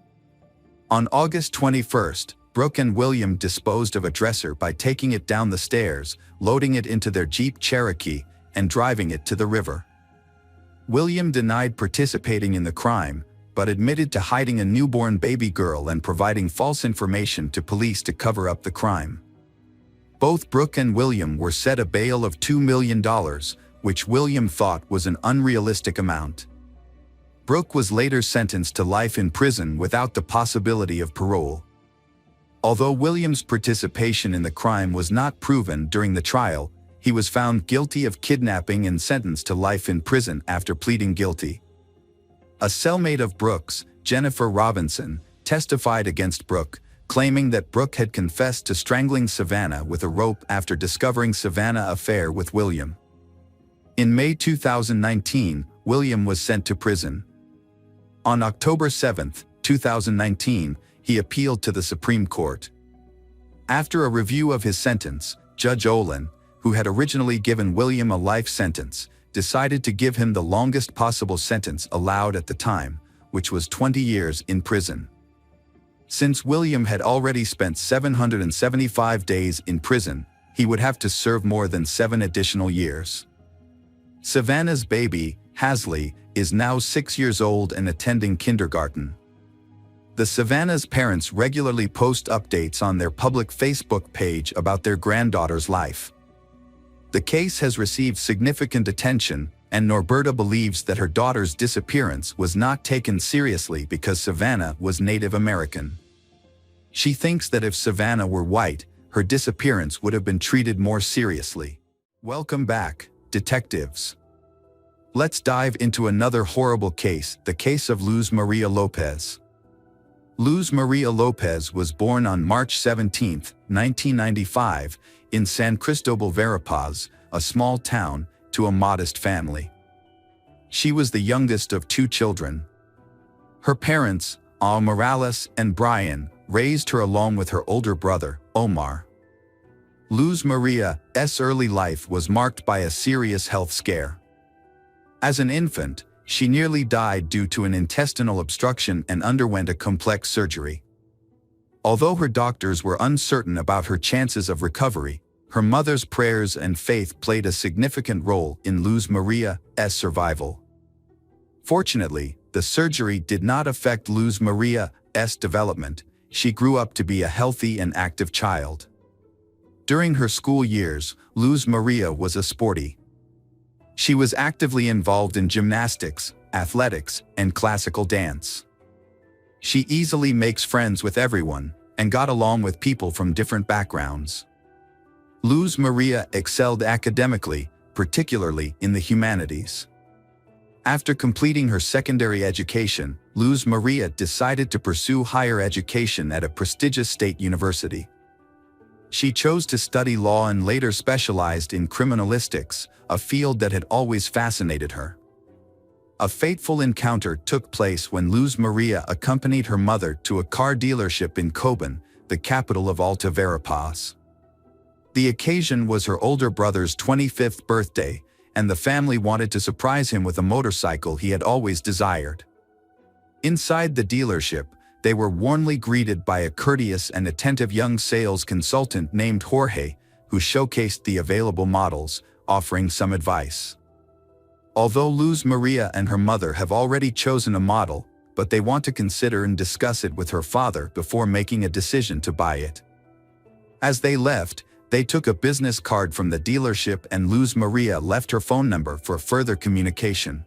On August 21st, Brooke and William disposed of a dresser by taking it down the stairs, loading it into their Jeep Cherokee, and driving it to the river. William denied participating in the crime, but admitted to hiding a newborn baby girl and providing false information to police to cover up the crime. Both Brooke and William were set a bail of $2 million, which William thought was an unrealistic amount. Brooke was later sentenced to life in prison without the possibility of parole. Although William's participation in the crime was not proven during the trial, he was found guilty of kidnapping and sentenced to life in prison after pleading guilty. A cellmate of Brooke's, Jennifer Robinson, testified against Brooke, claiming that Brooke had confessed to strangling Savannah with a rope after discovering Savannah's affair with William. In May 2019, William was sent to prison. On October 7, 2019, he appealed to the Supreme Court. After a review of his sentence, Judge Olin, who had originally given William a life sentence, decided to give him the longest possible sentence allowed at the time, which was 20 years in prison. Since William had already spent 775 days in prison, he would have to serve more than 7 additional years. Savannah's baby, Hasley, is now 6 years old and attending kindergarten. The Savannah's parents regularly post updates on their public Facebook page about their granddaughter's life. The case has received significant attention, and Norberta believes that her daughter's disappearance was not taken seriously because Savannah was Native American. She thinks that if Savannah were white, her disappearance would have been treated more seriously. Welcome back, detectives. Let's dive into another horrible case, the case of Luz Maria Lopez. Luz Maria Lopez was born on March 17, 1995, in San Cristobal Verapaz, a small town, to a modest family. She was the youngest of 2 children. Her parents, Al Morales and Brian, raised her along with her older brother, Omar. Luz Maria's early life was marked by a serious health scare. As an infant, she nearly died due to an intestinal obstruction and underwent a complex surgery. Although her doctors were uncertain about her chances of recovery, her mother's prayers and faith played a significant role in Luz Maria's survival. Fortunately, the surgery did not affect Luz Maria's development. She grew up to be a healthy and active child. During her school years, Luz Maria was a sporty. She was actively involved in gymnastics, athletics, and classical dance. She easily makes friends with everyone, and got along with people from different backgrounds. Luz Maria excelled academically, particularly in the humanities. After completing her secondary education, Luz Maria decided to pursue higher education at a prestigious state university. She chose to study law and later specialized in criminalistics, a field that had always fascinated her. A fateful encounter took place when Luz Maria accompanied her mother to a car dealership in Coban, the capital of Alta Verapaz. The occasion was her older brother's 25th birthday, and the family wanted to surprise him with a motorcycle he had always desired. Inside the dealership, they were warmly greeted by a courteous and attentive young sales consultant named Jorge, who showcased the available models, offering some advice. Although Luz Maria and her mother have already chosen a model, but they want to consider and discuss it with her father before making a decision to buy it. As they left, they took a business card from the dealership and Luz Maria left her phone number for further communication.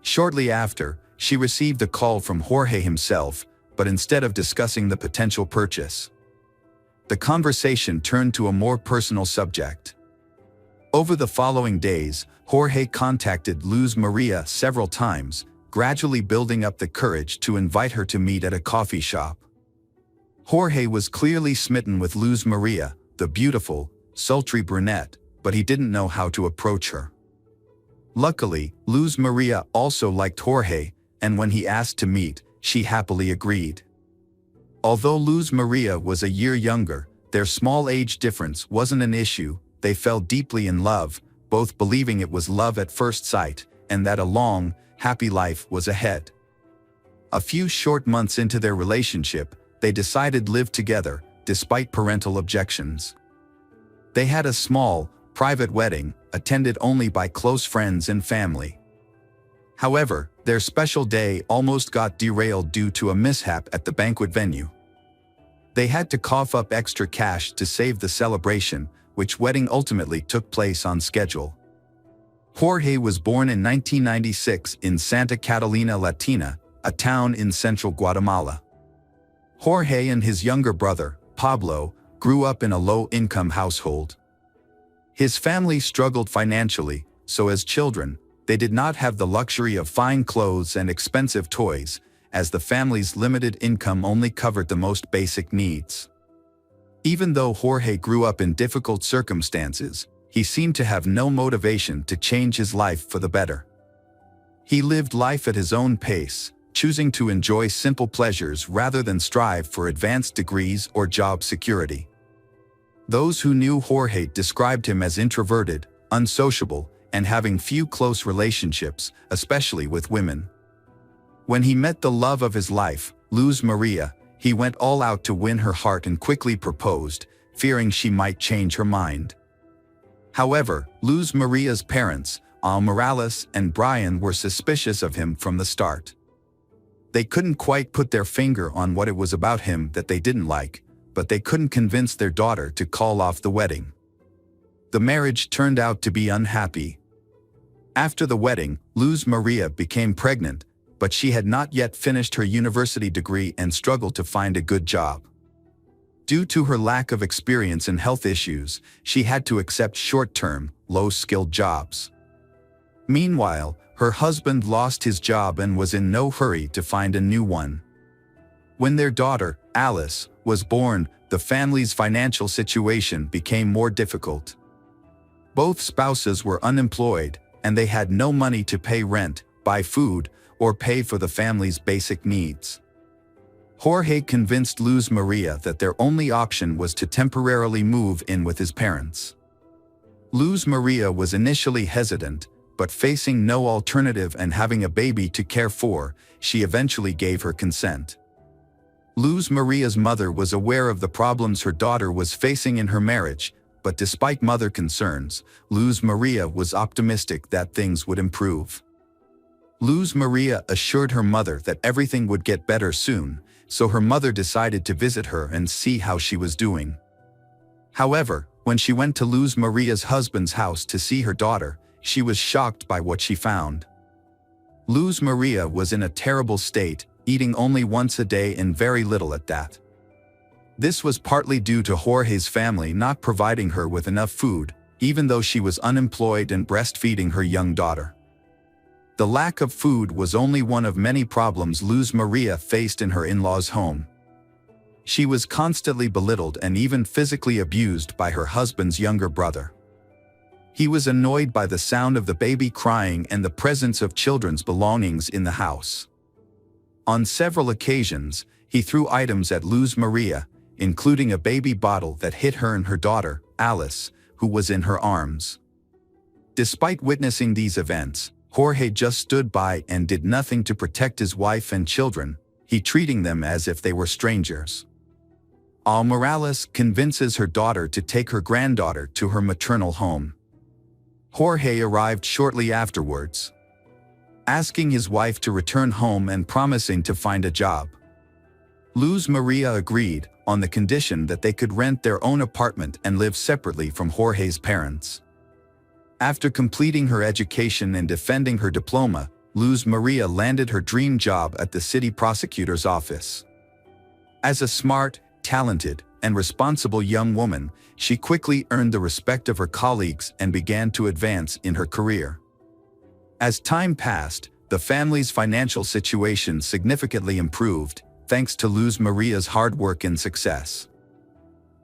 Shortly after, she received a call from Jorge himself, but instead of discussing the potential purchase, the conversation turned to a more personal subject. Over the following days, Jorge contacted Luz Maria several times, gradually building up the courage to invite her to meet at a coffee shop. Jorge was clearly smitten with Luz Maria, the beautiful, sultry brunette, but he didn't know how to approach her. Luckily, Luz Maria also liked Jorge, and when he asked to meet, she happily agreed. Although Luz Maria was a year younger, their small age difference wasn't an issue. They fell deeply in love, both believing it was love at first sight, and that a long, happy life was ahead. A few short months into their relationship, they decided to live together, despite parental objections. They had a small, private wedding, attended only by close friends and family. However, their special day almost got derailed due to a mishap at the banquet venue. They had to cough up extra cash to save the celebration, which wedding ultimately took place on schedule. Jorge was born in 1996 in Santa Catalina Latina, a town in central Guatemala. Jorge and his younger brother, Pablo, grew up in a low-income household. His family struggled financially, so as children, they did not have the luxury of fine clothes and expensive toys, as the family's limited income only covered the most basic needs. Even though Jorge grew up in difficult circumstances, he seemed to have no motivation to change his life for the better. He lived life at his own pace, choosing to enjoy simple pleasures rather than strive for advanced degrees or job security. Those who knew Jorge described him as introverted, unsociable, and having few close relationships, especially with women. When he met the love of his life, Luz Maria, he went all out to win her heart and quickly proposed, fearing she might change her mind. However, Luz Maria's parents, Al Morales and Brian, were suspicious of him from the start. They couldn't quite put their finger on what it was about him that they didn't like, but they couldn't convince their daughter to call off the wedding. The marriage turned out to be unhappy. After the wedding, Luz Maria became pregnant, but she had not yet finished her university degree and struggled to find a good job. Due to her lack of experience and health issues, she had to accept short-term, low-skilled jobs. Meanwhile, her husband lost his job and was in no hurry to find a new one. When their daughter, Alice, was born, the family's financial situation became more difficult. Both spouses were unemployed, and they had no money to pay rent, buy food, or pay for the family's basic needs. Jorge convinced Luz Maria that their only option was to temporarily move in with his parents. Luz Maria was initially hesitant, but facing no alternative and having a baby to care for, she eventually gave her consent. Luz Maria's mother was aware of the problems her daughter was facing in her marriage, but despite mother concerns, Luz Maria was optimistic that things would improve. Luz Maria assured her mother that everything would get better soon, so her mother decided to visit her and see how she was doing. However, when she went to Luz Maria's husband's house to see her daughter, she was shocked by what she found. Luz Maria was in a terrible state, eating only once a day and very little at that. This was partly due to Jorge's family not providing her with enough food, even though she was unemployed and breastfeeding her young daughter. The lack of food was only one of many problems Luz Maria faced in her in-laws' home. She was constantly belittled and even physically abused by her husband's younger brother. He was annoyed by the sound of the baby crying and the presence of children's belongings in the house. On several occasions, he threw items at Luz Maria, including a baby bottle that hit her and her daughter, Alice, who was in her arms. Despite witnessing these events, Jorge just stood by and did nothing to protect his wife and children, he treating them as if they were strangers. Morales convinces her daughter to take her granddaughter to her maternal home. Jorge arrived shortly afterwards, asking his wife to return home and promising to find a job. Luz Maria agreed, on the condition that they could rent their own apartment and live separately from Jorge's parents. After completing her education and defending her diploma, Luz Maria landed her dream job at the city prosecutor's office. As a smart, talented, and responsible young woman, she quickly earned the respect of her colleagues and began to advance in her career. As time passed, the family's financial situation significantly improved, thanks to Luz Maria's hard work and success.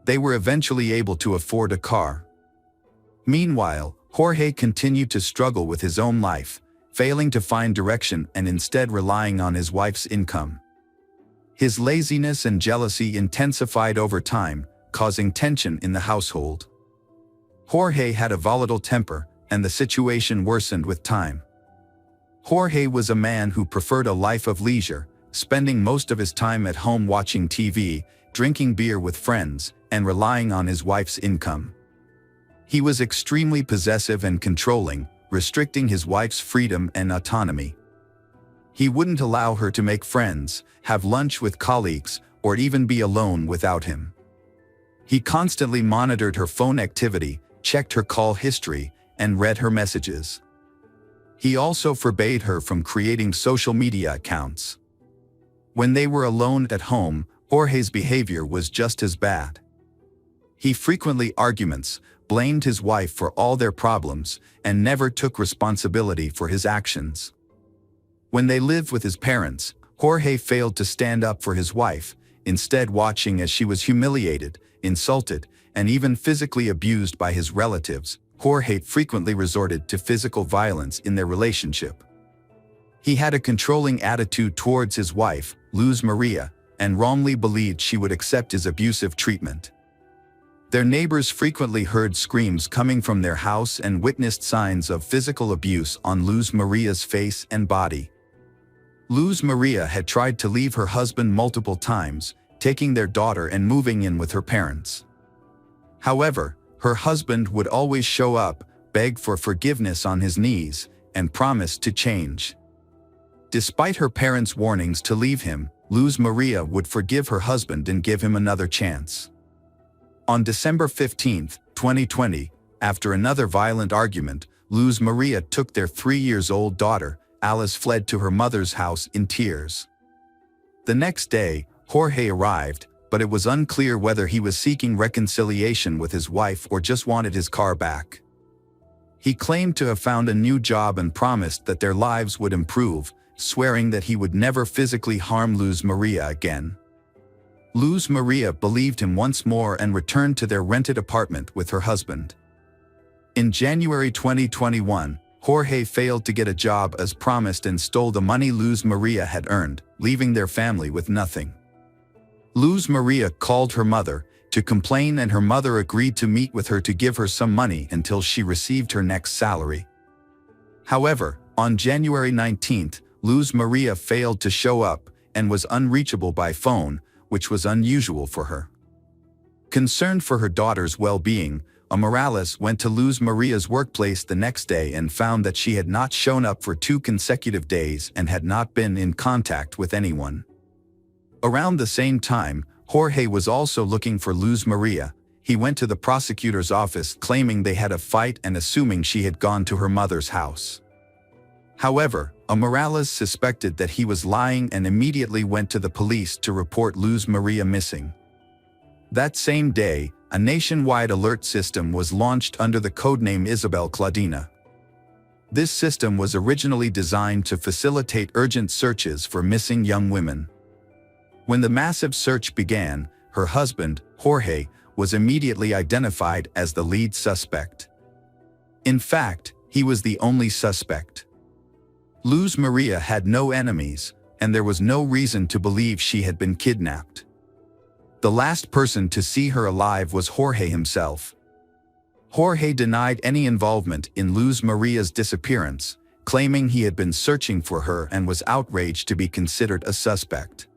They were eventually able to afford a car. Meanwhile, Jorge continued to struggle with his own life, failing to find direction and instead relying on his wife's income. His laziness and jealousy intensified over time, causing tension in the household. Jorge had a volatile temper, and the situation worsened with time. Jorge was a man who preferred a life of leisure, spending most of his time at home watching TV, drinking beer with friends, and relying on his wife's income. He was extremely possessive and controlling, restricting his wife's freedom and autonomy. He wouldn't allow her to make friends, have lunch with colleagues, or even be alone without him. He constantly monitored her phone activity, checked her call history, and read her messages. He also forbade her from creating social media accounts. When they were alone at home, Jorge's behavior was just as bad. He frequently arguments, blamed his wife for all their problems, and never took responsibility for his actions. When they lived with his parents, Jorge failed to stand up for his wife, instead watching as she was humiliated, insulted, and even physically abused by his relatives. Jorge frequently resorted to physical violence in their relationship. He had a controlling attitude towards his wife, Luz Maria, and wrongly believed she would accept his abusive treatment. Their neighbors frequently heard screams coming from their house and witnessed signs of physical abuse on Luz Maria's face and body. Luz Maria had tried to leave her husband multiple times, taking their daughter and moving in with her parents. However, her husband would always show up, beg for forgiveness on his knees, and promise to change. Despite her parents' warnings to leave him, Luz Maria would forgive her husband and give him another chance. On December 15, 2020, after another violent argument, Luz Maria took their 3-year-old daughter, Alice, fled to her mother's house in tears. The next day, Jorge arrived, but it was unclear whether he was seeking reconciliation with his wife or just wanted his car back. He claimed to have found a new job and promised that their lives would improve, swearing that he would never physically harm Luz Maria again. Luz Maria believed him once more and returned to their rented apartment with her husband. In January 2021, Jorge failed to get a job as promised and stole the money Luz Maria had earned, leaving their family with nothing. Luz Maria called her mother to complain, and her mother agreed to meet with her to give her some money until she received her next salary. However, on January 19th, Luz Maria failed to show up and was unreachable by phone, which was unusual for her. Concerned for her daughter's well-being, Morales went to Luz Maria's workplace the next day and found that she had not shown up for 2 consecutive days and had not been in contact with anyone. Around the same time, Jorge was also looking for Luz Maria. He went to the prosecutor's office claiming they had a fight and assuming she had gone to her mother's house. However, Morales suspected that he was lying and immediately went to the police to report Luz Maria missing. That same day, a nationwide alert system was launched under the codename Isabel Claudina. This system was originally designed to facilitate urgent searches for missing young women. When the massive search began, her husband, Jorge, was immediately identified as the lead suspect. In fact, he was the only suspect. Luz Maria had no enemies, and there was no reason to believe she had been kidnapped. The last person to see her alive was Jorge himself. Jorge denied any involvement in Luz Maria's disappearance, claiming he had been searching for her and was outraged to be considered a suspect.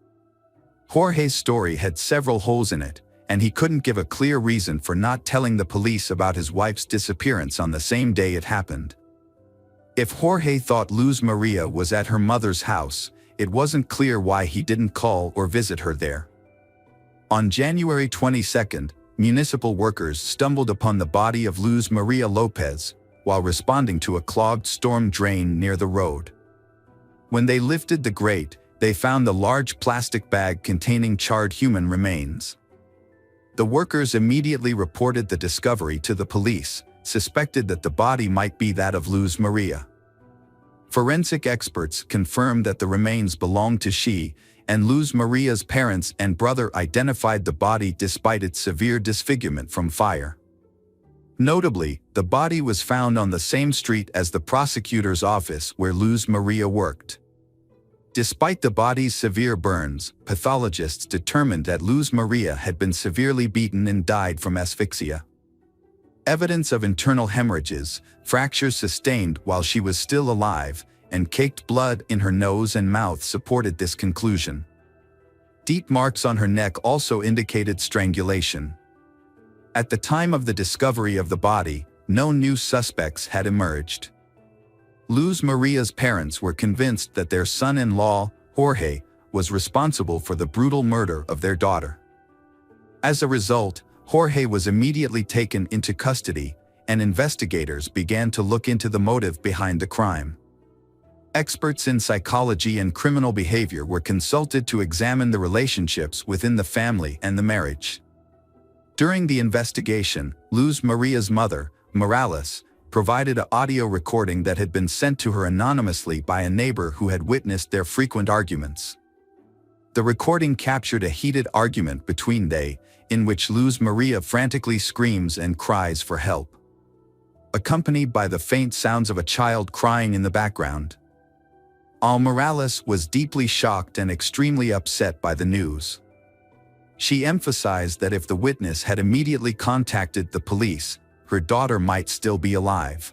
Jorge's story had several holes in it, and he couldn't give a clear reason for not telling the police about his wife's disappearance on the same day it happened. If Jorge thought Luz Maria was at her mother's house, it wasn't clear why he didn't call or visit her there. On January 22nd, municipal workers stumbled upon the body of Luz Maria Lopez while responding to a clogged storm drain near the road. When they lifted the grate, they found the large plastic bag containing charred human remains. The workers immediately reported the discovery to the police, suspected that the body might be that of Luz Maria. Forensic experts confirmed that the remains belonged to she, and Luz Maria's parents and brother identified the body despite its severe disfigurement from fire. Notably, the body was found on the same street as the prosecutor's office where Luz Maria worked. Despite the body's severe burns, pathologists determined that Luz Maria had been severely beaten and died from asphyxia. Evidence of internal hemorrhages, fractures sustained while she was still alive, and caked blood in her nose and mouth supported this conclusion. Deep marks on her neck also indicated strangulation. At the time of the discovery of the body, no new suspects had emerged. Luz Maria's parents were convinced that their son-in-law, Jorge, was responsible for the brutal murder of their daughter. As a result, Jorge was immediately taken into custody, and investigators began to look into the motive behind the crime. Experts in psychology and criminal behavior were consulted to examine the relationships within the family and the marriage. During the investigation, Luz Maria's mother, Morales, provided an audio recording that had been sent to her anonymously by a neighbor who had witnessed their frequent arguments. The recording captured a heated argument between they, in which Luz Maria frantically screams and cries for help, accompanied by the faint sounds of a child crying in the background. Morales was deeply shocked and extremely upset by the news. She emphasized that if the witness had immediately contacted the police, her daughter might still be alive.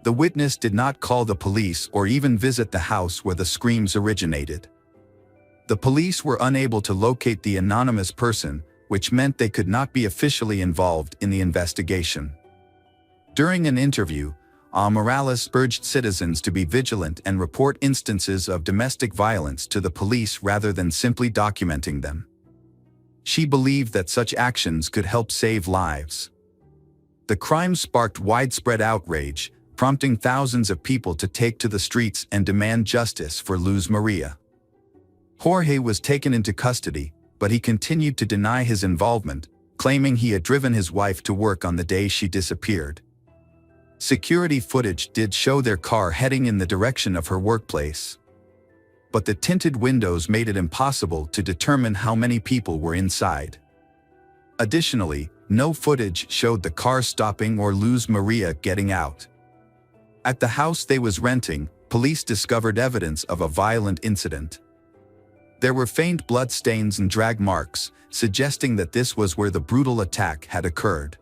The witness did not call the police or even visit the house where the screams originated. The police were unable to locate the anonymous person, which meant they could not be officially involved in the investigation. During an interview, Morales urged citizens to be vigilant and report instances of domestic violence to the police rather than simply documenting them. She believed that such actions could help save lives. The crime sparked widespread outrage, prompting thousands of people to take to the streets and demand justice for Luz Maria. Jorge was taken into custody, but he continued to deny his involvement, claiming he had driven his wife to work on the day she disappeared. Security footage did show their car heading in the direction of her workplace. But the tinted windows made it impossible to determine how many people were inside. Additionally, no footage showed the car stopping or Luz Maria getting out. At the house they was renting, police discovered evidence of a violent incident. There were faint blood stains and drag marks, suggesting that this was where the brutal attack had occurred.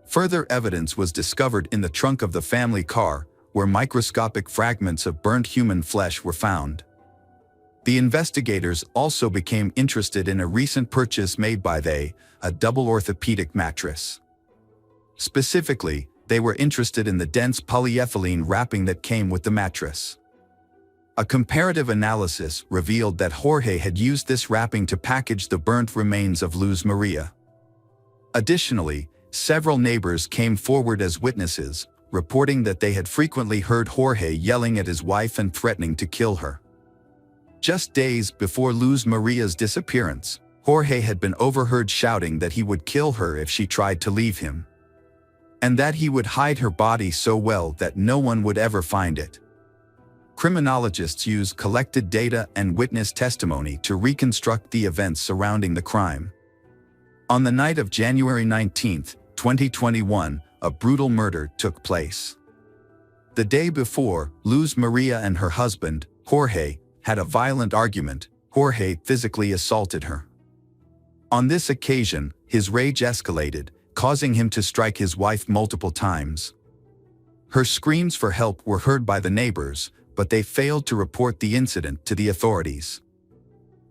Further evidence was discovered in the trunk of the family car, where microscopic fragments of burnt human flesh were found. The investigators also became interested in a recent purchase made by a double orthopedic mattress. Specifically, they were interested in the dense polyethylene wrapping that came with the mattress. A comparative analysis revealed that Jorge had used this wrapping to package the burnt remains of Luz Maria. Additionally, several neighbors came forward as witnesses, reporting that they had frequently heard Jorge yelling at his wife and threatening to kill her. Just days before Luz Maria's disappearance, Jorge had been overheard shouting that he would kill her if she tried to leave him, and that he would hide her body so well that no one would ever find it. Criminologists use collected data and witness testimony to reconstruct the events surrounding the crime. On the night of January 19, 2021, a brutal murder took place. The day before, Luz Maria and her husband, Jorge, had a violent argument. Jorge physically assaulted her. On this occasion, his rage escalated, causing him to strike his wife multiple times. Her screams for help were heard by the neighbors, but they failed to report the incident to the authorities.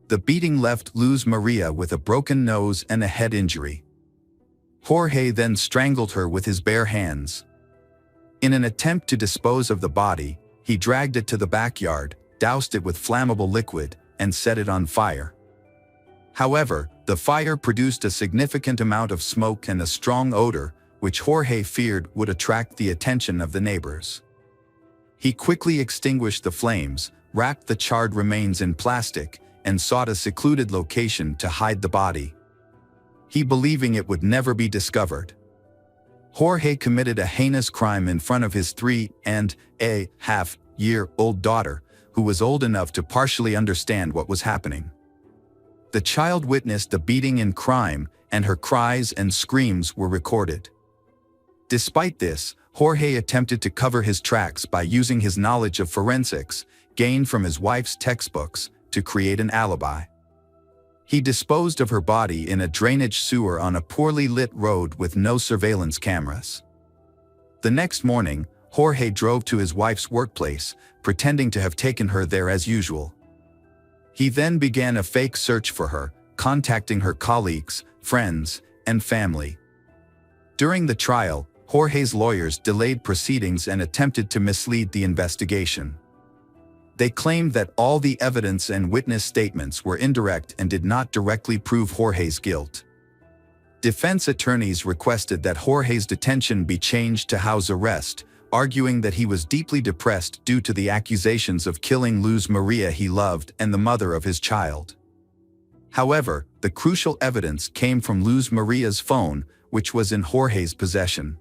The beating left Luz Maria with a broken nose and a head injury. Jorge then strangled her with his bare hands. In an attempt to dispose of the body, he dragged it to the backyard, doused it with flammable liquid, and set it on fire. However, the fire produced a significant amount of smoke and a strong odor, which Jorge feared would attract the attention of the neighbors. He quickly extinguished the flames, wrapped the charred remains in plastic, and sought a secluded location to hide the body. He believing it would never be discovered. Jorge committed a heinous crime in front of his 3.5-year-old daughter, who was old enough to partially understand what was happening. The child witnessed the beating and crime, and her cries and screams were recorded. Despite this, Jorge attempted to cover his tracks by using his knowledge of forensics, gained from his wife's textbooks, to create an alibi. He disposed of her body in a drainage sewer on a poorly lit road with no surveillance cameras. The next morning, Jorge drove to his wife's workplace, pretending to have taken her there as usual. He then began a fake search for her, contacting her colleagues, friends, and family. During the trial, Jorge's lawyers delayed proceedings and attempted to mislead the investigation. They claimed that all the evidence and witness statements were indirect and did not directly prove Jorge's guilt. Defense attorneys requested that Jorge's detention be changed to house arrest, arguing that he was deeply depressed due to the accusations of killing Luz Maria he loved and the mother of his child. However, the crucial evidence came from Luz Maria's phone, which was in Jorge's possession.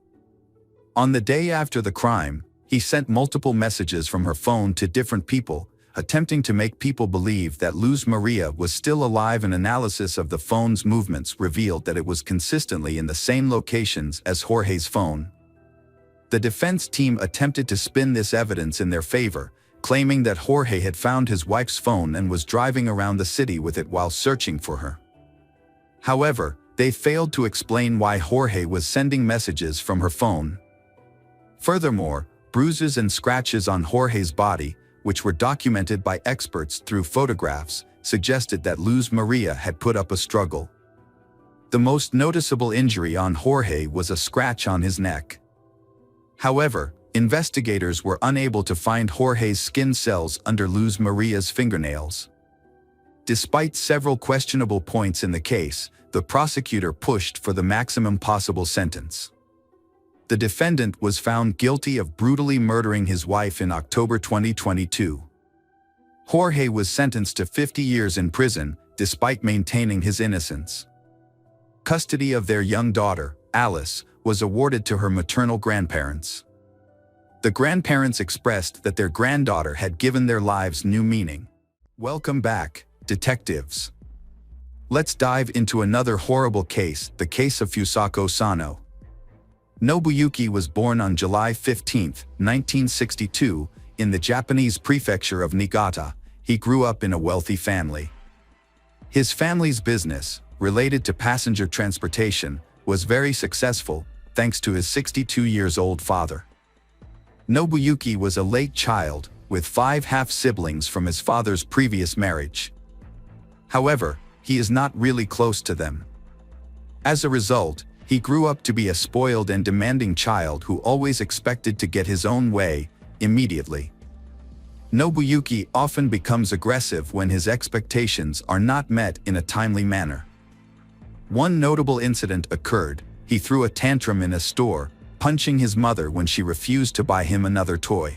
On the day after the crime, he sent multiple messages from her phone to different people, attempting to make people believe that Luz Maria was still alive. An analysis of the phone's movements revealed that it was consistently in the same locations as Jorge's phone. The defense team attempted to spin this evidence in their favor, claiming that Jorge had found his wife's phone and was driving around the city with it while searching for her. However, they failed to explain why Jorge was sending messages from her phone. Furthermore, bruises and scratches on Jorge's body, which were documented by experts through photographs, suggested that Luz Maria had put up a struggle. The most noticeable injury on Jorge was a scratch on his neck. However, investigators were unable to find Jorge's skin cells under Luz Maria's fingernails. Despite several questionable points in the case, the prosecutor pushed for the maximum possible sentence. The defendant was found guilty of brutally murdering his wife in October 2022. Jorge was sentenced to 50 years in prison, despite maintaining his innocence. Custody of their young daughter, Alice, was awarded to her maternal grandparents. The grandparents expressed that their granddaughter had given their lives new meaning. Welcome back, detectives. Let's dive into another horrible case, the case of Fusako Sano. Nobuyuki was born on July 15, 1962, in the Japanese prefecture of Niigata. He grew up in a wealthy family. His family's business, related to passenger transportation, was very successful, thanks to his 62-year-old father. Nobuyuki was a late child, with 5 half-siblings from his father's previous marriage. However, he is not really close to them. As a result, he grew up to be a spoiled and demanding child who always expected to get his own way, immediately. Nobuyuki often becomes aggressive when his expectations are not met in a timely manner. One notable incident occurred. He threw a tantrum in a store, punching his mother when she refused to buy him another toy.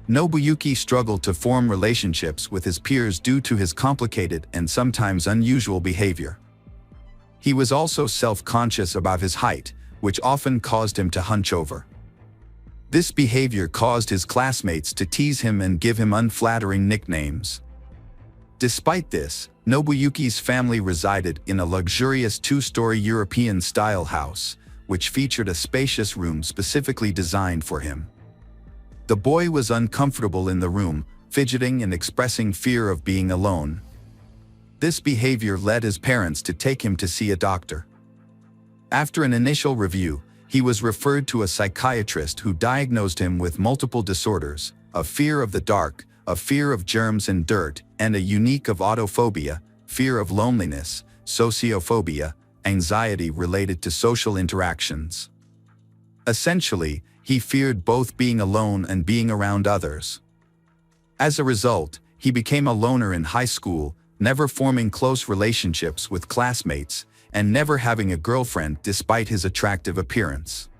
Nobuyuki struggled to form relationships with his peers due to his complicated and sometimes unusual behavior. He was also self-conscious about his height, which often caused him to hunch over. This behavior caused his classmates to tease him and give him unflattering nicknames. Despite this, Nobuyuki's family resided in a luxurious two-story European-style house, which featured a spacious room specifically designed for him. The boy was uncomfortable in the room, fidgeting and expressing fear of being alone. This behavior led his parents to take him to see a doctor. After an initial review, he was referred to a psychiatrist who diagnosed him with multiple disorders, a fear of the dark, a fear of germs and dirt, and a unique of autophobia, fear of loneliness, sociophobia, anxiety related to social interactions. Essentially, he feared both being alone and being around others. As a result, he became a loner in high school, never forming close relationships with classmates, and never having a girlfriend despite his attractive appearance.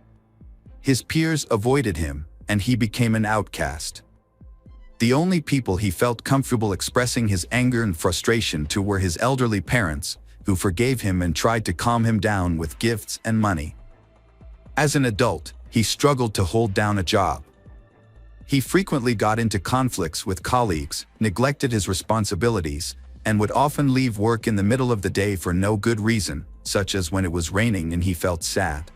His peers avoided him, and he became an outcast. The only people he felt comfortable expressing his anger and frustration to were his elderly parents, who forgave him and tried to calm him down with gifts and money. As an adult, he struggled to hold down a job. He frequently got into conflicts with colleagues, neglected his responsibilities, and would often leave work in the middle of the day for no good reason, such as when it was raining and he felt sad.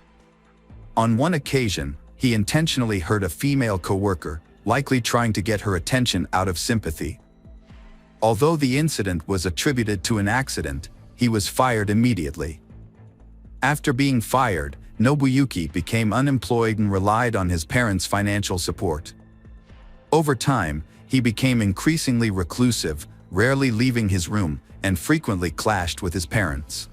On one occasion, he intentionally hurt a female coworker, likely trying to get her attention out of sympathy. Although the incident was attributed to an accident, he was fired immediately. After being fired, Nobuyuki became unemployed and relied on his parents' financial support. Over time, he became increasingly reclusive, rarely leaving his room, and frequently clashed with his parents.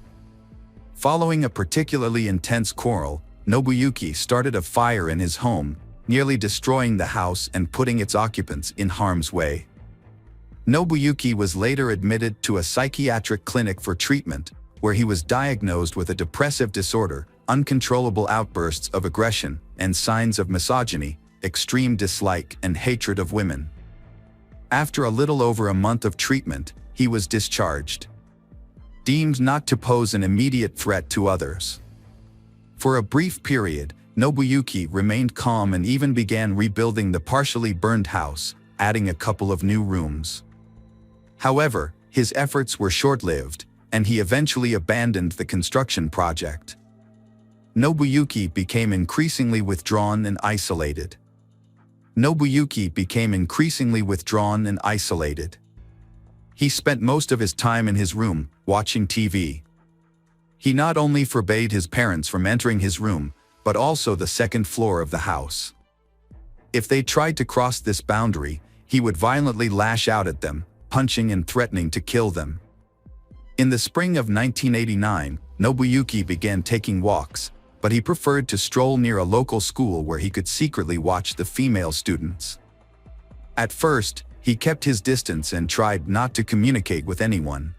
Following a particularly intense quarrel, Nobuyuki started a fire in his home, nearly destroying the house and putting its occupants in harm's way. Nobuyuki was later admitted to a psychiatric clinic for treatment, where he was diagnosed with a depressive disorder, uncontrollable outbursts of aggression, and signs of misogyny, extreme dislike and hatred of women. After a little over a month of treatment, he was discharged, deemed not to pose an immediate threat to others. For a brief period, Nobuyuki remained calm and even began rebuilding the partially burned house, adding a couple of new rooms. However, his efforts were short-lived, and he eventually abandoned the construction project. Nobuyuki became increasingly withdrawn and isolated. He spent most of his time in his room, watching TV. He not only forbade his parents from entering his room, but also the second floor of the house. If they tried to cross this boundary, he would violently lash out at them, punching and threatening to kill them. In the spring of 1989, Nobuyuki began taking walks, but he preferred to stroll near a local school where he could secretly watch the female students. At first, he kept his distance and tried not to communicate with anyone.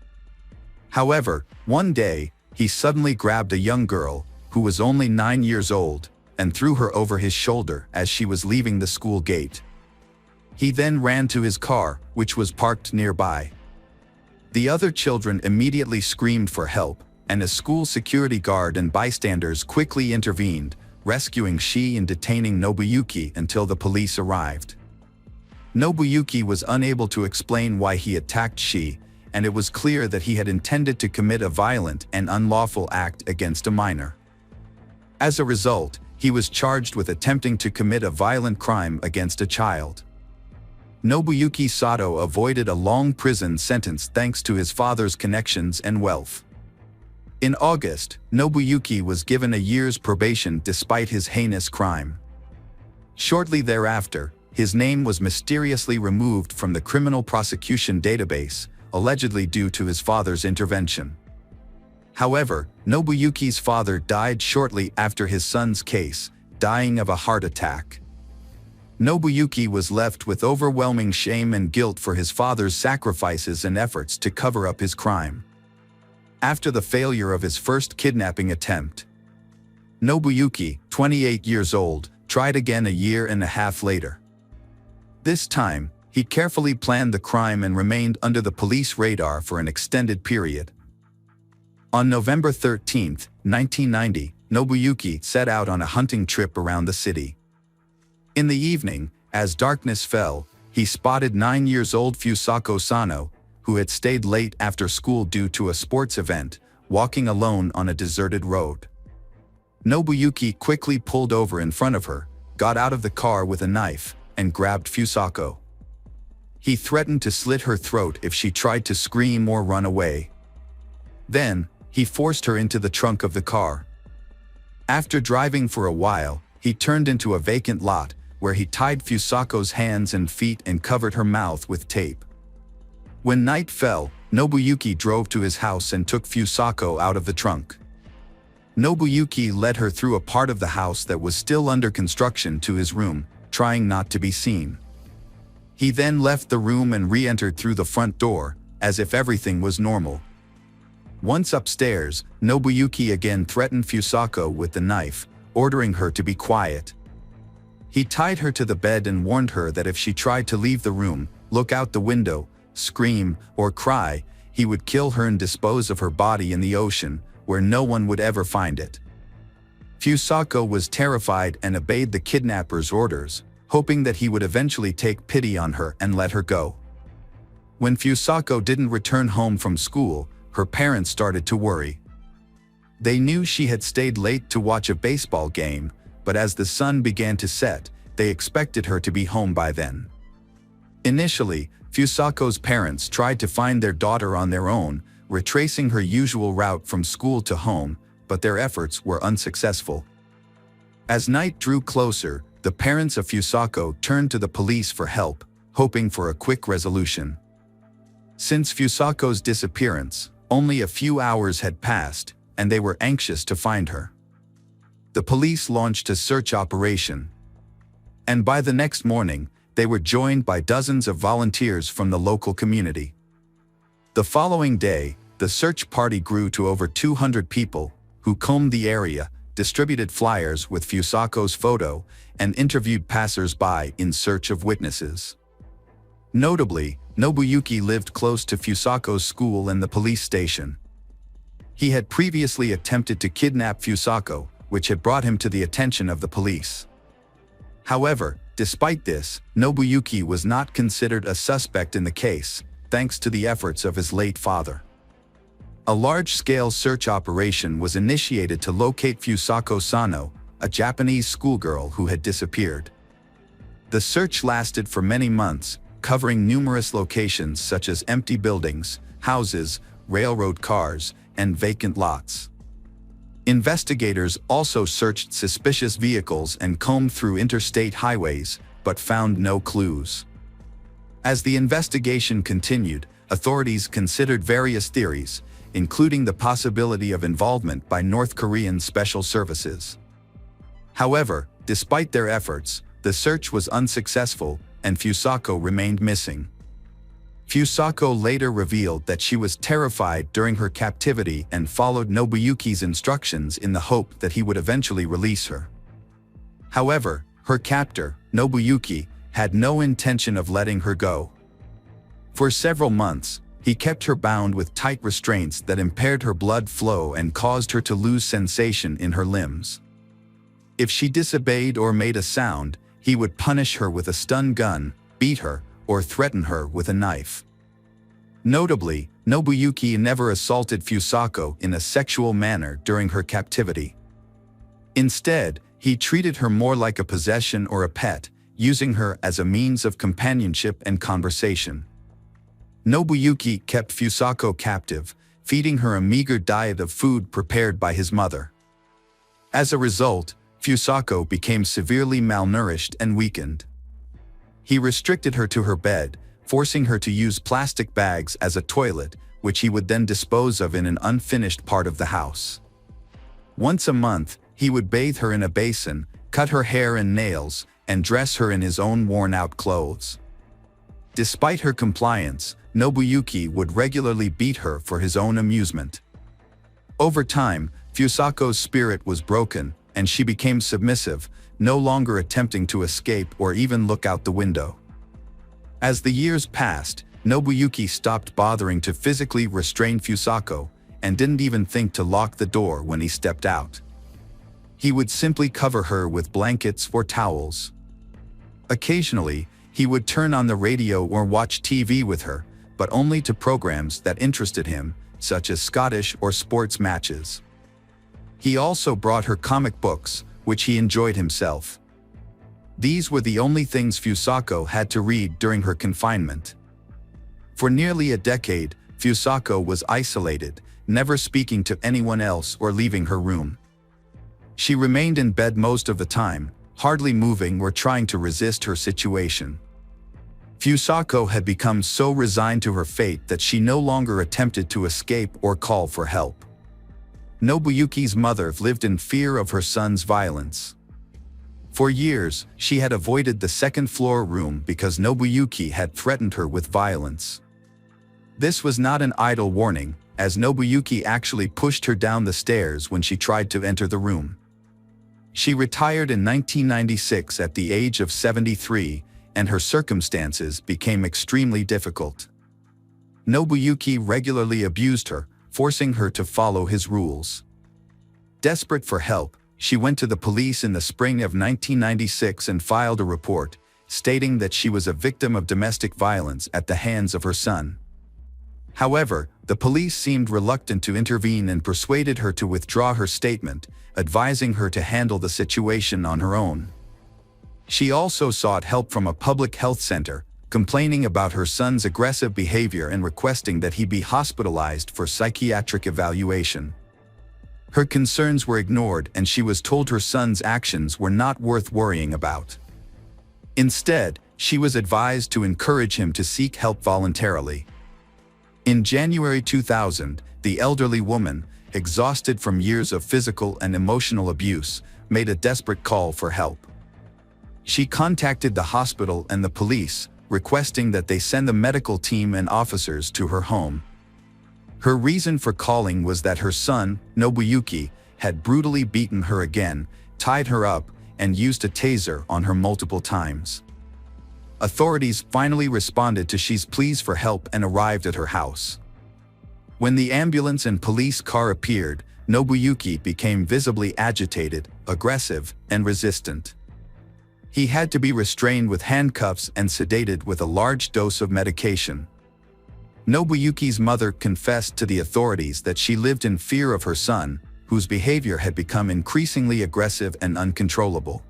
However, one day, he suddenly grabbed a young girl, who was only 9 years old, and threw her over his shoulder as she was leaving the school gate. He then ran to his car, which was parked nearby. The other children immediately screamed for help, and a school security guard and bystanders quickly intervened, rescuing Shi and detaining Nobuyuki until the police arrived. Nobuyuki was unable to explain why he attacked Shi, and it was clear that he had intended to commit a violent and unlawful act against a minor. As a result, he was charged with attempting to commit a violent crime against a child. Nobuyuki Sato avoided a long prison sentence thanks to his father's connections and wealth. In August, Nobuyuki was given a year's probation despite his heinous crime. Shortly thereafter, his name was mysteriously removed from the criminal prosecution database, allegedly due to his father's intervention. However, Nobuyuki's father died shortly after his son's case, dying of a heart attack. Nobuyuki was left with overwhelming shame and guilt for his father's sacrifices and efforts to cover up his crime. After the failure of his first kidnapping attempt, Nobuyuki, 28 years old, tried again a year and a half later. This time, he carefully planned the crime and remained under the police radar for an extended period. On November 13, 1990, Nobuyuki set out on a hunting trip around the city. In the evening, as darkness fell, he spotted 9-year-old Fusako Sano, who had stayed late after school due to a sports event, walking alone on a deserted road. Nobuyuki quickly pulled over in front of her, got out of the car with a knife, and grabbed Fusako. He threatened to slit her throat if she tried to scream or run away. Then, he forced her into the trunk of the car. After driving for a while, he turned into a vacant lot, where he tied Fusako's hands and feet and covered her mouth with tape. When night fell, Nobuyuki drove to his house and took Fusako out of the trunk. Nobuyuki led her through a part of the house that was still under construction to his room, trying not to be seen. He then left the room and re-entered through the front door, as if everything was normal. Once upstairs, Nobuyuki again threatened Fusako with the knife, ordering her to be quiet. He tied her to the bed and warned her that if she tried to leave the room, look out the window, scream, or cry, he would kill her and dispose of her body in the ocean, where no one would ever find it. Fusako was terrified and obeyed the kidnapper's orders, hoping that he would eventually take pity on her and let her go. When Fusako didn't return home from school, her parents started to worry. They knew she had stayed late to watch a baseball game, but as the sun began to set, they expected her to be home by then. Initially, Fusako's parents tried to find their daughter on their own, retracing her usual route from school to home, but their efforts were unsuccessful. As night drew closer, the parents of Fusako turned to the police for help, hoping for a quick resolution. Since Fusako's disappearance, only a few hours had passed, and they were anxious to find her. The police launched a search operation. And by the next morning, they were joined by dozens of volunteers from the local community. The following day, the search party grew to over 200 people, who combed the area, distributed flyers with Fusako's photo, and interviewed passers-by in search of witnesses. Notably, Nobuyuki lived close to Fusako's school and the police station. He had previously attempted to kidnap Fusako, which had brought him to the attention of the police. However, despite this, Nobuyuki was not considered a suspect in the case, thanks to the efforts of his late father. A large-scale search operation was initiated to locate Fusako Sano, a Japanese schoolgirl who had disappeared. The search lasted for many months, covering numerous locations such as empty buildings, houses, railroad cars, and vacant lots. Investigators also searched suspicious vehicles and combed through interstate highways, but found no clues. As the investigation continued, authorities considered various theories, including the possibility of involvement by North Korean special services. However, despite their efforts, the search was unsuccessful, and Fusako remained missing. Fusako later revealed that she was terrified during her captivity and followed Nobuyuki's instructions in the hope that he would eventually release her. However, her captor, Nobuyuki, had no intention of letting her go. For several months, he kept her bound with tight restraints that impaired her blood flow and caused her to lose sensation in her limbs. If she disobeyed or made a sound, he would punish her with a stun gun, beat her, or threaten her with a knife. Notably, Nobuyuki never assaulted Fusako in a sexual manner during her captivity. Instead, he treated her more like a possession or a pet, using her as a means of companionship and conversation. Nobuyuki kept Fusako captive, feeding her a meager diet of food prepared by his mother. As a result, Fusako became severely malnourished and weakened. He restricted her to her bed, forcing her to use plastic bags as a toilet, which he would then dispose of in an unfinished part of the house. Once a month, he would bathe her in a basin, cut her hair and nails, and dress her in his own worn-out clothes. Despite her compliance, Nobuyuki would regularly beat her for his own amusement. Over time, Fusako's spirit was broken, and she became submissive, no longer attempting to escape or even look out the window. As the years passed, Nobuyuki stopped bothering to physically restrain Fusako, and didn't even think to lock the door when he stepped out. He would simply cover her with blankets or towels. Occasionally, he would turn on the radio or watch TV with her, but only to programs that interested him, such as Scottish or sports matches. He also brought her comic books, which he enjoyed himself. These were the only things Fusako had to read during her confinement. For nearly a decade, Fusako was isolated, never speaking to anyone else or leaving her room. She remained in bed most of the time, hardly moving or trying to resist her situation. Fusako had become so resigned to her fate that she no longer attempted to escape or call for help. Nobuyuki's mother lived in fear of her son's violence. For years, she had avoided the second-floor room because Nobuyuki had threatened her with violence. This was not an idle warning, as Nobuyuki actually pushed her down the stairs when she tried to enter the room. She retired in 1996 at the age of 73, and her circumstances became extremely difficult. Nobuyuki regularly abused her, forcing her to follow his rules. Desperate for help, she went to the police in the spring of 1996 and filed a report, stating that she was a victim of domestic violence at the hands of her son. However, the police seemed reluctant to intervene and persuaded her to withdraw her statement, advising her to handle the situation on her own. She also sought help from a public health center, complaining about her son's aggressive behavior and requesting that he be hospitalized for psychiatric evaluation. Her concerns were ignored and she was told her son's actions were not worth worrying about. Instead, she was advised to encourage him to seek help voluntarily. In January 2000, the elderly woman, exhausted from years of physical and emotional abuse, made a desperate call for help. She contacted the hospital and the police, requesting that they send the medical team and officers to her home. Her reason for calling was that her son, Nobuyuki, had brutally beaten her again, tied her up, and used a taser on her multiple times. Authorities finally responded to Shi's pleas for help and arrived at her house. When the ambulance and police car appeared, Nobuyuki became visibly agitated, aggressive, and resistant. He had to be restrained with handcuffs and sedated with a large dose of medication. Nobuyuki's mother confessed to the authorities that she lived in fear of her son, whose behavior had become increasingly aggressive and uncontrollable.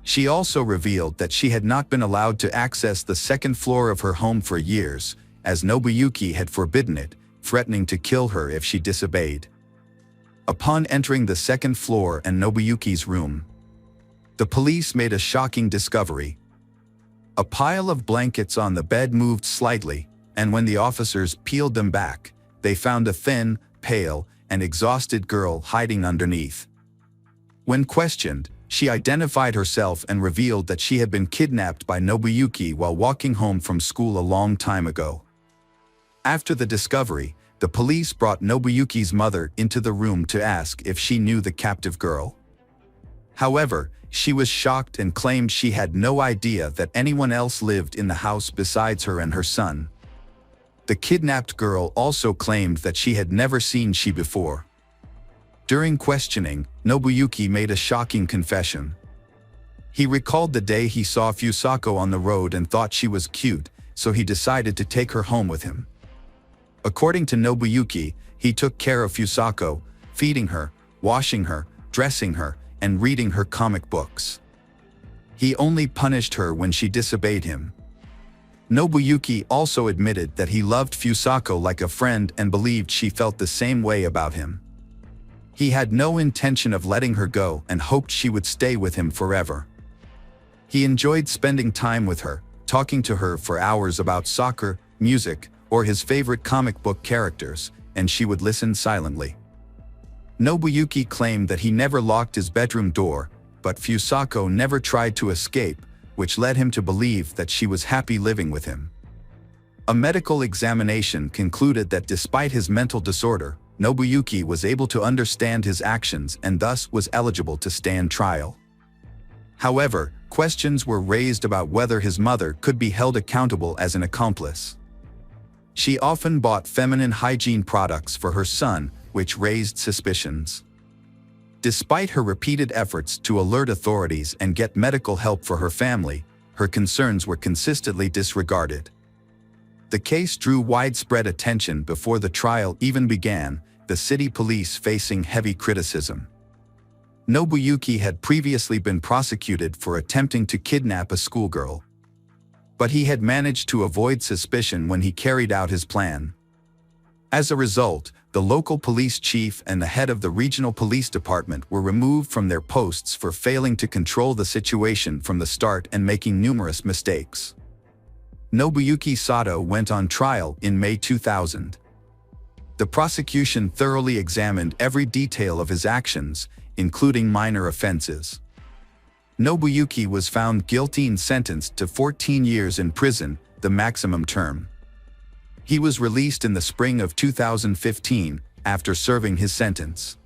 She also revealed that she had not been allowed to access the second floor of her home for years, as Nobuyuki had forbidden it, threatening to kill her if she disobeyed. Upon entering the second floor and Nobuyuki's room, the police made a shocking discovery. A pile of blankets on the bed moved slightly, and when the officers peeled them back, they found a thin, pale, and exhausted girl hiding underneath. When questioned, she identified herself and revealed that she had been kidnapped by Nobuyuki while walking home from school a long time ago. After the discovery, the police brought Nobuyuki's mother into the room to ask if she knew the captive girl. However, she was shocked and claimed she had no idea that anyone else lived in the house besides her and her son. The kidnapped girl also claimed that she had never seen Shi before. During questioning, Nobuyuki made a shocking confession. He recalled the day he saw Fusako on the road and thought she was cute, so he decided to take her home with him. According to Nobuyuki, he took care of Fusako, feeding her, washing her, dressing her, and reading her comic books. He only punished her when she disobeyed him. Nobuyuki also admitted that he loved Fusako like a friend and believed she felt the same way about him. He had no intention of letting her go and hoped she would stay with him forever. He enjoyed spending time with her, talking to her for hours about soccer, music, or his favorite comic book characters, and she would listen silently. Nobuyuki claimed that he never locked his bedroom door, but Fusako never tried to escape, which led him to believe that she was happy living with him. A medical examination concluded that despite his mental disorder, Nobuyuki was able to understand his actions and thus was eligible to stand trial. However, questions were raised about whether his mother could be held accountable as an accomplice. She often bought feminine hygiene products for her son, which raised suspicions. Despite her repeated efforts to alert authorities and get medical help for her family, her concerns were consistently disregarded. The case drew widespread attention before the trial even began, the city police facing heavy criticism. Nobuyuki had previously been prosecuted for attempting to kidnap a schoolgirl. But he had managed to avoid suspicion when he carried out his plan. As a result, the local police chief and the head of the regional police department were removed from their posts for failing to control the situation from the start and making numerous mistakes. Nobuyuki Sato went on trial in May 2000. The prosecution thoroughly examined every detail of his actions, including minor offenses. Nobuyuki was found guilty and sentenced to 14 years in prison, the maximum term. He was released in the spring of 2015, after serving his sentence.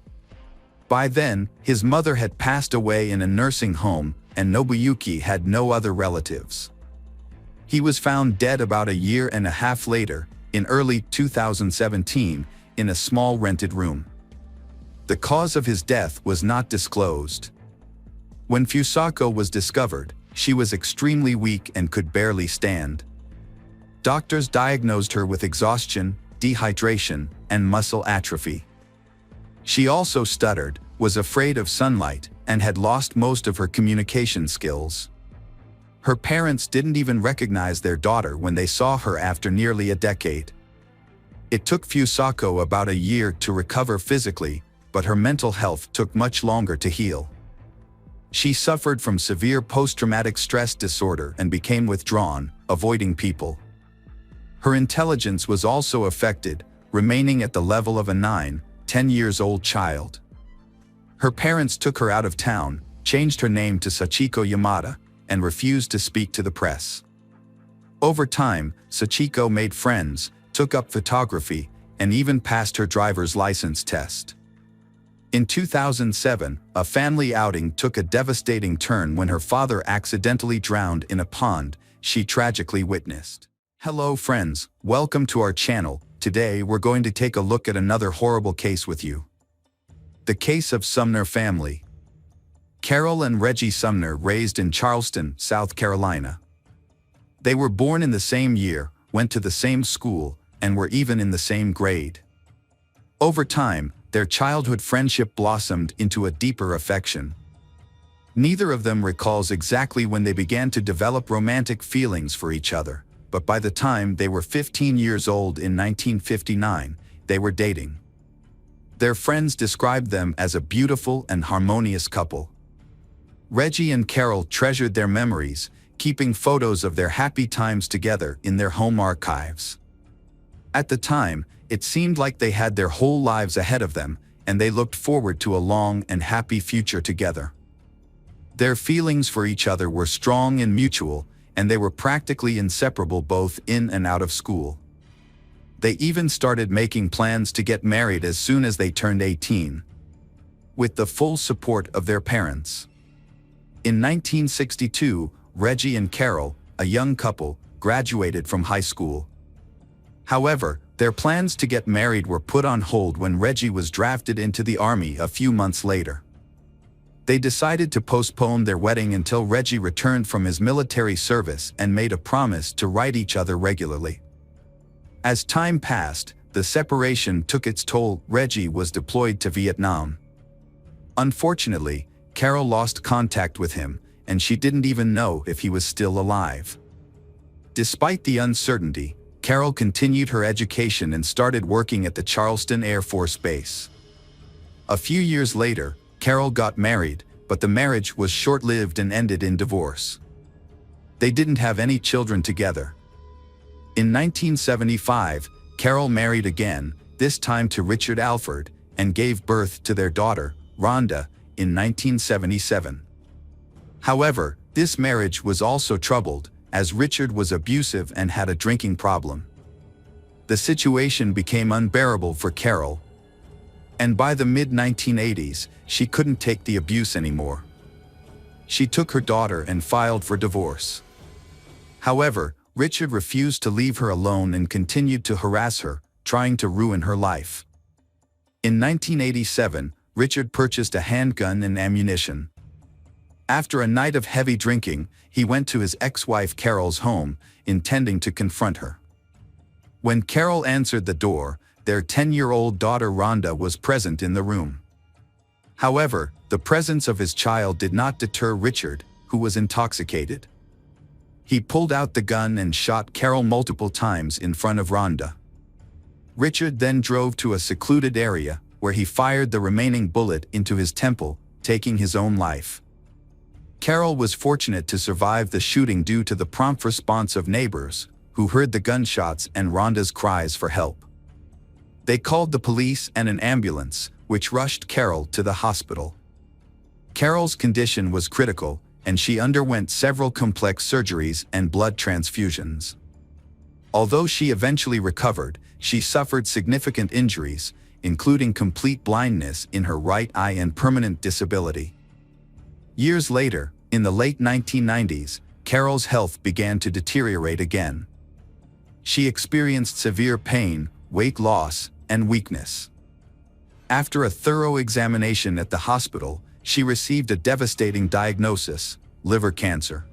By then, his mother had passed away in a nursing home, and Nobuyuki had no other relatives. He was found dead about a year and a half later, in early 2017, in a small rented room. The cause of his death was not disclosed. When Fusako was discovered, she was extremely weak and could barely stand. Doctors diagnosed her with exhaustion, dehydration, and muscle atrophy. She also stuttered, was afraid of sunlight, and had lost most of her communication skills. Her parents didn't even recognize their daughter when they saw her after nearly a decade. It took Fusako about a year to recover physically, but her mental health took much longer to heal. She suffered from severe post-traumatic stress disorder and became withdrawn, avoiding people. Her intelligence was also affected, remaining at the level of a 9-10 years old child. Her parents took her out of town, changed her name to Sachiko Yamada, and refused to speak to the press. Over time, Sachiko made friends, took up photography, and even passed her driver's license test. In 2007, a family outing took a devastating turn when her father accidentally drowned in a pond she tragically witnessed. Hello friends, welcome to our channel. Today we're going to take a look at another horrible case with you. The case of Sumner family. Carol and Reggie Sumner raised in Charleston, South Carolina. They were born in the same year, went to the same school, and were even in the same grade. Over time, their childhood friendship blossomed into a deeper affection. Neither of them recalls exactly when they began to develop romantic feelings for each other, but by the time they were 15 years old in 1959, they were dating. Their friends described them as a beautiful and harmonious couple. Reggie and Carol treasured their memories, keeping photos of their happy times together in their home archives. At the time, it seemed like they had their whole lives ahead of them, and they looked forward to a long and happy future together. Their feelings for each other were strong and mutual, and they were practically inseparable both in and out of school. They even started making plans to get married as soon as they turned 18, with the full support of their parents. In 1962, Reggie and Carol, a young couple, graduated from high school. However, their plans to get married were put on hold when Reggie was drafted into the army a few months later. They decided to postpone their wedding until Reggie returned from his military service and made a promise to write each other regularly. As time passed, the separation took its toll. Reggie was deployed to Vietnam. Unfortunately, Carol lost contact with him, and she didn't even know if he was still alive. Despite the uncertainty, Carol continued her education and started working at the Charleston Air Force Base. A few years later, Carol got married, but the marriage was short-lived and ended in divorce. They didn't have any children together. In 1975, Carol married again, this time to Richard Alford, and gave birth to their daughter, Rhonda, in 1977. However, this marriage was also troubled, as Richard was abusive and had a drinking problem. The situation became unbearable for Carol, and by the mid-1980s, she couldn't take the abuse anymore. She took her daughter and filed for divorce. However, Richard refused to leave her alone and continued to harass her, trying to ruin her life. In 1987, Richard purchased a handgun and ammunition. After a night of heavy drinking, he went to his ex-wife Carol's home, intending to confront her. When Carol answered the door, their 10-year-old daughter Rhonda was present in the room. However, the presence of his child did not deter Richard, who was intoxicated. He pulled out the gun and shot Carol multiple times in front of Rhonda. Richard then drove to a secluded area, where he fired the remaining bullet into his temple, taking his own life. Carol was fortunate to survive the shooting due to the prompt response of neighbors, who heard the gunshots and Rhonda's cries for help. They called the police and an ambulance, which rushed Carol to the hospital. Carol's condition was critical, and she underwent several complex surgeries and blood transfusions. Although she eventually recovered, she suffered significant injuries, including complete blindness in her right eye and permanent disability. Years later, in the late 1990s, Carol's health began to deteriorate again. She experienced severe pain, weight loss, and weakness. After a thorough examination at the hospital, she received a devastating diagnosis: liver cancer.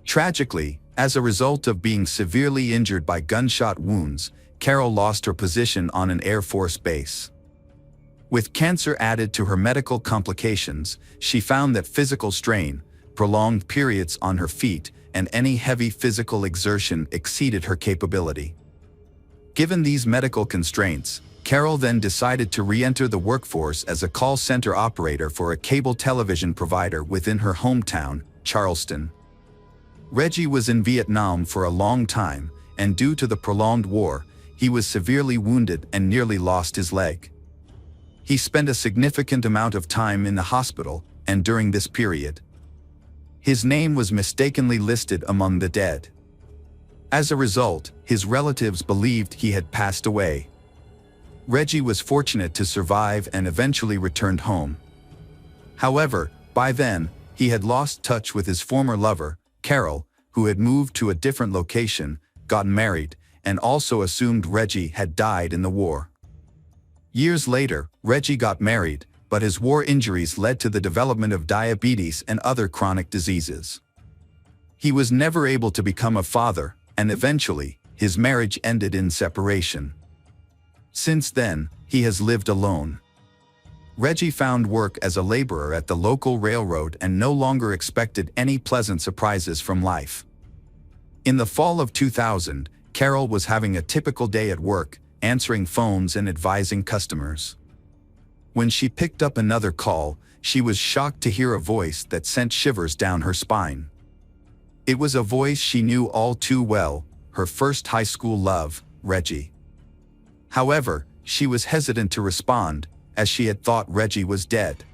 Tragically, as a result of being severely injured by gunshot wounds, Carol lost her position on an Air Force base. With cancer added to her medical complications, she found that physical strain, prolonged periods on her feet, and any heavy physical exertion exceeded her capability. Given these medical constraints, Carol then decided to re-enter the workforce as a call center operator for a cable television provider within her hometown, Charleston. Reggie was in Vietnam for a long time, and due to the prolonged war, he was severely wounded and nearly lost his leg. He spent a significant amount of time in the hospital, and during this period, his name was mistakenly listed among the dead. As a result, his relatives believed he had passed away. Reggie was fortunate to survive and eventually returned home. However, by then, he had lost touch with his former lover, Carol, who had moved to a different location, gotten married, and also assumed Reggie had died in the war. Years later, Reggie got married, but his war injuries led to the development of diabetes and other chronic diseases. He was never able to become a father, and eventually, his marriage ended in separation. Since then, he has lived alone. Reggie found work as a laborer at the local railroad and no longer expected any pleasant surprises from life. In the fall of 2000, Carol was having a typical day at work, answering phones and advising customers. When she picked up another call, she was shocked to hear a voice that sent shivers down her spine. It was a voice she knew all too well, her first high school love, Reggie. However, she was hesitant to respond, as she had thought Reggie was dead.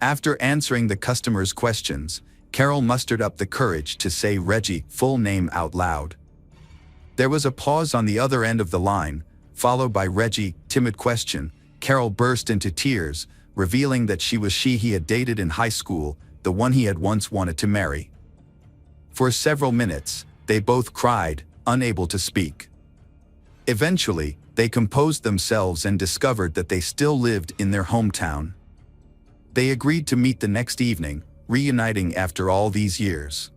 After answering the customer's questions, Carol mustered up the courage to say Reggie's full name out loud. There was a pause on the other end of the line, followed by Reggie's timid question. Carol burst into tears, revealing that she was he had dated in high school, the one he had once wanted to marry. For several minutes, they both cried, unable to speak. Eventually, they composed themselves and discovered that they still lived in their hometown. They agreed to meet the next evening, reuniting after all these years.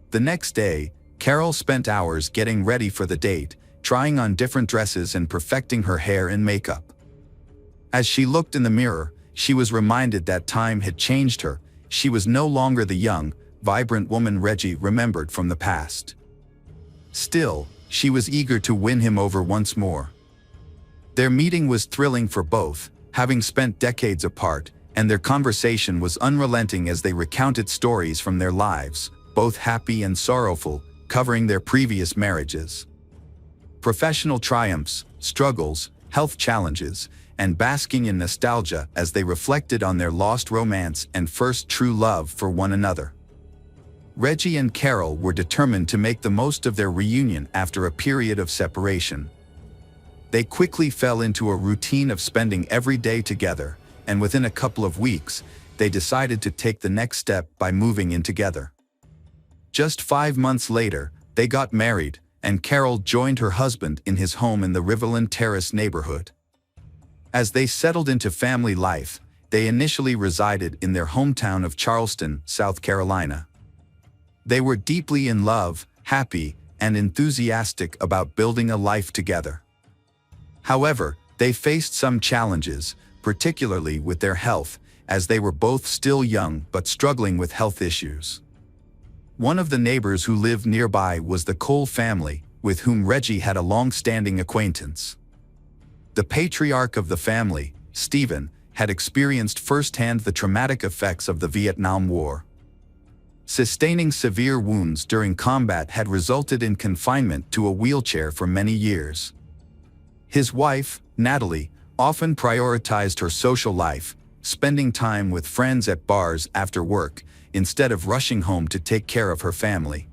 The next day, Carol spent hours getting ready for the date, trying on different dresses and perfecting her hair and makeup. As she looked in the mirror, she was reminded that time had changed her. She was no longer the young, vibrant woman Reggie remembered from the past. Still, she was eager to win him over once more. Their meeting was thrilling for both, having spent decades apart, and their conversation was unrelenting as they recounted stories from their lives, both happy and sorrowful, covering their previous marriages. Professional triumphs, struggles, health challenges, and basking in nostalgia as they reflected on their lost romance and first true love for one another. Reggie and Carol were determined to make the most of their reunion after a period of separation. They quickly fell into a routine of spending every day together, and within a couple of weeks, they decided to take the next step by moving in together. Just 5 months later, they got married, and Carol joined her husband in his home in the Riverland Terrace neighborhood. As they settled into family life, they initially resided in their hometown of Charleston, South Carolina. They were deeply in love, happy, and enthusiastic about building a life together. However, they faced some challenges, particularly with their health, as they were both still young but struggling with health issues. One of the neighbors who lived nearby was the Cole family, with whom Reggie had a long-standing acquaintance. The patriarch of the family, Stephen, had experienced firsthand the traumatic effects of the Vietnam War. Sustaining severe wounds during combat had resulted in confinement to a wheelchair for many years. His wife, Natalie, often prioritized her social life, spending time with friends at bars after work, instead of rushing home to take care of her family.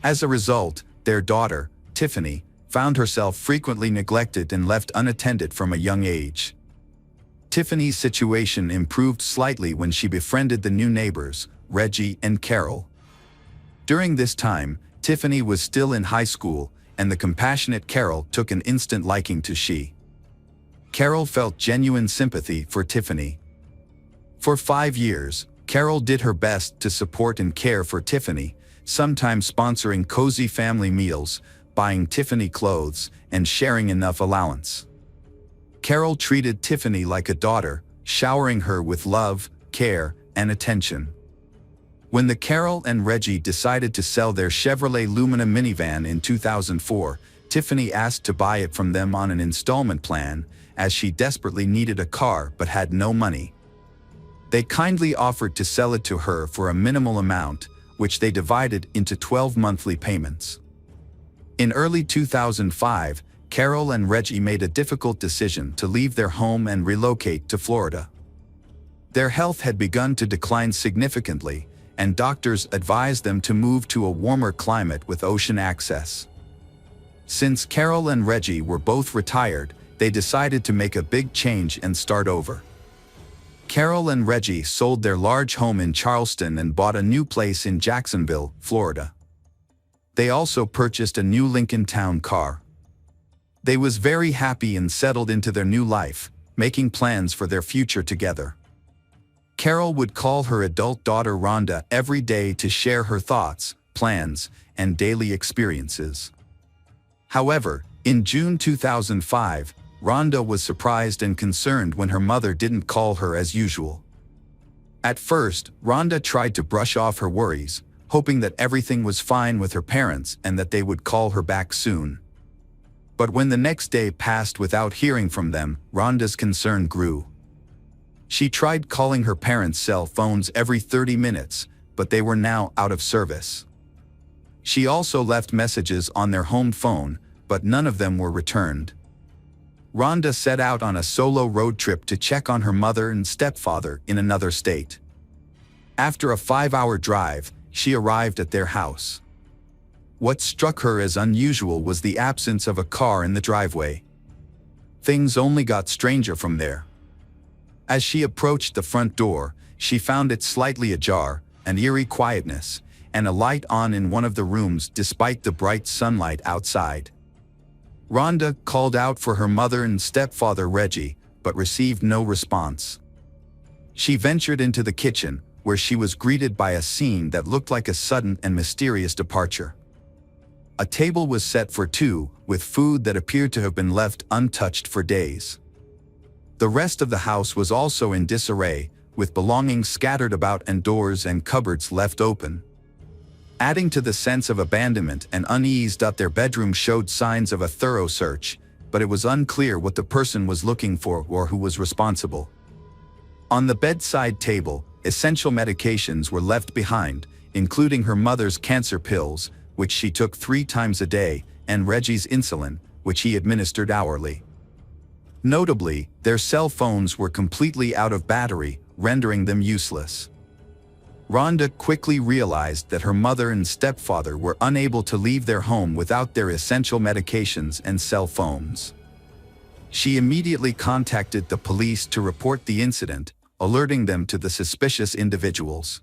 As a result, their daughter, Tiffany, found herself frequently neglected and left unattended from a young age. Tiffany's situation improved slightly when she befriended the new neighbors, Reggie and Carol. During this time, Tiffany was still in high school, and the compassionate Carol took an instant liking to she. Carol felt genuine sympathy for Tiffany. For 5 years, Carol did her best to support and care for Tiffany, sometimes sponsoring cozy family meals, buying Tiffany clothes, and sharing enough allowance. Carol treated Tiffany like a daughter, showering her with love, care, and attention. When the Carol and Reggie decided to sell their Chevrolet Lumina minivan in 2004, Tiffany asked to buy it from them on an installment plan, as she desperately needed a car but had no money. They kindly offered to sell it to her for a minimal amount, which they divided into 12 monthly payments. In early 2005, Carol and Reggie made a difficult decision to leave their home and relocate to Florida. Their health had begun to decline significantly, and doctors advised them to move to a warmer climate with ocean access. Since Carol and Reggie were both retired, they decided to make a big change and start over. Carol and Reggie sold their large home in Charleston and bought a new place in Jacksonville, Florida. They also purchased a new Lincoln Town car. They was very happy and settled into their new life, making plans for their future together. Carol would call her adult daughter Rhonda every day to share her thoughts, plans, and daily experiences. However, in June 2005, Rhonda was surprised and concerned when her mother didn't call her as usual. At first, Rhonda tried to brush off her worries, hoping that everything was fine with her parents and that they would call her back soon. But when the next day passed without hearing from them, Rhonda's concern grew. She tried calling her parents' cell phones every 30 minutes, but they were now out of service. She also left messages on their home phone, but none of them were returned. Rhonda set out on a solo road trip to check on her mother and stepfather in another state. After a 5-hour drive, she arrived at their house. What struck her as unusual was the absence of a car in the driveway. Things only got stranger from there. As she approached the front door, she found it slightly ajar, an eerie quietness, and a light on in one of the rooms despite the bright sunlight outside. Rhonda called out for her mother and stepfather Reggie, but received no response. She ventured into the kitchen, where she was greeted by a scene that looked like a sudden and mysterious departure. A table was set for two, with food that appeared to have been left untouched for days. The rest of the house was also in disarray, with belongings scattered about and doors and cupboards left open. Adding to the sense of abandonment and unease, their bedroom showed signs of a thorough search, but it was unclear what the person was looking for or who was responsible. On the bedside table, essential medications were left behind, including her mother's cancer pills, which she took 3 times a day, and Reggie's insulin, which he administered hourly. Notably, their cell phones were completely out of battery, rendering them useless. Rhonda quickly realized that her mother and stepfather were unable to leave their home without their essential medications and cell phones. She immediately contacted the police to report the incident, alerting them to the suspicious individuals.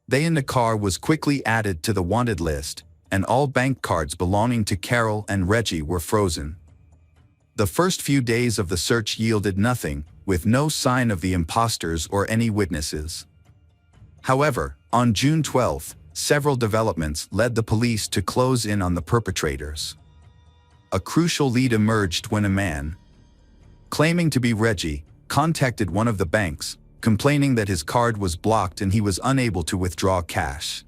They in the car was quickly added to the wanted list, and all bank cards belonging to Carol and Reggie were frozen. The first few days of the search yielded nothing, with no sign of the imposters or any witnesses. However, on June 12, several developments led the police to close in on the perpetrators. A crucial lead emerged when a man, claiming to be Reggie, contacted one of the banks, complaining that his card was blocked and he was unable to withdraw cash.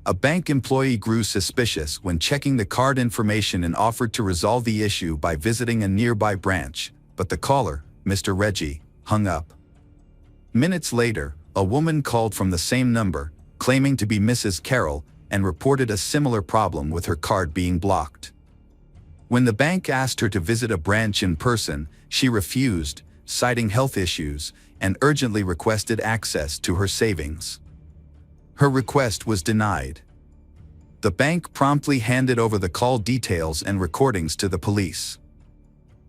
A bank employee grew suspicious when checking the card information and offered to resolve the issue by visiting a nearby branch, but the caller, Mr. Reggie, hung up. Minutes later, a woman called from the same number, claiming to be Mrs. Carroll, and reported a similar problem with her card being blocked. When the bank asked her to visit a branch in person, she refused, citing health issues, and urgently requested access to her savings. Her request was denied. The bank promptly handed over the call details and recordings to the police.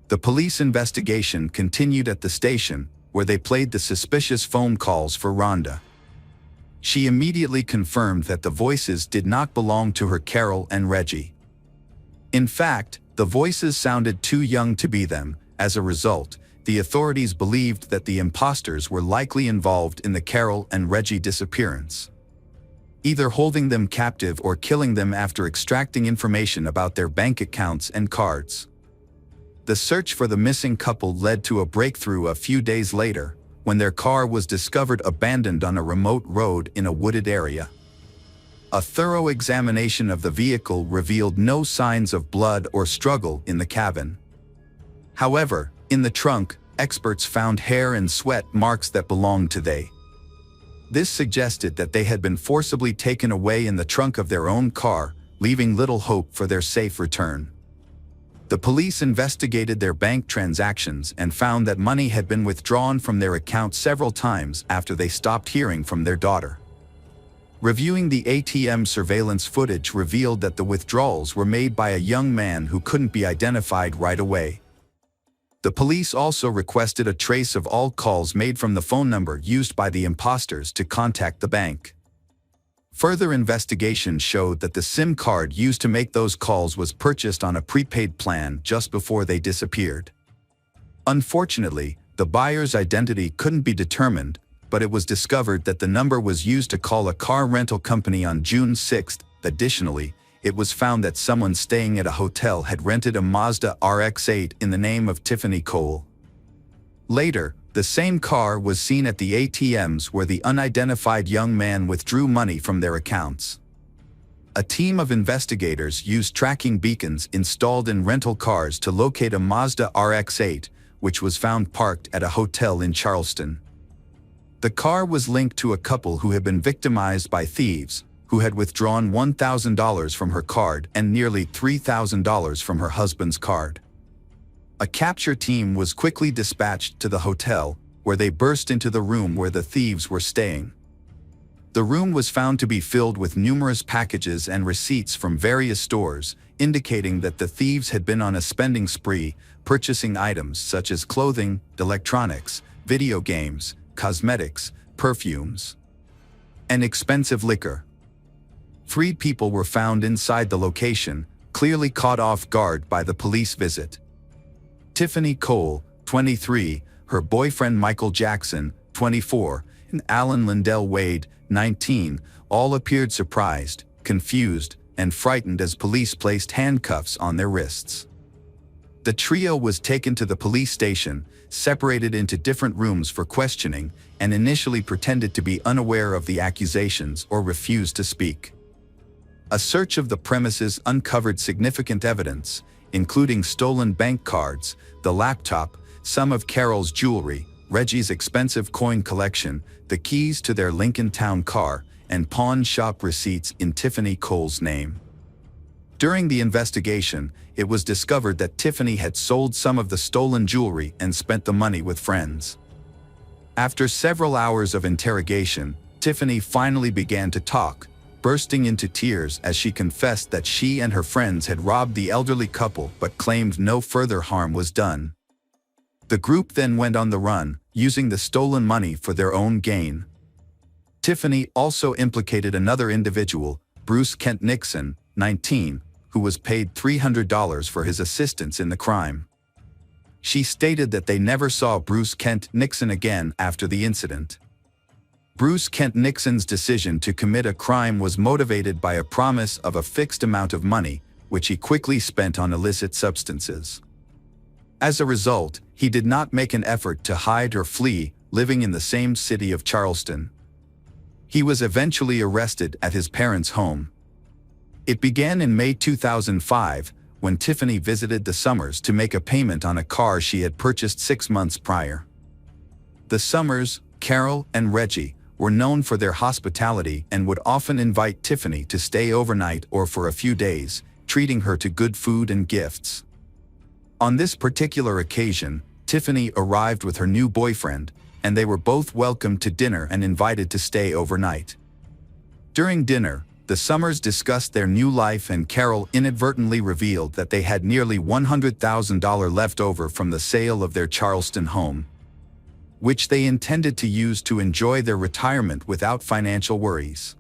The police investigation continued at the station, where they played the suspicious phone calls for Rhonda. She immediately confirmed that the voices did not belong to her Carol and Reggie. In fact, the voices sounded too young to be them. As a result, the authorities believed that the imposters were likely involved in the Carol and Reggie disappearance, either holding them captive or killing them after extracting information about their bank accounts and cards. The search for the missing couple led to a breakthrough a few days later, when their car was discovered abandoned on a remote road in a wooded area. A thorough examination of the vehicle revealed no signs of blood or struggle in the cabin. However, in the trunk, experts found hair and sweat marks that belonged to they. This suggested that they had been forcibly taken away in the trunk of their own car, leaving little hope for their safe return. The police investigated their bank transactions and found that money had been withdrawn from their account several times after they stopped hearing from their daughter. Reviewing the ATM surveillance footage revealed that the withdrawals were made by a young man who couldn't be identified right away. The police also requested a trace of all calls made from the phone number used by the imposters to contact the bank. Further investigation showed that the SIM card used to make those calls was purchased on a prepaid plan just before they disappeared. Unfortunately, the buyer's identity couldn't be determined, but it was discovered that the number was used to call a car rental company on June 6. Additionally, it was found that someone staying at a hotel had rented a Mazda RX-8 in the name of Tiffany Cole. Later, the same car was seen at the ATMs where the unidentified young man withdrew money from their accounts. A team of investigators used tracking beacons installed in rental cars to locate a Mazda RX-8, which was found parked at a hotel in Charleston. The car was linked to a couple who had been victimized by thieves, who had withdrawn $1,000 from her card and nearly $3,000 from her husband's card. A capture team was quickly dispatched to the hotel, where they burst into the room where the thieves were staying. The room was found to be filled with numerous packages and receipts from various stores, indicating that the thieves had been on a spending spree, purchasing items such as clothing, electronics, video games, cosmetics, perfumes, and expensive liquor. 3 people were found inside the location, clearly caught off guard by the police visit. Tiffany Cole, 23, her boyfriend Michael Jackson, 24, and Alan Lindell Wade, 19, all appeared surprised, confused, and frightened as police placed handcuffs on their wrists. The trio was taken to the police station, separated into different rooms for questioning, and initially pretended to be unaware of the accusations or refused to speak. A search of the premises uncovered significant evidence, including stolen bank cards, the laptop, some of Carol's jewelry, Reggie's expensive coin collection, the keys to their Lincoln Town car, and pawn shop receipts in Tiffany Cole's name. During the investigation, it was discovered that Tiffany had sold some of the stolen jewelry and spent the money with friends. After several hours of interrogation, Tiffany finally began to talk, bursting into tears as she confessed that she and her friends had robbed the elderly couple but claimed no further harm was done. The group then went on the run, using the stolen money for their own gain. Tiffany also implicated another individual, Bruce Kent Nixon, 19, who was paid $300 for his assistance in the crime. She stated that they never saw Bruce Kent Nixon again after the incident. Bruce Kent Nixon's decision to commit a crime was motivated by a promise of a fixed amount of money, which he quickly spent on illicit substances. As a result, he did not make an effort to hide or flee, living in the same city of Charleston. He was eventually arrested at his parents' home. It began in May 2005, when Tiffany visited the Summers to make a payment on a car she had purchased 6 months prior. The Summers, Carol, and Reggie were known for their hospitality and would often invite Tiffany to stay overnight or for a few days, treating her to good food and gifts. On this particular occasion, Tiffany arrived with her new boyfriend, and they were both welcomed to dinner and invited to stay overnight. During dinner, the Summers discussed their new life, and Carol inadvertently revealed that they had nearly $100,000 left over from the sale of their Charleston home, which they intended to use to enjoy their retirement without financial worries.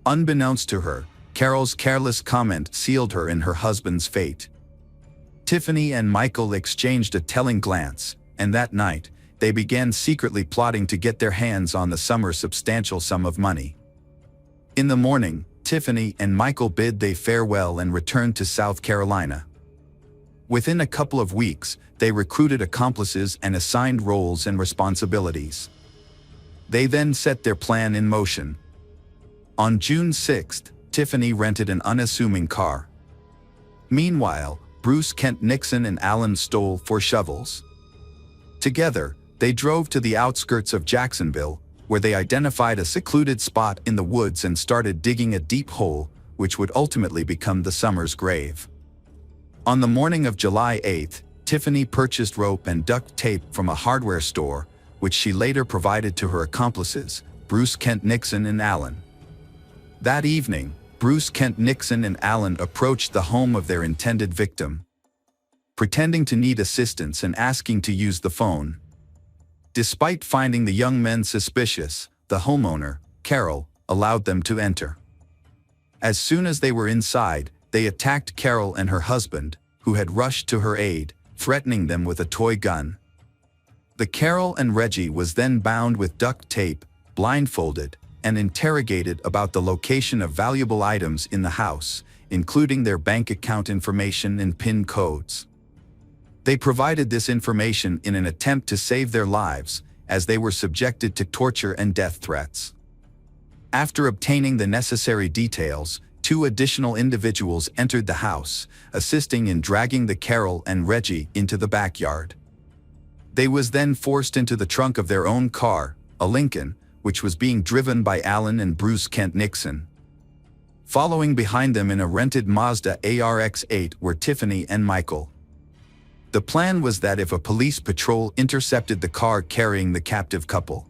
Unbeknownst to her, Carol's careless comment sealed her in her husband's fate. Tiffany and Michael exchanged a telling glance, and that night, they began secretly plotting to get their hands on the Summers' substantial sum of money. In the morning, Tiffany and Michael bid they farewell and returned to South Carolina. Within a couple of weeks, they recruited accomplices and assigned roles and responsibilities. They then set their plan in motion. On June 6, Tiffany rented an unassuming car. Meanwhile, Bruce Kent Nixon and Alan stole 4 shovels. Together, they drove to the outskirts of Jacksonville, where they identified a secluded spot in the woods and started digging a deep hole, which would ultimately become the Summers' grave. On the morning of July 8, Tiffany purchased rope and duct tape from a hardware store, which she later provided to her accomplices, Bruce Kent Nixon and Alan. That evening, Bruce Kent Nixon and Alan approached the home of their intended victim, pretending to need assistance and asking to use the phone. Despite finding the young men suspicious, the homeowner, Carol, allowed them to enter. As soon as they were inside, they attacked Carol and her husband, who had rushed to her aid, threatening them with a toy gun. The Carol and Reggie was then bound with duct tape, blindfolded, and interrogated about the location of valuable items in the house, including their bank account information and PIN codes. They provided this information in an attempt to save their lives, as they were subjected to torture and death threats. After obtaining the necessary details, 2 additional individuals entered the house, assisting in dragging the Carol and Reggie into the backyard. They was then forced into the trunk of their own car, a Lincoln, which was being driven by Alan and Bruce Kent Nixon. Following behind them in a rented Mazda ARX-8 were Tiffany and Michael. The plan was that if a police patrol intercepted the car carrying the captive couple,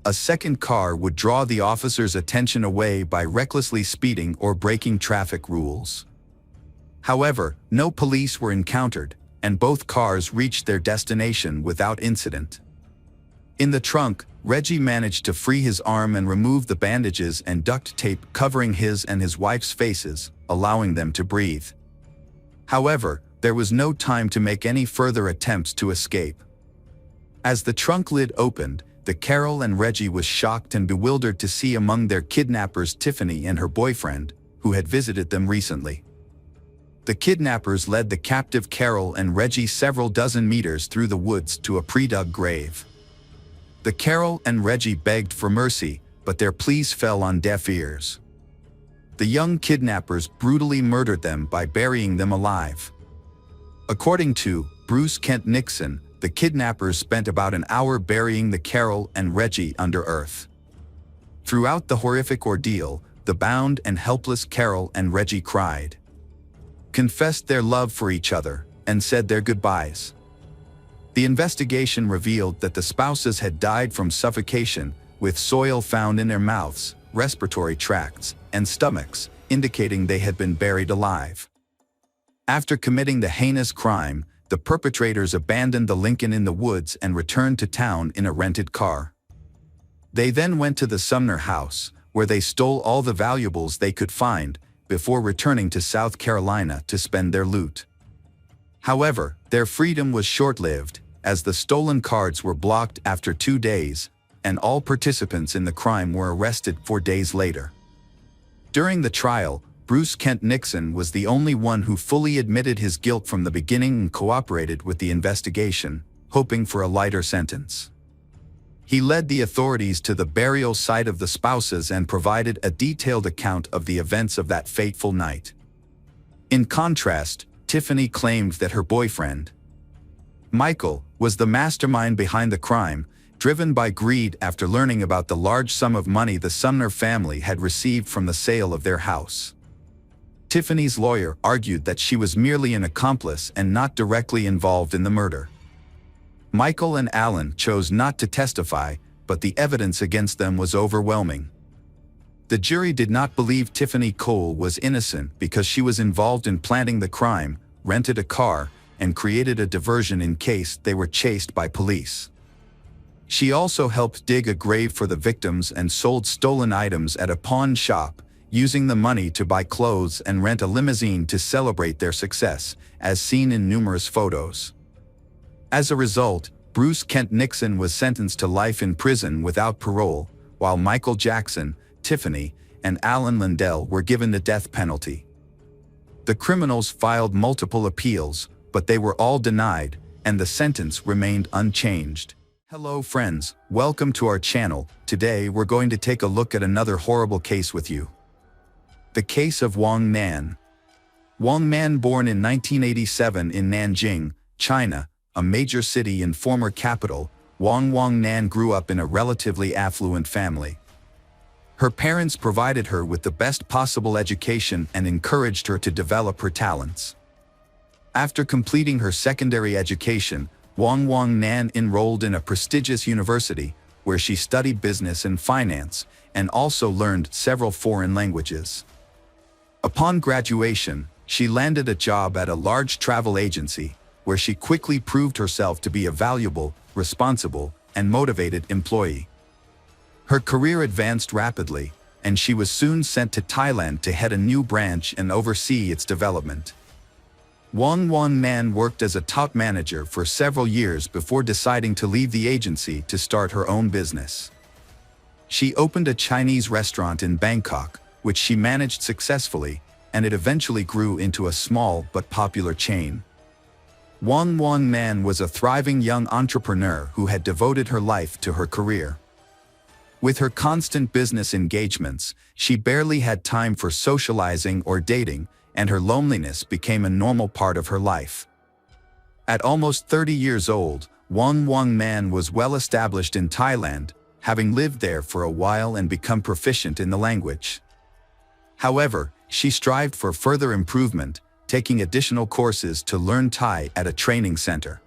a second car would draw the officers' attention away by recklessly speeding or breaking traffic rules. However, no police were encountered, and both cars reached their destination without incident. In the trunk, Reggie managed to free his arm and remove the bandages and duct tape covering his and his wife's faces, allowing them to breathe. However, there was no time to make any further attempts to escape. As the trunk lid opened, the Carol and Reggie was shocked and bewildered to see among their kidnappers Tiffany and her boyfriend, who had visited them recently. The kidnappers led the captive Carol and Reggie several dozen meters through the woods to a pre-dug grave. The Carol and Reggie begged for mercy, but their pleas fell on deaf ears. The young kidnappers brutally murdered them by burying them alive. According to Bruce Kent Nixon, the kidnappers spent about an hour burying the Carol and Reggie under earth. Throughout the horrific ordeal, the bound and helpless Carol and Reggie cried, confessed their love for each other, and said their goodbyes. The investigation revealed that the spouses had died from suffocation, with soil found in their mouths, respiratory tracts, and stomachs, indicating they had been buried alive. After committing the heinous crime, the perpetrators abandoned the Lincoln in the woods and returned to town in a rented car. They then went to the Sumner house, where they stole all the valuables they could find, before returning to South Carolina to spend their loot. However, Their freedom was short-lived, as the stolen cards were blocked after 2 days, and all participants in the crime were arrested 4 days later. During the trial, Bruce Kent Nixon was the only one who fully admitted his guilt from the beginning and cooperated with the investigation, hoping for a lighter sentence. He led the authorities to the burial site of the spouses and provided a detailed account of the events of that fateful night. In contrast, Tiffany claimed that her boyfriend, Michael, was the mastermind behind the crime, driven by greed after learning about the large sum of money the Sumner family had received from the sale of their house. Tiffany's lawyer argued that she was merely an accomplice and not directly involved in the murder. Michael and Alan chose not to testify, but the evidence against them was overwhelming. The jury did not believe Tiffany Cole was innocent because she was involved in planning the crime, rented a car, and created a diversion in case they were chased by police. She also helped dig a grave for the victims and sold stolen items at a pawn shop, using the money to buy clothes and rent a limousine to celebrate their success, as seen in numerous photos. As a result, Bruce Kent Nixon was sentenced to life in prison without parole, while Michael Jackson, Tiffany, and Alan Lindell were given the death penalty. The criminals filed multiple appeals, but they were all denied, and the sentence remained unchanged. Hello friends, welcome to our channel. Today we're going to take a look at another horrible case with you. The case of Wang Nan. Wang Nan, born in 1987 in Nanjing, China, a major city and former capital, Wang Nan grew up in a relatively affluent family. Her parents provided her with the best possible education and encouraged her to develop her talents. After completing her secondary education, Wang Nan enrolled in a prestigious university, where she studied business and finance, and also learned several foreign languages. Upon graduation, she landed a job at a large travel agency, where she quickly proved herself to be a valuable, responsible, and motivated employee. Her career advanced rapidly, and she was soon sent to Thailand to head a new branch and oversee its development. Wang Nan worked as a top manager for several years before deciding to leave the agency to start her own business. She opened a Chinese restaurant in Bangkok, which she managed successfully, and it eventually grew into a small but popular chain. Wang Nan was a thriving young entrepreneur who had devoted her life to her career. With her constant business engagements, she barely had time for socializing or dating, and her loneliness became a normal part of her life. At almost 30 years old, Wang Nan was well established in Thailand, having lived there for a while and become proficient in the language. However, she strived for further improvement, taking additional courses to learn Thai at a training center.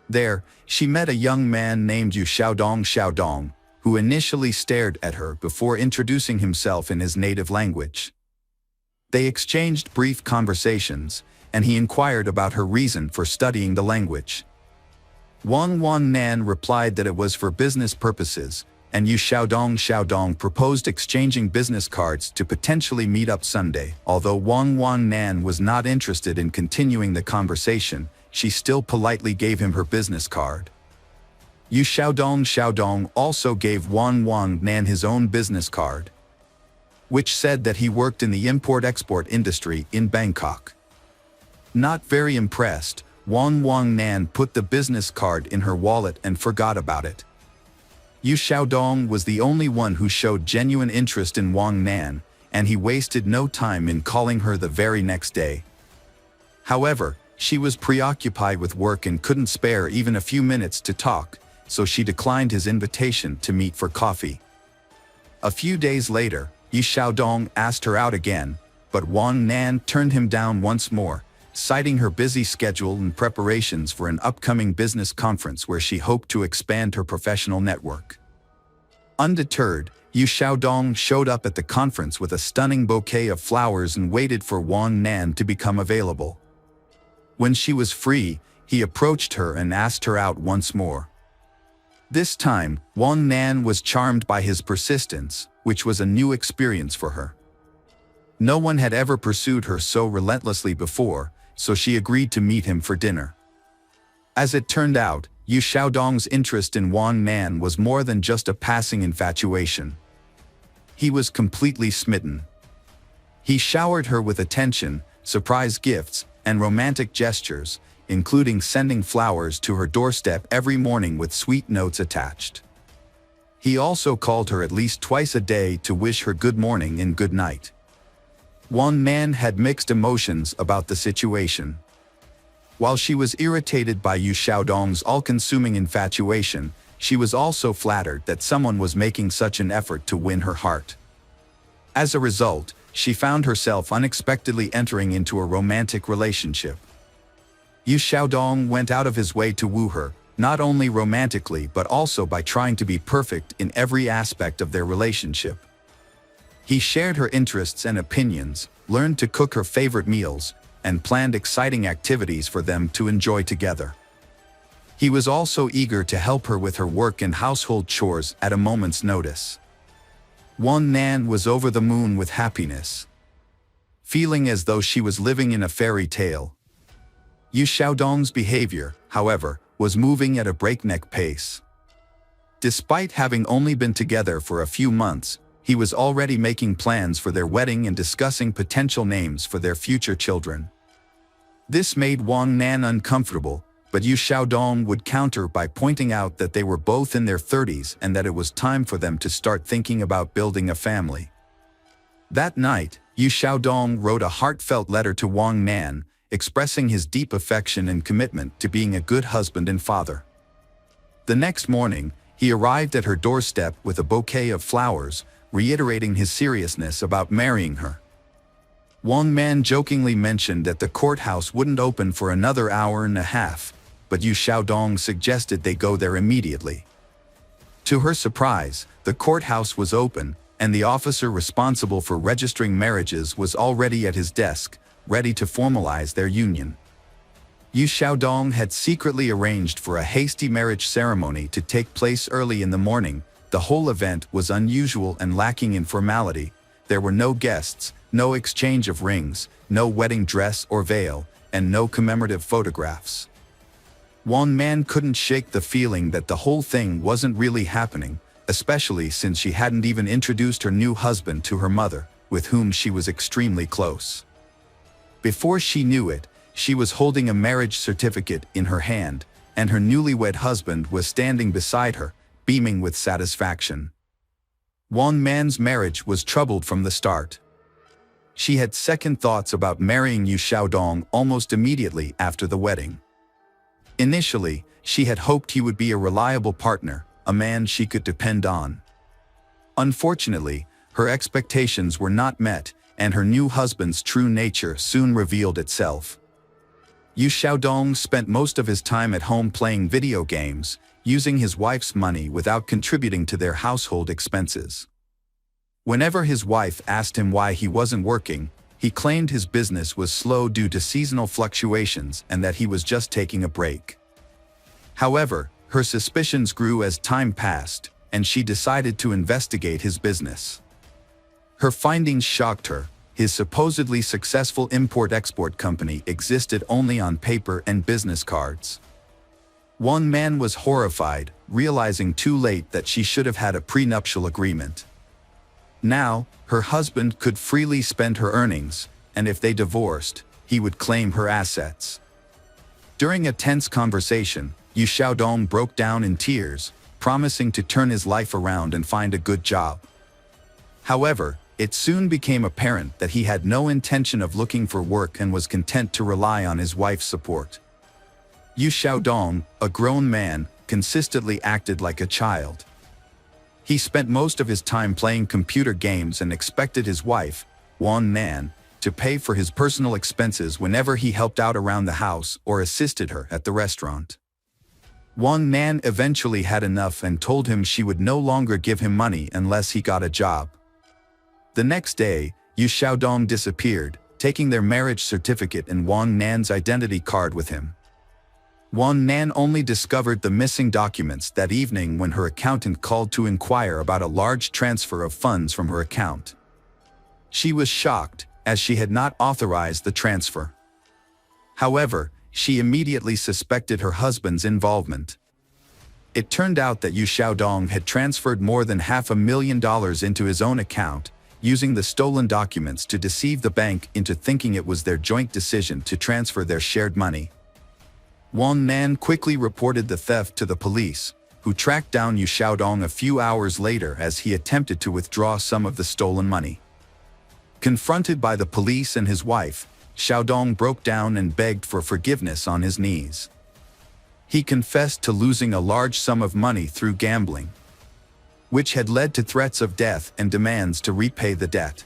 There, she met a young man named Yu Xiaodong, who initially stared at her before introducing himself in his native language. They exchanged brief conversations, and he inquired about her reason for studying the language. Wang Nan replied that it was for business purposes, and Yu Xiaodong proposed exchanging business cards to potentially meet up Sunday. Although Wang Nan was not interested in continuing the conversation, she still politely gave him her business card. Yu Xiaodong also gave Wang Nan his own business card, which said that he worked in the import-export industry in Bangkok. Not very impressed, Wang Nan put the business card in her wallet and forgot about it. Yu Xiaodong was the only one who showed genuine interest in Wang Nan, and he wasted no time in calling her the very next day. However, she was preoccupied with work and couldn't spare even a few minutes to talk, so she declined his invitation to meet for coffee. A few days later, Yu Xiaodong asked her out again, but Wang Nan turned him down once more, citing her busy schedule and preparations for an upcoming business conference where she hoped to expand her professional network. Undeterred, Yu Xiaodong showed up at the conference with a stunning bouquet of flowers and waited for Wang Nan to become available. When she was free, he approached her and asked her out once more. This time, Wang Nan was charmed by his persistence, which was a new experience for her. No one had ever pursued her so relentlessly before, so she agreed to meet him for dinner. As it turned out, Yu Xiaodong's interest in Wang Nan was more than just a passing infatuation. He was completely smitten. He showered her with attention, surprise gifts, and romantic gestures, including sending flowers to her doorstep every morning with sweet notes attached. He also called her at least twice a day to wish her good morning and good night. Wang Nan had mixed emotions about the situation. While she was irritated by Yu Xiaodong's all-consuming infatuation, she was also flattered that someone was making such an effort to win her heart. As a result, she found herself unexpectedly entering into a romantic relationship. Yu Xiaodong went out of his way to woo her, not only romantically but also by trying to be perfect in every aspect of their relationship. He shared her interests and opinions, learned to cook her favorite meals, and planned exciting activities for them to enjoy together. He was also eager to help her with her work and household chores at a moment's notice. Wang Nan was over the moon with happiness, feeling as though she was living in a fairy tale. Yu Xiaodong's behavior, however, was moving at a breakneck pace. Despite having only been together for a few months, he was already making plans for their wedding and discussing potential names for their future children. This made Wang Nan uncomfortable, but Yu Xiaodong would counter by pointing out that they were both in their 30s and that it was time for them to start thinking about building a family. That night, Yu Xiaodong wrote a heartfelt letter to Wang Nan, expressing his deep affection and commitment to being a good husband and father. The next morning, he arrived at her doorstep with a bouquet of flowers, reiterating his seriousness about marrying her. Wang Nan jokingly mentioned that the courthouse wouldn't open for another hour and a half, but Yu Xiaodong suggested they go there immediately. To her surprise, the courthouse was open, and the officer responsible for registering marriages was already at his desk, ready to formalize their union. Yu Xiaodong had secretly arranged for a hasty marriage ceremony to take place early in the morning. The whole event was unusual and lacking in formality. There were no guests, no exchange of rings, no wedding dress or veil, and no commemorative photographs. Wang Nan couldn't shake the feeling that the whole thing wasn't really happening, especially since she hadn't even introduced her new husband to her mother, with whom she was extremely close. Before she knew it, she was holding a marriage certificate in her hand, and her newlywed husband was standing beside her, beaming with satisfaction. Wang Nan's marriage was troubled from the start. She had second thoughts about marrying Yu Xiaodong almost immediately after the wedding. Initially, she had hoped he would be a reliable partner, a man she could depend on. Unfortunately, her expectations were not met, and her new husband's true nature soon revealed itself. Yu Xiaodong spent most of his time at home playing video games, using his wife's money without contributing to their household expenses. Whenever his wife asked him why he wasn't working, he claimed his business was slow due to seasonal fluctuations and that he was just taking a break. However, her suspicions grew as time passed, and she decided to investigate his business. Her findings shocked her. His supposedly successful import-export company existed only on paper and business cards. Wang Nan was horrified, realizing too late that she should have had a prenuptial agreement. Now, her husband could freely spend her earnings, and if they divorced, he would claim her assets. During a tense conversation, Yu Xiaodong broke down in tears, promising to turn his life around and find a good job. However, it soon became apparent that he had no intention of looking for work and was content to rely on his wife's support. Yu Xiaodong, a grown man, consistently acted like a child. He spent most of his time playing computer games and expected his wife, Wang Nan, to pay for his personal expenses whenever he helped out around the house or assisted her at the restaurant. Wang Nan eventually had enough and told him she would no longer give him money unless he got a job. The next day, Yu Xiaodong disappeared, taking their marriage certificate and Wang Nan's identity card with him. Wang Nan only discovered the missing documents that evening when her accountant called to inquire about a large transfer of funds from her account. She was shocked, as she had not authorized the transfer. However, she immediately suspected her husband's involvement. It turned out that Yu Xiaodong had transferred more than $500,000 into his own account, using the stolen documents to deceive the bank into thinking it was their joint decision to transfer their shared money. Wang Nan quickly reported the theft to the police, who tracked down Yu Xiaodong a few hours later as he attempted to withdraw some of the stolen money. Confronted by the police and his wife, Xiaodong broke down and begged for forgiveness on his knees. He confessed to losing a large sum of money through gambling, which had led to threats of death and demands to repay the debt.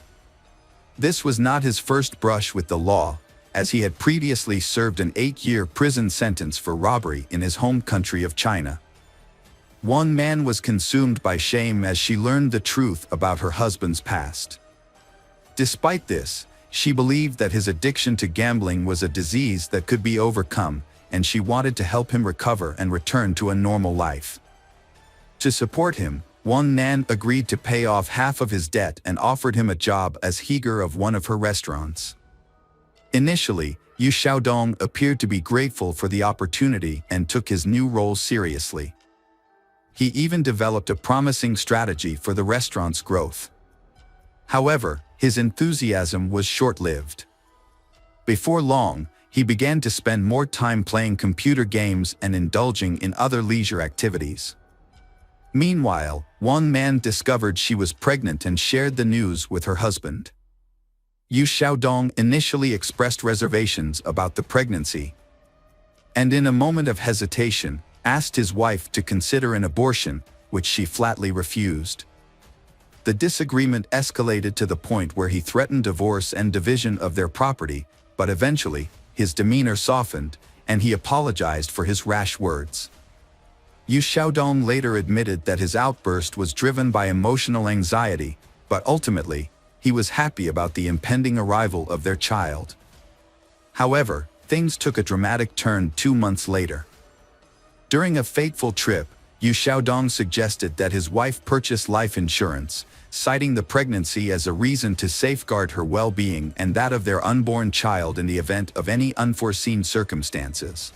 This was not his first brush with the law, as he had previously served an 8-year prison sentence for robbery in his home country of China. Wang Nan was consumed by shame as she learned the truth about her husband's past. Despite this, she believed that his addiction to gambling was a disease that could be overcome, and she wanted to help him recover and return to a normal life. To support him, Wang Nan agreed to pay off half of his debt and offered him a job as heater of one of her restaurants. Initially, Yu Xiaodong appeared to be grateful for the opportunity and took his new role seriously. He even developed a promising strategy for the restaurant's growth. However, his enthusiasm was short-lived. Before long, he began to spend more time playing computer games and indulging in other leisure activities. Meanwhile, Wang Nan discovered she was pregnant and shared the news with her husband. Yu Xiaodong initially expressed reservations about the pregnancy, and in a moment of hesitation, asked his wife to consider an abortion, which she flatly refused. The disagreement escalated to the point where he threatened divorce and division of their property, but eventually, his demeanor softened, and he apologized for his rash words. Yu Xiaodong later admitted that his outburst was driven by emotional anxiety, but ultimately, he was happy about the impending arrival of their child. However, things took a dramatic turn 2 months later. During a fateful trip, Yu Xiaodong suggested that his wife purchase life insurance, citing the pregnancy as a reason to safeguard her well-being and that of their unborn child in the event of any unforeseen circumstances.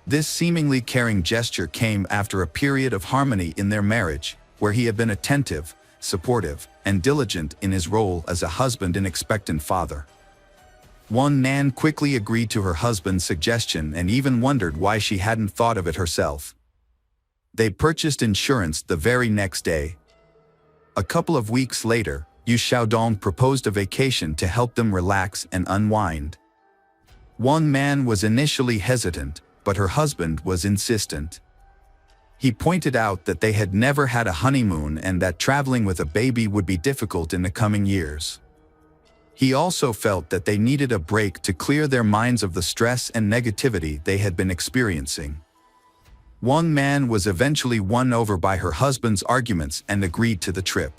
This seemingly caring gesture came after a period of harmony in their marriage, where he had been attentive, supportive, and diligent in his role as a husband and expectant father. Wang Nan quickly agreed to her husband's suggestion and even wondered why she hadn't thought of it herself. They purchased insurance the very next day. A couple of weeks later, Yu Xiaodong proposed a vacation to help them relax and unwind. Wang Nan was initially hesitant, but her husband was insistent. He pointed out that they had never had a honeymoon and that traveling with a baby would be difficult in the coming years. He also felt that they needed a break to clear their minds of the stress and negativity they had been experiencing. Wang Nan was eventually won over by her husband's arguments and agreed to the trip.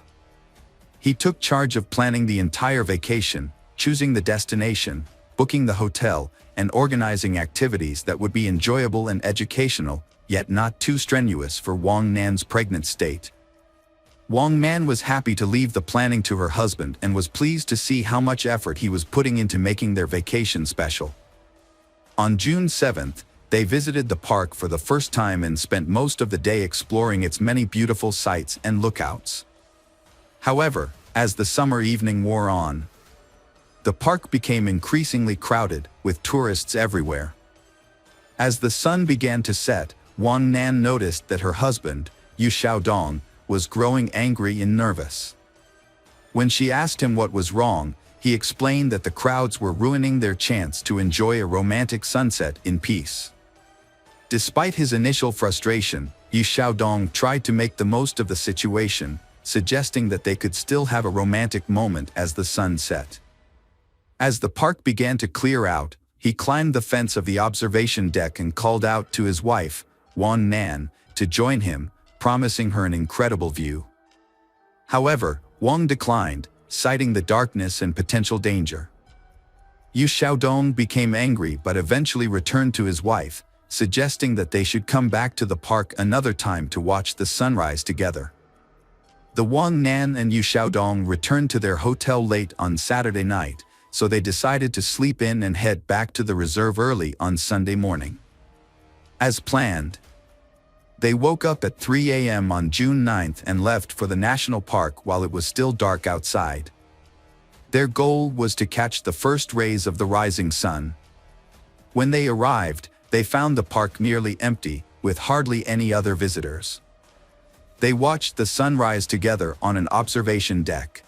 He took charge of planning the entire vacation, choosing the destination, booking the hotel, and organizing activities that would be enjoyable and educational, yet not too strenuous for Wang Nan's pregnant state. Wang Nan was happy to leave the planning to her husband and was pleased to see how much effort he was putting into making their vacation special. On June 7th, they visited the park for the first time and spent most of the day exploring its many beautiful sights and lookouts. However, as the summer evening wore on, the park became increasingly crowded, with tourists everywhere. As the sun began to set, Wang Nan noticed that her husband, Yu Xiaodong, was growing angry and nervous. When she asked him what was wrong, he explained that the crowds were ruining their chance to enjoy a romantic sunset in peace. Despite his initial frustration, Yu Xiaodong tried to make the most of the situation, suggesting that they could still have a romantic moment as the sun set. As the park began to clear out, he climbed the fence of the observation deck and called out to his wife, Wang Nan, to join him, promising her an incredible view. However, Wang declined, citing the darkness and potential danger. Yu Xiaodong became angry but eventually returned to his wife, suggesting that they should come back to the park another time to watch the sunrise together. The Wang Nan and Yu Xiaodong returned to their hotel late on Saturday night, so they decided to sleep in and head back to the reserve early on Sunday morning. As planned, they woke up at 3 a.m. on June 9th and left for the national park while it was still dark outside. Their goal was to catch the first rays of the rising sun. When they arrived, they found the park nearly empty, with hardly any other visitors. They watched the sunrise together on an observation deck.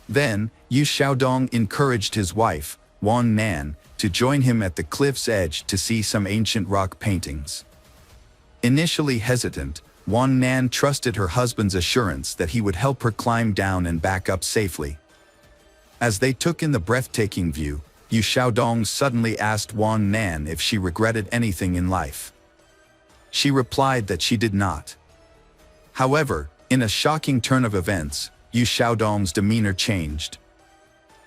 Then, Yu Xiaodong encouraged his wife, Wang Nan, to join him at the cliff's edge to see some ancient rock paintings. Initially hesitant, Wang Nan trusted her husband's assurance that he would help her climb down and back up safely. As they took in the breathtaking view, Yu Xiaodong suddenly asked Wang Nan if she regretted anything in life. She replied that she did not. However, in a shocking turn of events, Yu Xiaodong's demeanor changed.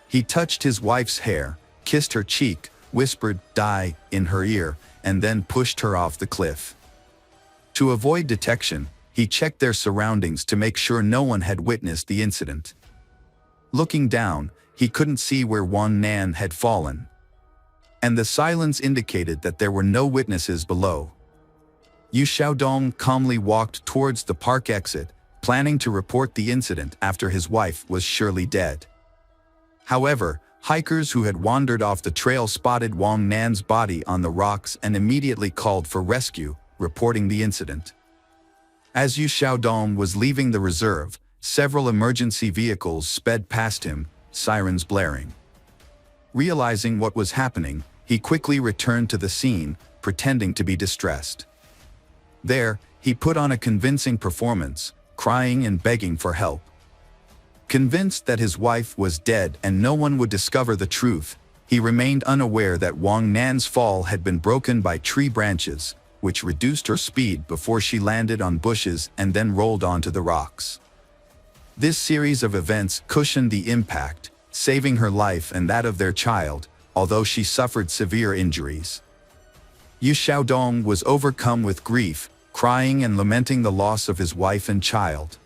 He touched his wife's hair, kissed her cheek, whispered "die" in her ear, and then pushed her off the cliff. To avoid detection, he checked their surroundings to make sure no one had witnessed the incident. Looking down, he couldn't see where Wang Nan had fallen, and the silence indicated that there were no witnesses below. Yu Xiaodong calmly walked towards the park exit, planning to report the incident after his wife was surely dead. However, hikers who had wandered off the trail spotted Wang Nan's body on the rocks and immediately called for rescue, reporting the incident. As Yu Xiaodong was leaving the reserve, several emergency vehicles sped past him, sirens blaring. Realizing what was happening, he quickly returned to the scene, pretending to be distressed. There, he put on a convincing performance, crying and begging for help. Convinced that his wife was dead and no one would discover the truth, he remained unaware that Wang Nan's fall had been broken by tree branches, which reduced her speed before she landed on bushes and then rolled onto the rocks. This series of events cushioned the impact, saving her life and that of their child, although she suffered severe injuries. Yu Xiaodong was overcome with grief, crying and lamenting the loss of his wife and child.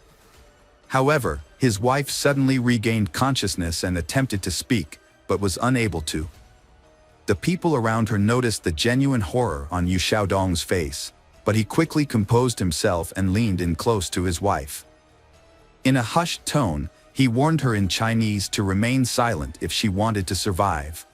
However, his wife suddenly regained consciousness and attempted to speak, but was unable to. The people around her noticed the genuine horror on Yu Xiaodong's face, but he quickly composed himself and leaned in close to his wife. In a hushed tone, he warned her in Chinese to remain silent if she wanted to survive.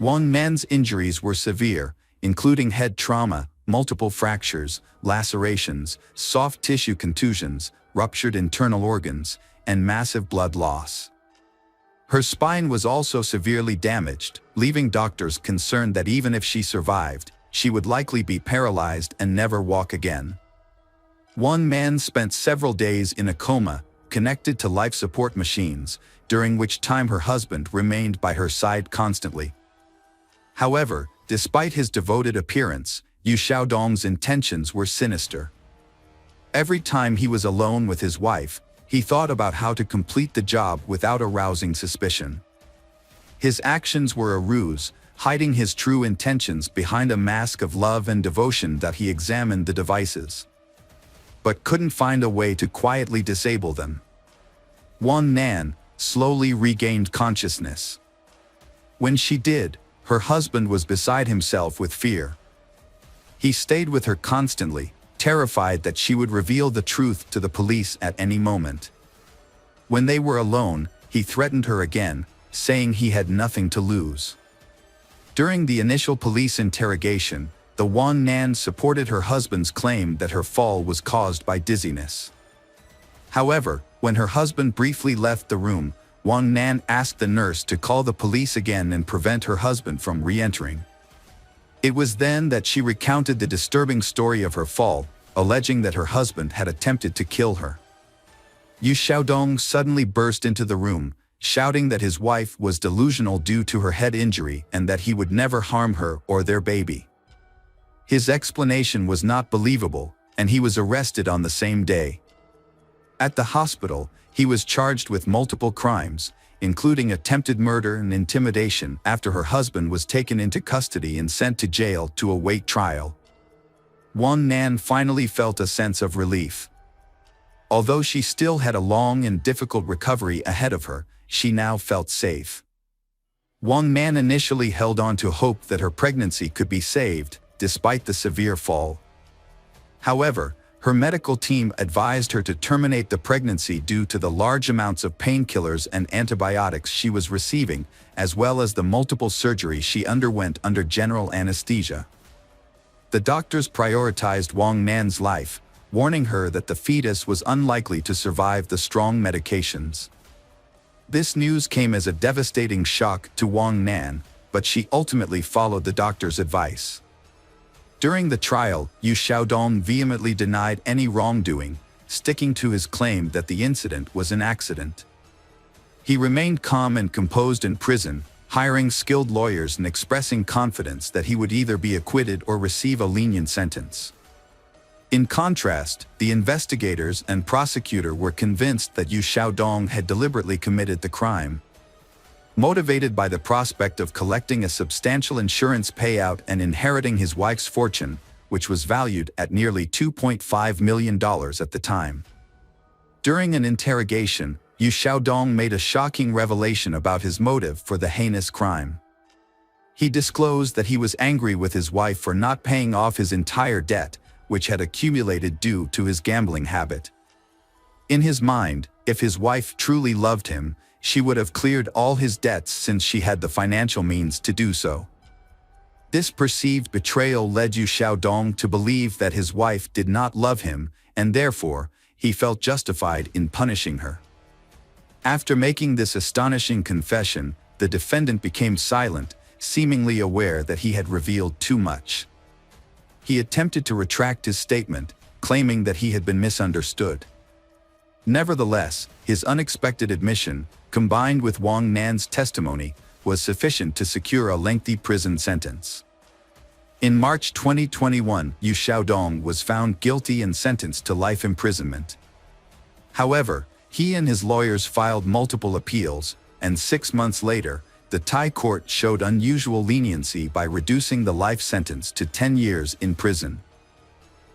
Wang Nan's injuries were severe, including head trauma, multiple fractures, lacerations, soft tissue contusions, ruptured internal organs, and massive blood loss. Her spine was also severely damaged, leaving doctors concerned that even if she survived, she would likely be paralyzed and never walk again. Wang Nan spent several days in a coma, connected to life support machines, during which time her husband remained by her side constantly. However, despite his devoted appearance, Yu Xiaodong's intentions were sinister. Every time he was alone with his wife, he thought about how to complete the job without arousing suspicion. His actions were a ruse, hiding his true intentions behind a mask of love and devotion that he examined the devices, but couldn't find a way to quietly disable them. Wang Nan slowly regained consciousness. When she did, her husband was beside himself with fear. He stayed with her constantly, terrified that she would reveal the truth to the police at any moment. When they were alone, he threatened her again, saying he had nothing to lose. During the initial police interrogation, the Wang Nan supported her husband's claim that her fall was caused by dizziness. However, when her husband briefly left the room, Wang Nan asked the nurse to call the police again and prevent her husband from re-entering. It was then that she recounted the disturbing story of her fall, alleging that her husband had attempted to kill her. Yu Xiaodong suddenly burst into the room, shouting that his wife was delusional due to her head injury and that he would never harm her or their baby. His explanation was not believable, and he was arrested on the same day. At the hospital, he was charged with multiple crimes, including attempted murder and intimidation after her husband was taken into custody and sent to jail to await trial. Wang Nan finally felt a sense of relief. Although she still had a long and difficult recovery ahead of her, she now felt safe. Wang Nan initially held on to hope that her pregnancy could be saved, despite the severe fall. However, her medical team advised her to terminate the pregnancy due to the large amounts of painkillers and antibiotics she was receiving, as well as the multiple surgeries she underwent under general anesthesia. The doctors prioritized Wang Nan's life, warning her that the fetus was unlikely to survive the strong medications. This news came as a devastating shock to Wang Nan, but she ultimately followed the doctor's advice. During the trial, Yu Xiaodong vehemently denied any wrongdoing, sticking to his claim that the incident was an accident. He remained calm and composed in prison, hiring skilled lawyers and expressing confidence that he would either be acquitted or receive a lenient sentence. In contrast, the investigators and prosecutor were convinced that Yu Xiaodong had deliberately committed the crime. Motivated by the prospect of collecting a substantial insurance payout and inheriting his wife's fortune, which was valued at nearly $2.5 million at the time. During an interrogation, Yu Xiaodong made a shocking revelation about his motive for the heinous crime. He disclosed that he was angry with his wife for not paying off his entire debt, which had accumulated due to his gambling habit. In his mind, if his wife truly loved him, she would have cleared all his debts since she had the financial means to do so. This perceived betrayal led Yu Xiaodong to believe that his wife did not love him, and therefore, he felt justified in punishing her. After making this astonishing confession, the defendant became silent, seemingly aware that he had revealed too much. He attempted to retract his statement, claiming that he had been misunderstood. Nevertheless, his unexpected admission, combined with Wang Nan's testimony, was sufficient to secure a lengthy prison sentence. In March 2021, Yu Xiaodong was found guilty and sentenced to life imprisonment. However, he and his lawyers filed multiple appeals, and 6 months later, the Thai court showed unusual leniency by reducing the life sentence to 10 years in prison.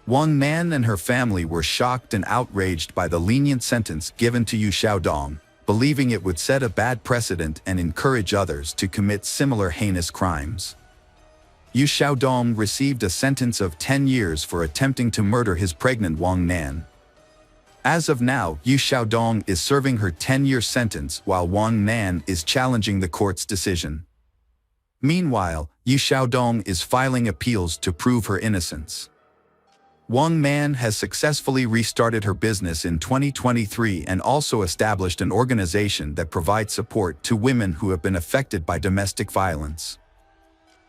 Wang Nan and her family were shocked and outraged by the lenient sentence given to Yu Xiaodong, believing it would set a bad precedent and encourage others to commit similar heinous crimes. Yu Xiaodong received a sentence of 10 years for attempting to murder his pregnant Wang Nan. As of now, Yu Xiaodong is serving her 10-year sentence while Wang Nan is challenging the court's decision. Meanwhile, Yu Xiaodong is filing appeals to prove her innocence. Wang Nan has successfully restarted her business in 2023 and also established an organization that provides support to women who have been affected by domestic violence.